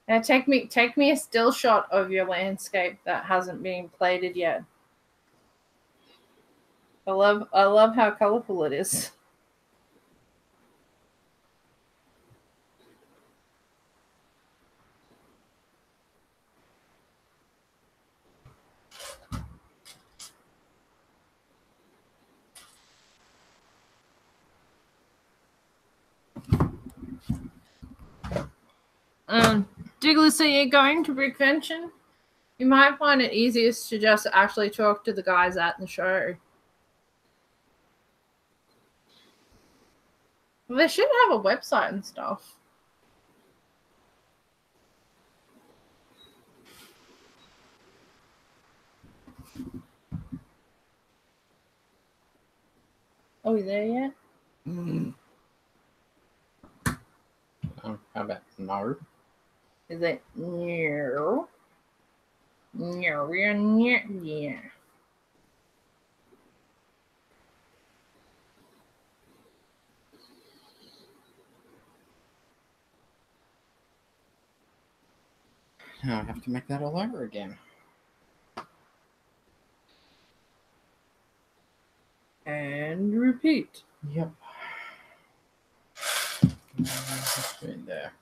Now take me a still shot of your landscape that hasn't been plated yet. I love how colorful it is. Diggler, so you're going to Brickvention? You might find it easiest to just actually talk to the guys at the show. Well, they should have a website and stuff. Are we there yet? How about no? Is it no? No, yeah. Now I have to make that all over again. And repeat. Yep. Right there.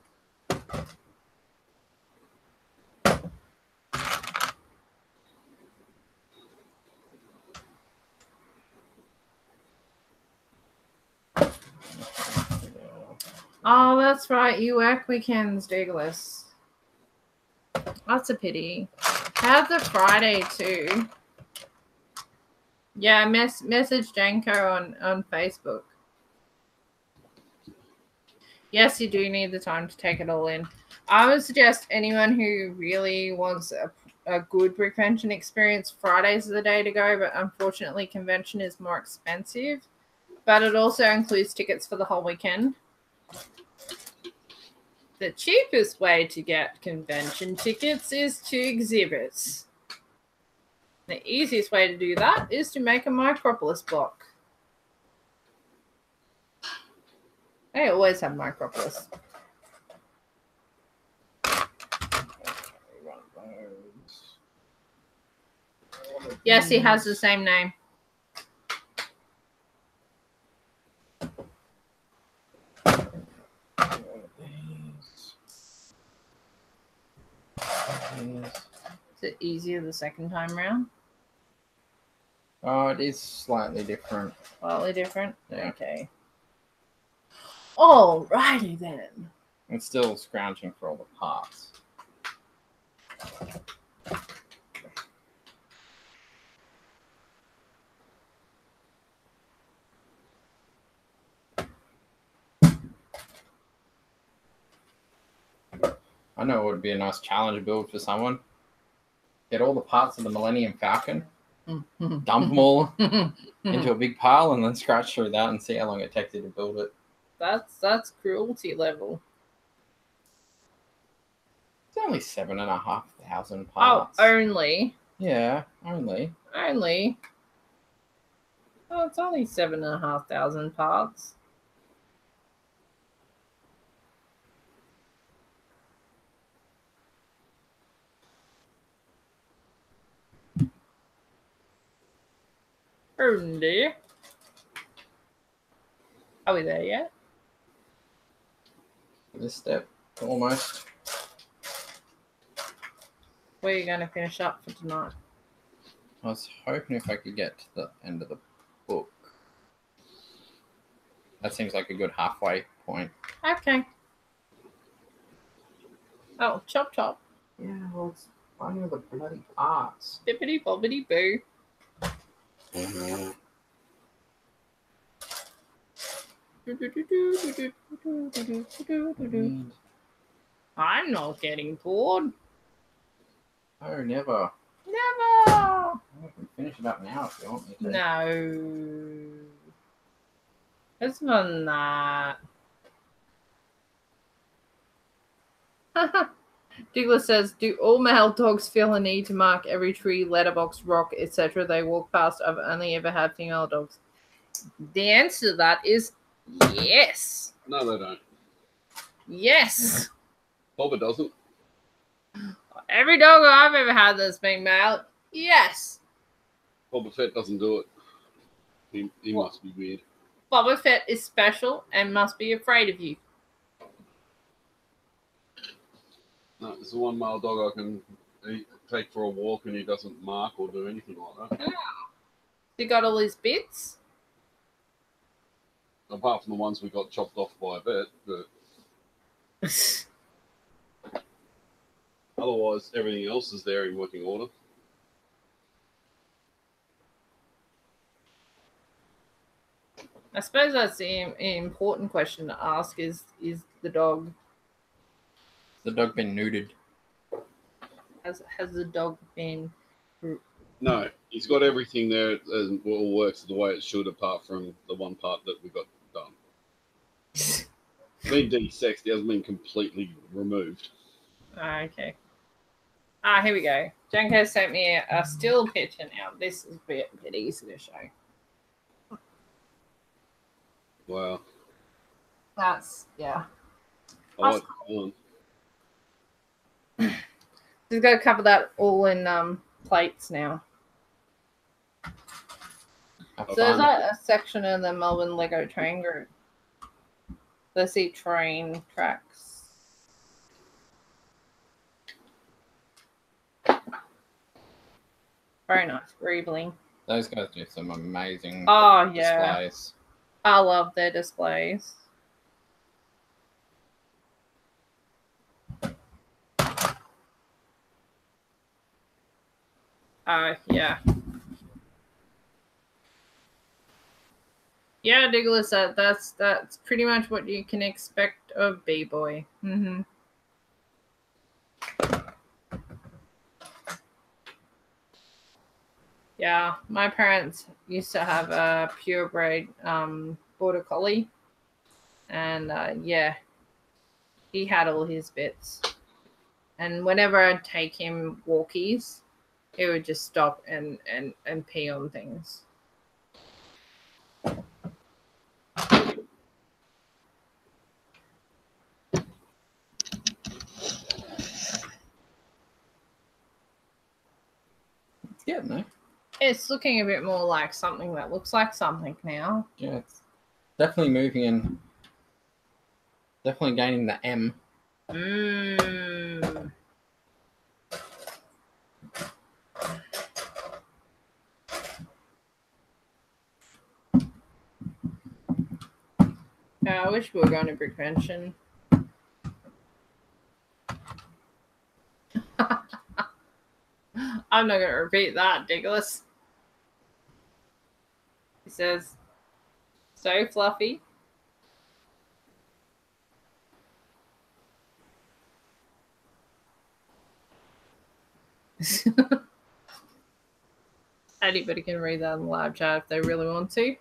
Oh, that's right. You work weekends, Douglas. That's a pity. Have the Friday too. Yeah, message Janko on Facebook. Yes, you do need the time to take it all in. I would suggest anyone who really wants a good brick convention experience, Fridays are the day to go, but unfortunately convention is more expensive. But it also includes tickets for the whole weekend. The cheapest way to get convention tickets is to exhibits. The easiest way to do that is to make a Micropolis block. They always have Micropolis. Yes, he has the same name. Is it easier the second time round? Oh, it is slightly different. Slightly different? Yeah. Okay. Alrighty then. It's still scrounging for all the parts. I know it would be a nice challenge build for someone. Get all the parts of the Millennium Falcon, dump them all into a big pile, and then scratch through that and see how long it takes you to build it. That's cruelty level. It's only 7,500 Oh, parts. only. Yeah, only. Only. Oh, it's only 7,500 parts. Only. Are we there yet? This step, almost. Where are you going to finish up for tonight? I was hoping if I could get to the end of the book. That seems like a good halfway point. Okay. Oh, chop chop. Yeah, well, it's finding all the bloody parts. Bippity bobbity boo. I'm not getting bored. Oh, never. Never. I can finish it up now if you want me to. No. It's more than that. Douglas says, do all male dogs feel a need to mark every tree, letterbox, rock, etc. they walk past? I've only ever had female dogs. The answer to that is yes. No, they don't. Yes. Bobber doesn't. Every dog I've ever had that's been male, yes. Boba Fett doesn't do it. He must be weird. Boba Fett is special and must be afraid of you. No, it's the one male dog I can take for a walk and he doesn't mark or do anything like that. He got all his bits? Apart from the ones we got chopped off by a vet, but otherwise everything else is there in working order. I suppose that's the important question to ask is the dog... The dog been neutered? Has the dog been... No, he's got everything there and it all works the way it should apart from the one part that we got done. It's been de-sexed, he hasn't been completely removed. Okay. Here we go. Janko sent me a still picture now. This is a bit easy to show. Wow. That's, yeah. I like the one. We've got to cover that all in plates now. So there's a section in the Melbourne Lego train group. Let's see train tracks. Very nice. Greebling. Those guys do some amazing displays. displays. I love their displays. Yeah. Yeah, Douglas, that's pretty much what you can expect a B-boy. Mm-hmm. Yeah, my parents used to have a purebred border collie, and yeah, he had all his bits. And whenever I'd take him walkies, he would just stop and pee on things. Yeah, no. It's looking a bit more like something that looks like something now. Yeah, it's definitely moving and definitely gaining the M. Mmm. Yeah, I wish we were going to Brick Mansion. I'm not going to repeat that, Nicholas. He says, so fluffy. Anybody can read that in the live chat if they really want to.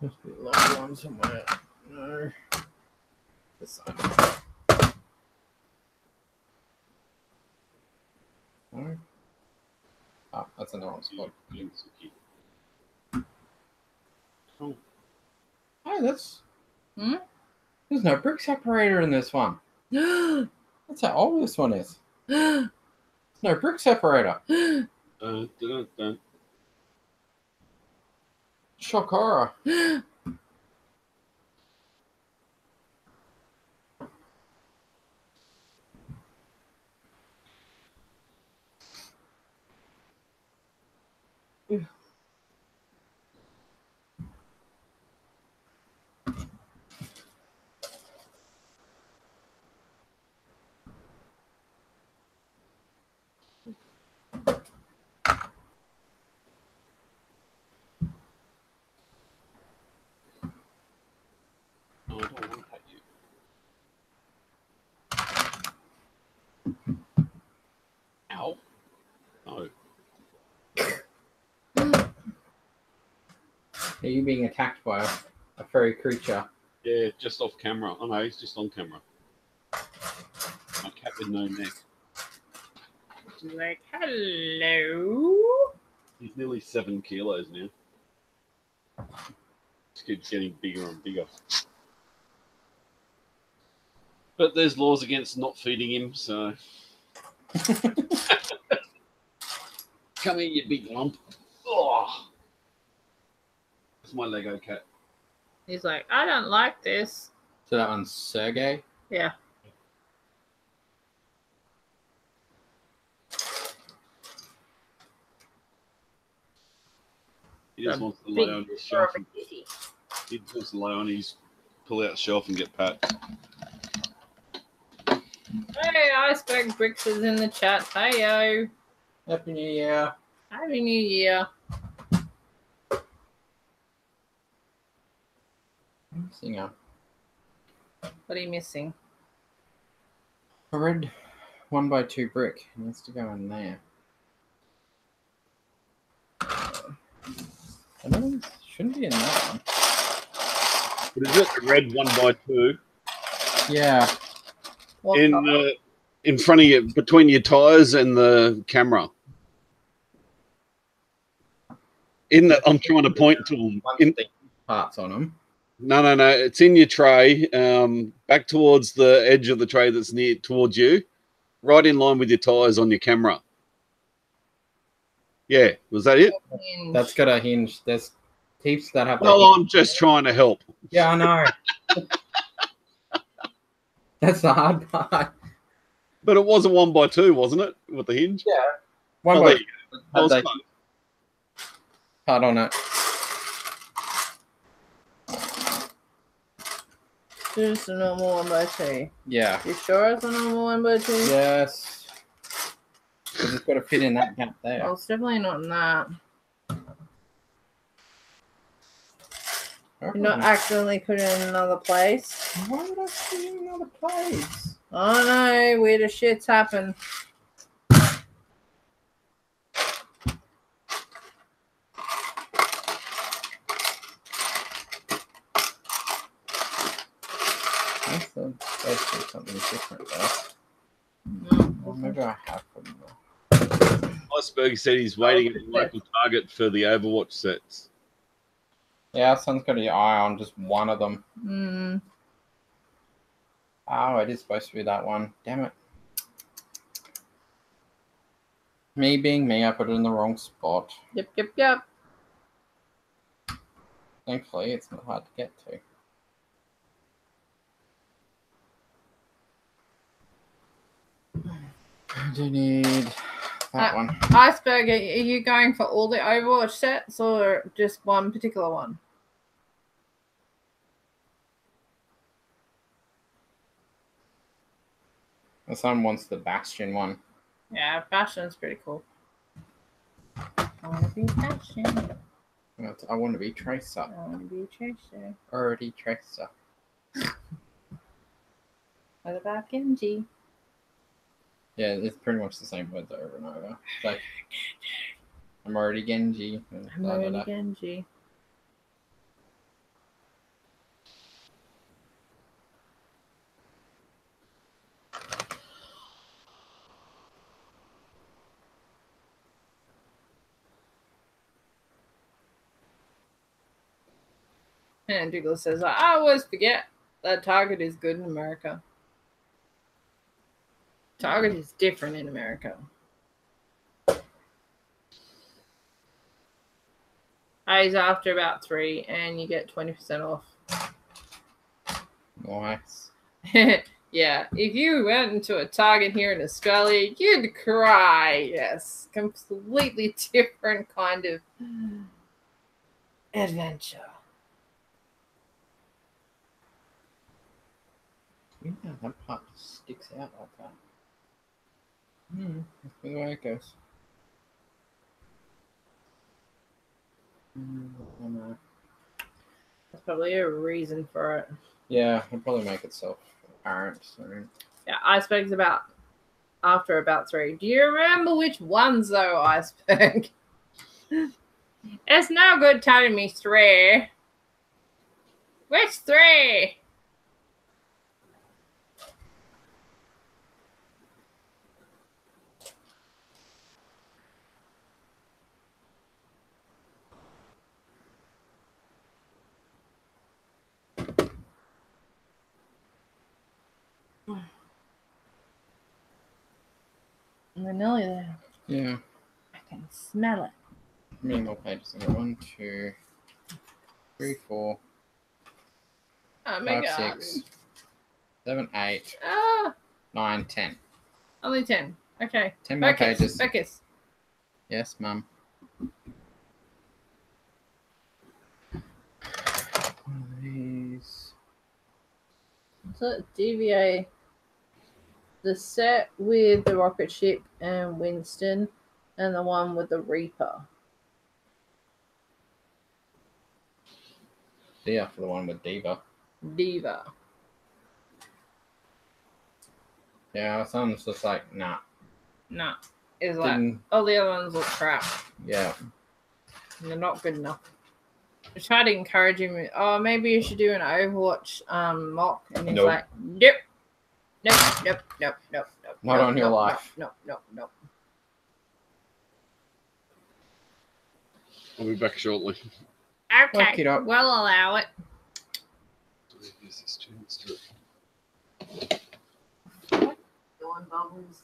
Must be a long one somewhere. No. This side. No. Oh, that's another spot. Oh. Oh, that's. There's no brick separator in this one. That's how old this one is. There's no brick separator. Shock horror. I don't want to pet you. Ow. No. Are you being attacked by a furry creature? Yeah, just off camera. Oh no, he's just on camera. My cat with no neck. Like, hello. He's nearly 7 kilos now. Just keeps getting bigger and bigger. But there's laws against not feeding him, so. Come here, you big lump. Oh. That's my Lego cat. He's like, I don't like this. So that one's Sergey? Yeah. He just wants to lay on his shelf. He just wants to lay on his pull-out shelf and get pat. Hey, Iceberg Bricks is in the chat. Hey-yo. Happy New Year. Happy New Year. Singer. What are you missing? A red 1x2 brick. It needs to go in there. I don't, shouldn't be in that one. What is it? The red 1x2? Yeah. In front of you, between your tyres and the camera. I'm trying to point to them. Parts on them. No. It's in your tray, back towards the edge of the tray that's near towards you, right in line with your tyres on your camera. Yeah, was that it? That's got a hinge. There's heaps that have. Well, I'm just trying to help. Yeah, I know. That's the hard part. But it was a 1x2, wasn't it, with the hinge? Yeah. One by part on it. Just a normal 1x2. Yeah. You sure it's a normal 1x2? Yes. Because it's got to fit in that gap there. Well, it's definitely not in that. You're not accidentally put it in another place. Why would I put it in another place? Oh no, weirder shit's happen. That's basically something different though. Well, maybe I have put them there. Iceberg said he's waiting at the local Target for the Overwatch sets. Yeah, our son's got his eye on just one of them. Mm. Oh, it is supposed to be that one. Damn it. Me being me, I put it in the wrong spot. Yep. Thankfully, it's not hard to get to. I do need that one. Iceberg, are you going for all the Overwatch sets or just one particular one? My son wants the Bastion one. Yeah, Bastion's pretty cool. I want to be Bastion. I want to be Tracer. I want to be Tracer. Already Tracer. What about Genji? Yeah, it's pretty much the same words over and over. It's like, I'm already Genji. I'm already Genji. And Douglas says, I always forget that Target is good in America. Target is different in America. A's after about 3 and you get 20% off. Nice. Yeah, if you went into a Target here in Australia, you'd cry. Yes, completely different kind of adventure. Yeah, that part just sticks out like that. That's the way it goes. There's probably a reason for it. Yeah, it'll probably make itself apparent soon. Yeah, Iceberg's after about 3. Do you remember which ones though, Iceberg? It's no good telling me 3. Which 3? We're nearly there. Yeah. I can smell it. How many more pages? 1, 2, 3, 4, Oh my 5, god. 6, 7, 8, 9, 10. Only 10. Okay. 10 more pages. Focus. Yes, Mum. One of these. So DVA. The set with the rocket ship and Winston, and the one with the Reaper. Yeah, for the one with Diva. Diva. Yeah, our son's just like, nah. Nah. It's like, all the other ones look crap. Yeah. They're not good enough. I tried to encourage him, maybe you should do an Overwatch mock. And he's like, nope. Nope. Not on your life. Nope. I'll be back shortly. Okay, we'll allow it. Use this chance to... Going bubbles.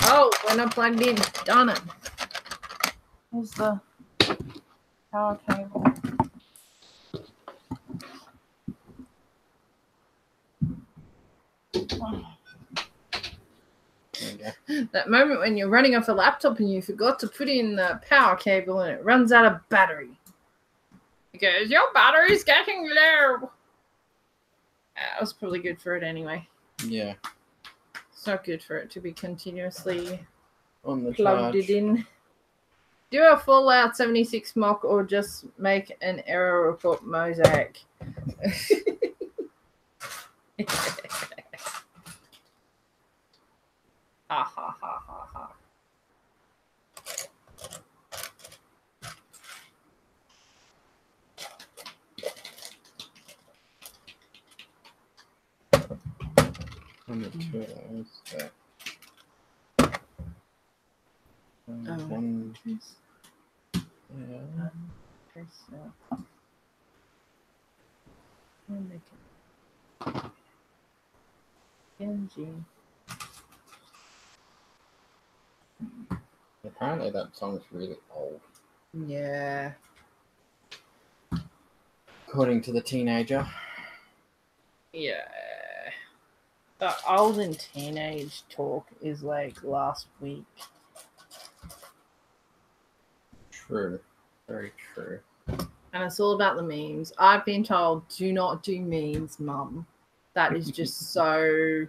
Oh, we're not plugged in. Darn it. Where's the power cable? That moment when you're running off the laptop and you forgot to put in the power cable and it runs out of battery. He goes, your battery's getting low. That was probably good for it anyway. Yeah. It's not good for it to be continuously On the plugged charge. it in. Do a Fallout 76 mock or just make an error report mosaic. Ha ha ha ha ha. On the two of those. There. One. Yeah. Apparently that song's really old. Yeah. According to the teenager. Yeah. The old and teenage talk is like last week. True. Very true. And it's all about the memes. I've been told, do not do memes, mum. That is just so,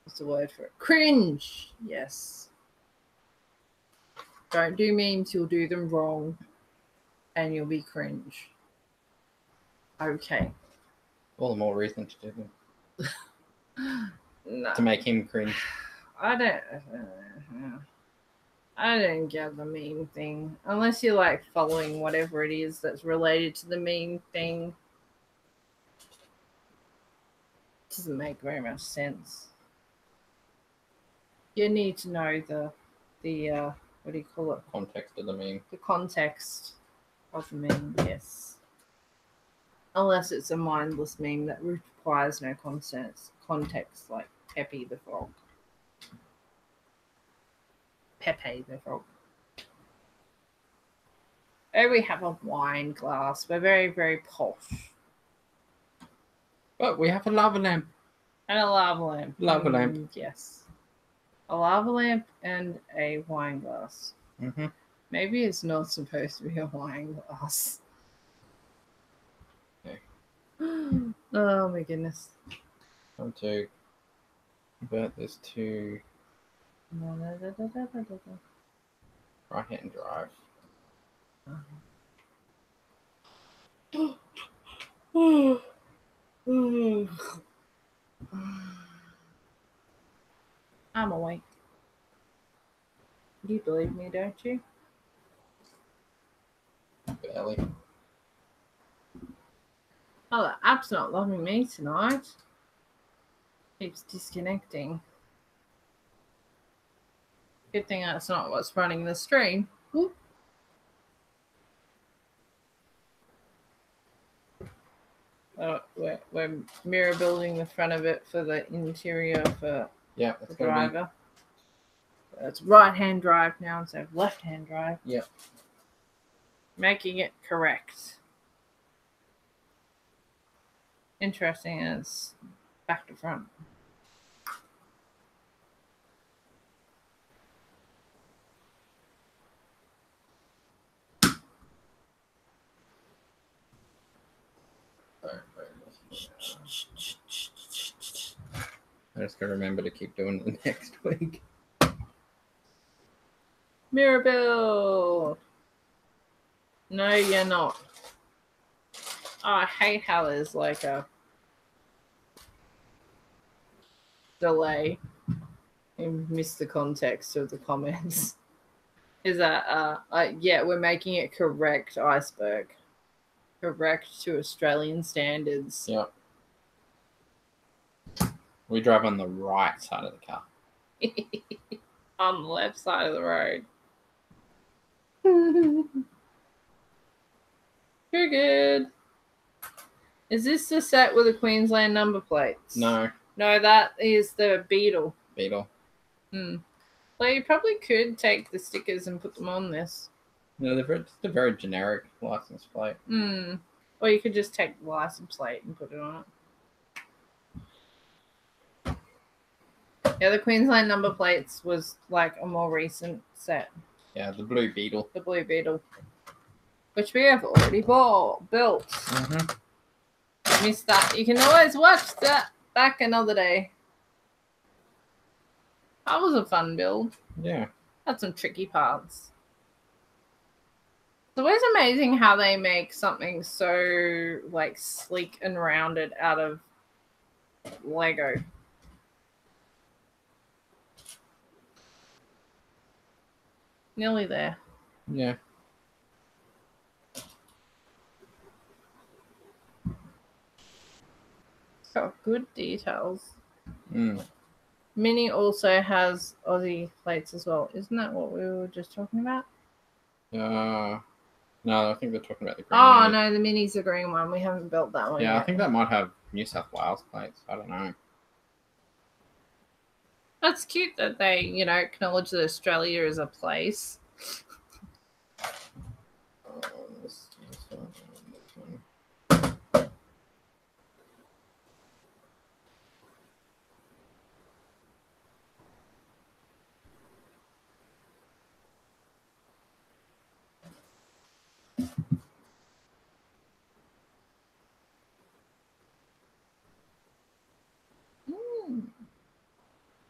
what's the word for it? Cringe. Yes. Don't do memes. You'll do them wrong. And you'll be cringe. Okay. All the more reason to do them. No. To make him cringe. I don't get the meme thing. Unless you're like following whatever it is that's related to the meme thing. It doesn't make very much sense. You need to know the what do you call it? Context of the meme. The context of the meme, yes. Unless it's a mindless meme that requires no context, like Pepe the Frog. Pepe the Frog. Oh, we have a wine glass. We're very, very posh. But we have a lava lamp. And a lava lamp. Lava lamp. Yes. A lava lamp and a wine glass. Mm-hmm. Maybe it's not supposed to be a wine glass. Okay. Oh my goodness. Time to convert this to right-hand drive. I'm awake. You believe me, don't you? Barely. Oh, the app's not loving me tonight. Keeps disconnecting. Good thing that's not what's running the stream. Whoop. We're mirror building the front of it for the interior for the driver. It's right-hand drive now instead of left-hand drive. Yep. Making it correct. Interesting, it's back to front. I just gotta remember to keep doing it next week. Mirror build. No, you're not. Oh, I hate how there's like a delay. You missed the context of the comments. Is that yeah, we're making it correct, iceberg. Correct to Australian standards. Yep. We drive on the right side of the car. On the left side of the road. You're good. Is this the set with the Queensland number plates? No. No, that is the Beetle. Beetle. Well, you probably could take the stickers and put them on this. No, they're just a very generic license plate. Or you could just take the license plate and put it on it. Yeah, the Queensland number plates was like a more recent set. Yeah, the blue Beetle. The blue Beetle. which we have already built. Mm-hmm. Missed that. You can always watch that back another day. That was a fun build. Yeah. Had some tricky parts. It's always amazing how they make something so like sleek and rounded out of Lego. Nearly there. Yeah. Got good details. Mm. Mini also has Aussie plates as well. Isn't that what we were just talking about? No, I think they're talking about the green. Oh, Mini. no, the Mini's the green one. We haven't built that one Yeah, yet. I think that might have New South Wales plates. I don't know. That's cute that they, you know, acknowledge that Australia is a place. This one.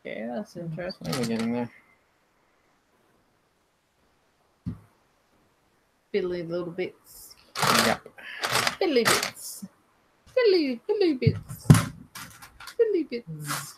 Okay, that's interesting. So we're getting there. Fiddly little bits. Yep. Fiddly bits. Fiddly bits. Fiddly bits.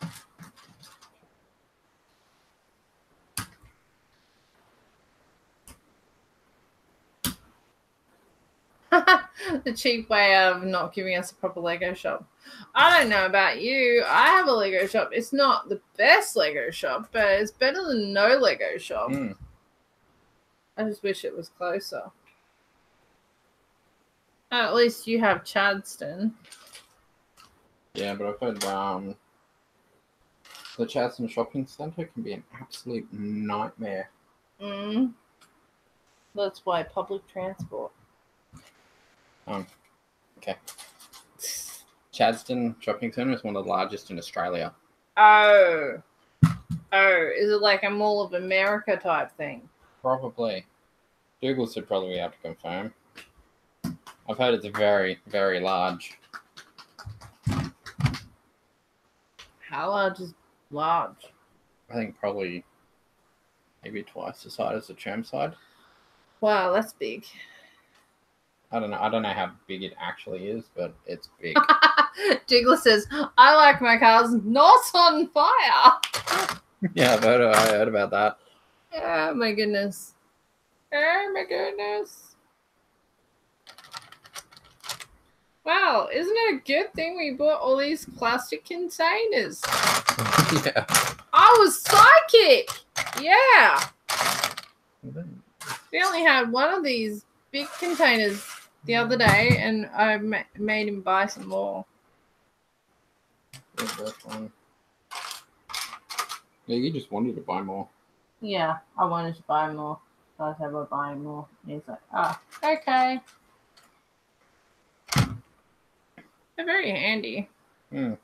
The cheap way of not giving us a proper Lego shop. I don't know about you. I have a Lego shop. It's not the best Lego shop, but it's better than no Lego shop. I just wish it was closer. At least you have Chadston. Yeah, but I've heard the Chadston shopping centre can be an absolute nightmare. That's why public transport. Okay. Chadston Shopping Centre is one of the largest in Australia. Oh, is it like a Mall of America type thing? Probably. Google should probably be able to confirm. I've heard it's very, very large. How large is large? I think probably maybe twice the size as the Chermside. Wow, that's big. I don't know how big it actually is, but it's big. Jiggler says, I like my cars not on fire. Yeah, I heard about that. Oh my goodness. Oh my goodness. Wow, isn't it a good thing we bought all these plastic containers? Yeah. I was psychic. Yeah. We only had one of these big containers the other day, and I made him buy some more. Yeah, you just wanted to buy more. Yeah, I wanted to buy more. So I said we're buying more. And he's like, okay. They're very handy. You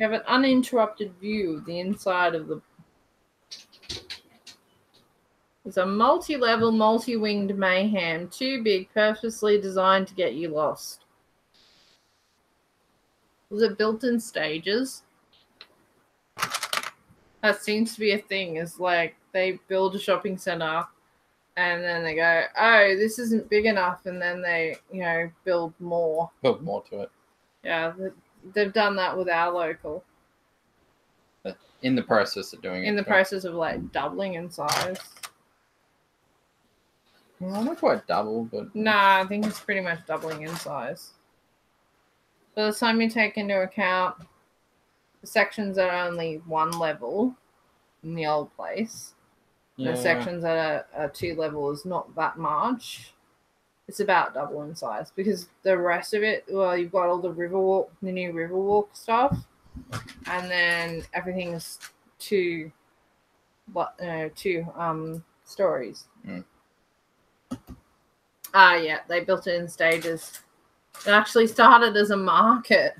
have an uninterrupted view of the inside of the... It's a multi-level, multi-winged mayhem. Too big, purposely designed to get you lost. Was it built in stages? That seems to be a thing. Is like they build a shopping center and then they go, oh, this isn't big enough. And then they, build more. Build more to it. Yeah, they've done that with our local. In the process of doing it. In the process of like doubling in size. Well, not quite double, but... Nah, I think it's pretty much doubling in size. By the time you take into account the sections that are only one level in the old place, the sections that are two level is not that much. It's about double in size because the rest of it, well, you've got all the new Riverwalk stuff, and then everything is two stories. Yeah, they built it in stages. It actually started as a market.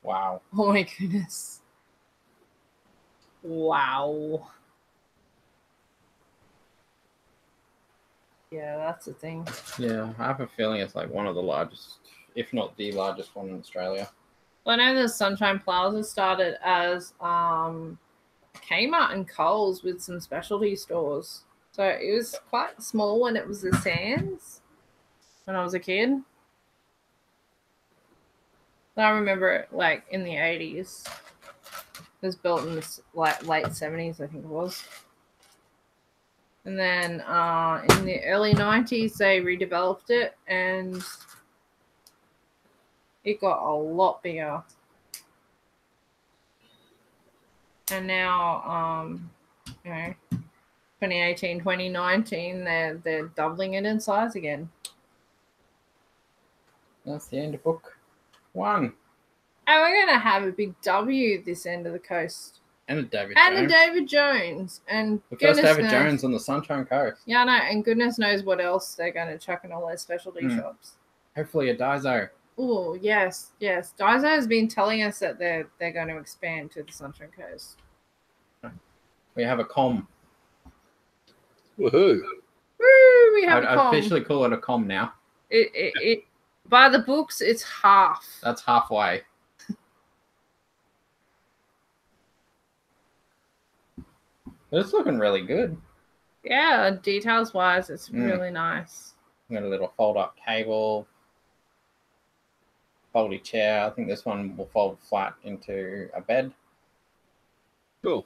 Wow. Oh my goodness. Wow. Yeah, that's the thing. Yeah, I have a feeling it's like one of the largest, if not the largest one in Australia. Well, I know the Sunshine Plaza started as Kmart and Coles with some specialty stores. So it was quite small when it was the Sands when I was a kid. I remember it like in the 80s. It was built in the late 70s, I think it was. And then in the early 90s, they redeveloped it and it got a lot bigger. And now, 2018, 2019, they're doubling it in size again. That's the end of book 1. And we're going to have a big W this end of the coast. And a David Jones. And a David Jones. And the first David Jones on the Sunshine Coast. Yeah, I know. And goodness knows what else they're going to chuck in all those specialty shops. Hopefully a Daiso. Oh, yes, yes. Daiso has been telling us that they're going to expand to the Sunshine Coast. We have a com. Woohoo! Woo! We have a com. I'd officially call it a com now. It by the books, it's half. That's halfway. It's looking really good. Yeah, details wise, it's really nice. Got a little fold up table, foldy chair. I think this one will fold flat into a bed. Cool.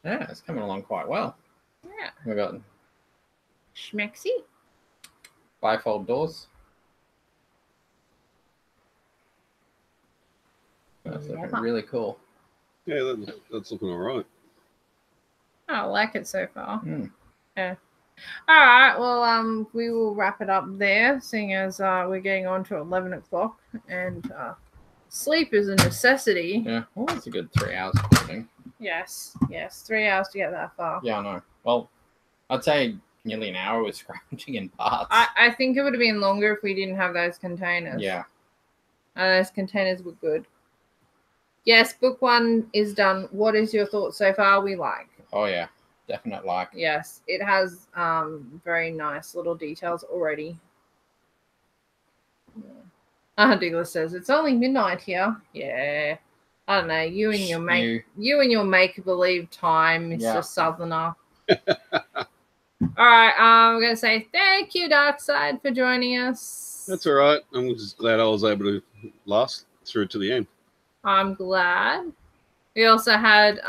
Yeah, it's coming along quite well. Yeah. We've got schmexy bifold doors. That's looking really cool. Yeah, that's looking all right. I like it so far. Yeah. All right. Well, we will wrap it up there, seeing as we're getting on to 11 o'clock, and sleep is a necessity. Yeah. Well, that's a good 3 hours of recording. Yes. 3 hours to get that far. Yeah, I know. Well, I'd say nearly an hour with scrounging in parts. I think it would have been longer if we didn't have those containers. Yeah. Those containers were good. Yes, book 1 is done. What is your thoughts so far? We like. Oh, yeah. Definite like. Yes, it has very nice little details already. Douglas says it's only midnight here. Yeah, I don't know. You and your make believe time, Mr. Southerner. All right, we're gonna say thank you, Darkside, for joining us. That's all right. I'm just glad I was able to last through to the end. I'm glad. We also had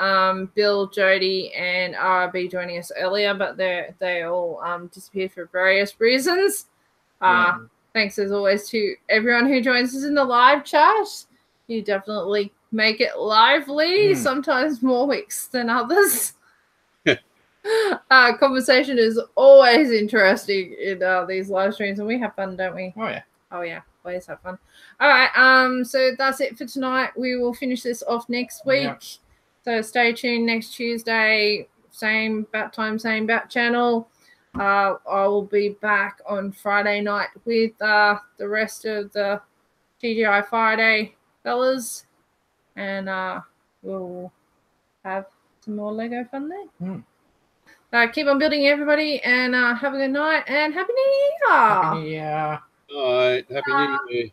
Bill, Jody, and RB joining us earlier, but they all disappeared for various reasons. Thanks as always to everyone who joins us in the live chat. You definitely make it lively, sometimes more weeks than others. Conversation is always interesting in these live streams, and we have fun, don't we? Oh, yeah. Oh, yeah. Always have fun. All right. So that's it for tonight. We will finish this off next week. Yep. So stay tuned next Tuesday. Same bat time, same bat channel. I will be back on Friday night with the rest of the TGI Friday fellas. And we'll have some more Lego fun there. Keep on building, everybody. And have a good night. And Happy New Year. Happy New Year. All right. Happy New Year.